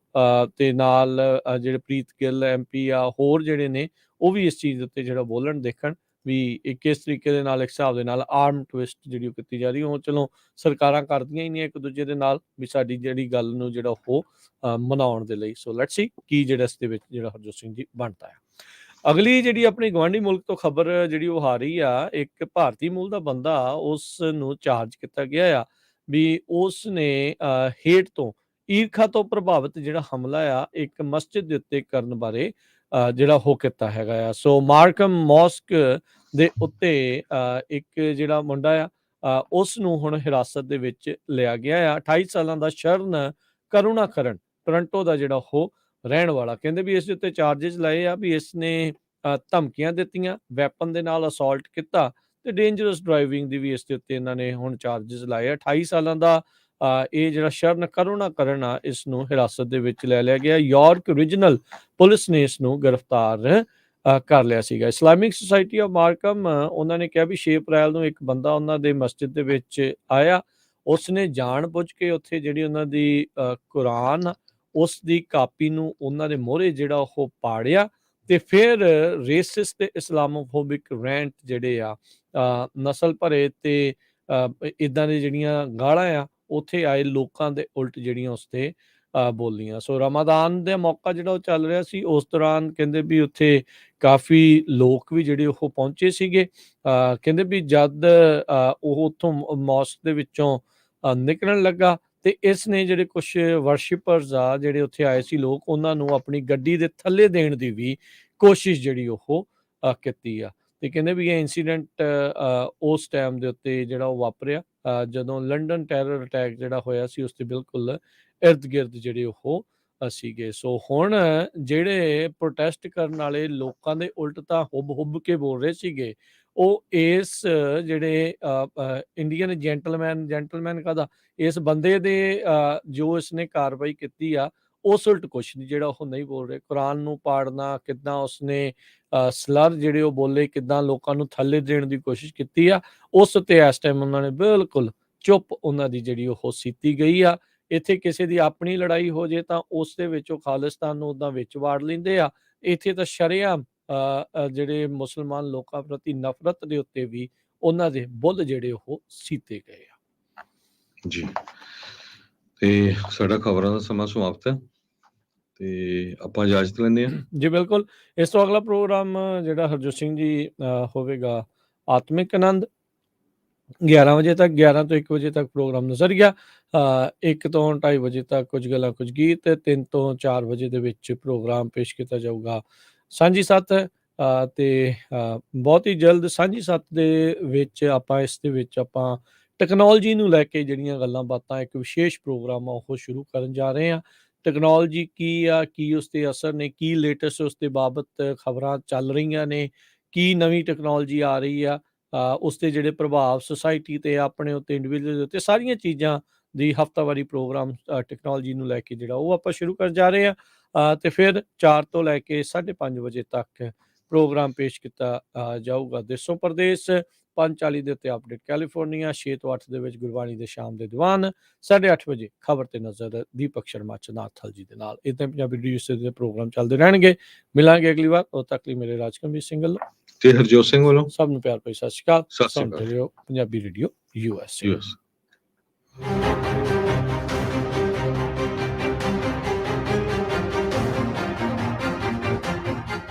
S1: ਤੇ ਨਾਲ ਜਿਹੜੇ ਪ੍ਰੀਤ ਗਿੱਲ MP ਆ, ਹੋਰ ਜਿਹੜੇ ਨੇ ਉਹ ਵੀ ਇਸ ਚੀਜ਼ ਦੇ ਉੱਤੇ ਜਿਹੜਾ ਬੋਲਣ, ਦੇਖਣ ਵੀ ਇਹ ਕਿਸ ਤਰੀਕੇ ਦੇ ਨਾਲ ਇੱਕ ਹਿਸਾਬ ਦੇ ਨਾਲ ਆਰਮ ਟਵਿਸਟ ਜਿਹੜੀ ਉਹ ਕੀਤੀ ਜਾ ਰਹੀ। ਉਹ ਚਲੋ ਸਰਕਾਰਾਂ ਕਰਦੀਆਂ ਹੀ ਨਹੀਂ ਇੱਕ ਦੂਜੇ ਦੇ ਨਾਲ ਵੀ ਸਾਡੀ ਜਿਹੜੀ ਗੱਲ ਨੂੰ ਜਿਹੜਾ ਉਹ ਮਨਾਉਣ ਦੇ ਲਈ। ਸੋ ਲੈਟਸ ਸੀ ਕੀ ਜਿਹੜਾ ਇਸ ਦੇ ਵਿੱਚ ਜਿਹੜਾ ਹਰਜੋਤ ਸਿੰਘ ਜੀ ਬਣਦਾ ਹੈ। ਅਗਲੀ ਜਿਹੜੀ ਆਪਣੀ ਗਵਾਂਢੀ ਮੁਲਕ ਤੋਂ ਖਬਰ ਜਿਹੜੀ ਉਹ ਆ ਰਹੀ ਆ, ਇੱਕ ਭਾਰਤੀ ਮੂਲ ਦਾ ਬੰਦਾ, ਉਸ ਨੂੰ ਚਾਰਜ ਕੀਤਾ ਗਿਆ ਆ ਵੀ ਉਸ ਨੇ ਹੇਠ ਤੋਂ ਈਰਖਾ ਤੋਂ ਪ੍ਰਭਾਵਿਤ ਜਿਹੜਾ ਹਮਲਾ ਆ ਇੱਕ ਮਸਜਿਦ ਦੇ ਉੱਤੇ ਕਰਨ ਬਾਰੇ ਜਿਹੜਾ ਉਹ ਕੀਤਾ ਹੈਗਾ ਆ। ਸੋ ਮਾਰਕਮ ਮੌਸਕ ਦੇ ਉੱਤੇ ਇੱਕ ਜਿਹੜਾ ਮੁੰਡਾ ਆ, ਉਸ ਨੂੰ ਹੁਣ ਹਿਰਾਸਤ ਦੇ ਵਿੱਚ ਲਿਆ ਗਿਆ ਆ। 28 ਸਾਲਾਂ ਦਾ ਸ਼ਰਨ ਕਰੁਣਾਕਰਨ, ਟੋਰਾਂਟੋ ਦਾ ਜਿਹੜਾ ਉਹ ਰਹਿਣ ਵਾਲਾ। ਕਹਿੰਦੇ ਵੀ ਇਸ ਦੇ ਉੱਤੇ ਚਾਰਜਿਸ ਲਏ ਆ ਵੀ ਇਸ ਨੇ ਧਮਕੀਆਂ ਦਿੱਤੀਆਂ, ਵੈਪਨ ਦੇ ਨਾਲ ਅਸੌਲਟ ਕੀਤਾ ਤੇ ਡੇਂਜਰਸ ਡਰਾਈਵਿੰਗ ਦੀ ਵੀ ਇਸ ਦੇ ਉੱਤੇ ਇਹਨਾਂ ਨੇ ਹੁਣ ਚਾਰਜਿਸ ਲਾਏ ਆ। 28 ਸਾਲਾਂ ਦਾ ਇਹ ਜਿਹੜਾ ਸ਼ਰਨ ਕਰੁਣਾਕਰਨ ਆ, ਇਸ ਨੂੰ ਹਿਰਾਸਤ ਦੇ ਵਿੱਚ ਲੈ ਲਿਆ ਗਿਆ। ਯਾਰਕ ਰੀਜਨਲ ਪੁਲਿਸ ਨੇ ਇਸ ਨੂੰ ਗ੍ਰਿਫਤਾਰ ਕਰ ਲਿਆ ਸੀਗਾ। ਇਸਲਾਮਿਕ ਸੁਸਾਇਟੀ ਆਫ ਮਾਰਕਮ ਉਹਨਾਂ ਨੇ ਕਿਹਾ ਵੀ 6 ਅਪ੍ਰੈਲ ਨੂੰ ਇੱਕ ਬੰਦਾ ਉਹਨਾਂ ਦੇ ਮਸਜਿਦ ਦੇ ਵਿੱਚ ਆਇਆ, ਉਸਨੇ ਜਾਣ ਬੁੱਝ ਕੇ ਉੱਥੇ ਜਿਹੜੀ ਉਹਨਾਂ ਦੀ ਕੁਰਾਨ, ਉਸ ਦੀ ਕਾਪੀ ਨੂੰ ਉਹਨਾਂ ਦੇ ਮੋਹਰੇ ਜਿਹੜਾ ਉਹ ਪਾੜਿਆ ਤੇ ਫਿਰ ਰੇਸਿਸਟ ਤੇ ਇਸਲਾਮੋਫੋਬਿਕ ਰੈਂਟ ਜਿਹੜੇ ਆ, ਨਸਲ ਭਰੇ ਤੇ ਇੱਦਾਂ ਦੇ ਜਿਹੜੀਆਂ ਗਾਲਾਂ ਆ, ਉੱਥੇ ਆਏ ਲੋਕਾਂ ਦੇ ਉਲਟ ਜਿਹੜੀਆਂ ਉਸ ਤੇ ਬੋਲੀਆਂ। ਸੋ ਰਮਾਦਾਨ ਦਾ ਮੌਕਾ ਜਿਹੜਾ ਉਹ ਚੱਲ ਰਿਹਾ ਸੀ, ਉਸ ਦੌਰਾਨ ਕਹਿੰਦੇ ਵੀ ਉੱਥੇ ਕਾਫੀ ਲੋਕ ਵੀ ਜਿਹੜੇ ਉਹ ਪਹੁੰਚੇ ਸੀਗੇ। ਕਹਿੰਦੇ ਵੀ ਜਦ ਉਹ ਉੱਥੋਂ ਮੌਸਕ ਦੇ ਵਿੱਚੋਂ ਨਿਕਲਣ ਲੱਗਾ ਤੇ ਇਸ ਨੇ ਜਿਹੜੇ ਕੁਝ ਵਰਸ਼ਿਪਰਸ ਆ ਜਿਹੜੇ ਉੱਥੇ ਆਏ ਸੀ ਲੋਕ, ਉਹਨਾਂ ਨੂੰ ਆਪਣੀ ਗੱਡੀ ਦੇ ਥੱਲੇ ਦੇਣ ਦੀ ਵੀ ਕੋਸ਼ਿਸ਼ ਜਿਹੜੀ ਉਹ ਕੀਤੀ ਆ। ਤੇ ਕਹਿੰਦੇ ਵੀ ਇਹ ਇਨਸੀਡੈਂਟ ਉਸ ਟਾਈਮ ਦੇ ਉੱਤੇ ਜਿਹੜਾ ਉਹ ਵਾਪਰਿਆ ਜਦੋਂ ਲੰਡਨ ਟੈਰਰ ਅਟੈਕ ਜਿਹੜਾ ਹੋਇਆ ਸੀ, ਉਸ ਦੇ ਬਿਲਕੁਲ ਇਰਦ ਗਿਰਦ ਜਿਹੜੇ ਉਹ ਸੀਗੇ। ਸੋ ਹੁਣ ਜਿਹੜੇ ਪ੍ਰੋਟੈਸਟ ਕਰਨ ਵਾਲੇ ਲੋਕਾਂ ਦੇ ਉਲਟ ਤਾਂ ਹੁੱਬ ਕੇ ਬੋਲ ਰਹੇ ਸੀਗੇ, ਉਹ ਇਸ ਜਿਹੜੇ ਇੰਡੀਅਨ ਜੈਂਟਲਮੈਨ ਕਾਹਦਾ, ਇਸ ਬੰਦੇ ਦੇ ਜੋ ਇਸਨੇ ਕਾਰਵਾਈ ਕੀਤੀ ਆ, ਉਸ ਉਲਟ ਕੁਛ ਨਹੀਂ ਜਿਹੜਾ ਉਹ ਨਹੀਂ ਬੋਲ ਰਹੇ। ਕੁਰਾਨ ਨੂੰ ਪਾੜਨਾ, ਕਿੱਦਾਂ ਉਸਨੇ ਸਲਰ ਜਿਹੜੇ ਉਹ ਬੋਲੇ, ਕਿੱਦਾਂ ਲੋਕਾਂ ਨੂੰ ਥੱਲੇ ਦੇਣ ਦੀ ਕੋਸ਼ਿਸ਼ ਕੀਤੀ ਆ, ਉਸ ਉੱਤੇ ਇਸ ਟਾਈਮ ਉਹਨਾਂ ਨੇ ਬਿਲਕੁਲ ਚੁੱਪ ਉਹਨਾਂ ਦੀ ਜਿਹੜੀ ਉਹ ਸੀਤੀ ਗਈ ਆ। ਇੱਥੇ ਕਿਸੇ ਦੀ ਆਪਣੀ ਲੜਾਈ ਹੋ ਜੇ ਤਾਂ ਉਸ ਦੇ ਵਿੱਚ ਉਹ ਖਾਲਿਸਤਾਨ ਨੂੰ ਉੱਦਾਂ ਵਿੱਚ ਵਾੜ ਲੈਂਦੇ ਆ। ਇੱਥੇ ਤਾਂ ਸ਼ਰੇਆਮ ਜਿਹੜੇ ਮੁਸਲਮਾਨ ਲੋਕਾਂ ਪ੍ਰਤੀ ਨਫ਼ਰਤ ਦੇ ਉੱਤੇ ਵੀ ਉਹਨਾਂ ਦੇ ਬੁੱਲ ਜਿਹੜੇ ਉਹ ਸੀਤੇ ਗਏ ਆ।
S2: ਜੀ, ਤੇ ਸਾਡਾ ਖਬਰਾਂ ਦਾ ਸਮਾਂ ਸਮਾਪਤ ਹੈ ਤੇ ਆਪਾਂ ਇਜਾਜ਼ਤ ਲੈਂਦੇ ਹਾਂ
S1: ਜੀ। ਬਿਲਕੁਲ, ਇਸ ਤੋਂ ਅਗਲਾ ਪ੍ਰੋਗਰਾਮ ਜਿਹੜਾ ਹਰਜੋਤ ਸਿੰਘ ਜੀ ਹੋਵੇਗਾ ਆਤਮਿਕ ਆਨੰਦ, 11 ਵਜੇ ਤੱਕ, 11 ਤੋਂ 1 ਵਜੇ ਤੱਕ ਪ੍ਰੋਗਰਾਮ ਨਜ਼ਰੀਆ, 1 ਤੋਂ 2:30 ਵਜੇ ਤੱਕ ਕੁਝ ਗੱਲਾਂ ਕੁਝ ਗੀਤ, 3 ਤੋਂ 4 ਵਜੇ ਦੇ ਵਿੱਚ ਪ੍ਰੋਗਰਾਮ ਪੇਸ਼ ਕੀਤਾ ਜਾਊਗਾ ਸਾਂਝੀ ਸੱਤ। ਤੇ ਬਹੁਤ ਹੀ ਜਲਦ ਸਾਂਝੀ ਸੱਤ ਦੇ ਵਿੱਚ ਆਪਾਂ ਇਸ ਦੇ ਵਿੱਚ ਆਪਾਂ ਟੈਕਨੋਲੋਜੀ ਨੂੰ ਲੈ ਕੇ ਜਿਹੜੀਆਂ ਗੱਲਾਂ ਬਾਤਾਂ, ਇੱਕ ਵਿਸ਼ੇਸ਼ ਪ੍ਰੋਗਰਾਮ ਆ ਉਹ ਸ਼ੁਰੂ ਕਰਨ ਜਾ ਰਹੇ ਹਾਂ। ਟੈਕਨੋਲੋਜੀ ਕੀ ਆ, ਕੀ ਉਸ ਦੇ ਅਸਰ ਨੇ, ਕੀ ਲੇਟੈਸਟ ਉਸ ਦੇ ਬਾਬਤ ਖਬਰਾਂ ਚੱਲ ਰਹੀਆਂ ਨੇ, ਕੀ ਨਵੀਂ ਟੈਕਨੋਲੋਜੀ ਆ ਰਹੀ ਆ, ਉਸ ਦੇ ਜਿਹੜੇ ਪ੍ਰਭਾਵ ਸੋਸਾਇਟੀ ਤੇ ਆਪਣੇ ਉੱਤੇ, ਇੰਡੀਵਿਜੂਅਲ ਦੇ ਉੱਤੇ, ਸਾਰੀਆਂ ਚੀਜ਼ਾਂ ਦੀ ਹਫਤਾਵਾਰੀ ਪ੍ਰੋਗਰਾਮ ਟੈਕਨੋਲੋਜੀ ਨੂੰ ਲੈ ਕੇ ਜਿਹੜਾ ਉਹ ਆਪਾਂ ਸ਼ੁਰੂ ਕਰਨ ਜਾ ਰਹੇ ਹਾਂ। ਤੇ ਫਿਰ 4 ਤੋਂ ਲੈ ਕੇ 5:30 ਵਜੇ ਤੱਕ ਪ੍ਰੋਗਰਾਮ ਪੇਸ਼ ਕੀਤਾ ਜਾਊਗਾ ਦੇਸੋਂ ਪ੍ਰਦੇਸ਼। 5:40 ਦੇ ਉੱਤੇ ਅਪਡੇਟ ਕੈਲੀਫੋਰਨੀਆ, 6 ਤੋਂ 8 ਦੇ ਵਿੱਚ ਗੁਰਬਾਣੀ ਦੇ ਸ਼ਾਮ ਦੇ ਦੀਵਾਨ, 8:30 ਵਜੇ ਖਬਰ ਤੇ ਨਜ਼ਰ ਦੀਪਕ ਸ਼ਰਮਾ ਚਨਾਥਲ ਜੀ ਦੇ ਨਾਲ। ਇੱਦਾਂ ਪੰਜਾਬੀ ਰੇਡੀਓ ਦੇ ਪ੍ਰੋਗਰਾਮ ਚੱਲਦੇ ਰਹਿਣਗੇ। ਮਿਲਾਂਗੇ ਅਗਲੀ ਵਾਰ, ਉਦੋਂ ਤੱਕ ਲਈ ਮੇਰੇ ਰਾਜਕਮਵੀਰ ਸਿੰਘ ਵੱਲੋਂ
S2: ਤੇ ਹਰਜੋਤ ਸਿੰਘ ਵੱਲੋਂ
S1: ਸਭ ਨੂੰ ਪਿਆਰ ਭਰੀ ਸਤਿ ਸ਼੍ਰੀ ਅਕਾਲ।
S2: ਸਤਿ ਸ਼੍ਰੀ
S1: ਸੁਣਦੇ
S2: ਅਕਾਲ
S1: ਰਹੋ ਪੰਜਾਬੀ ਰੇਡੀਓ USA।
S2: ਯੂਐਸ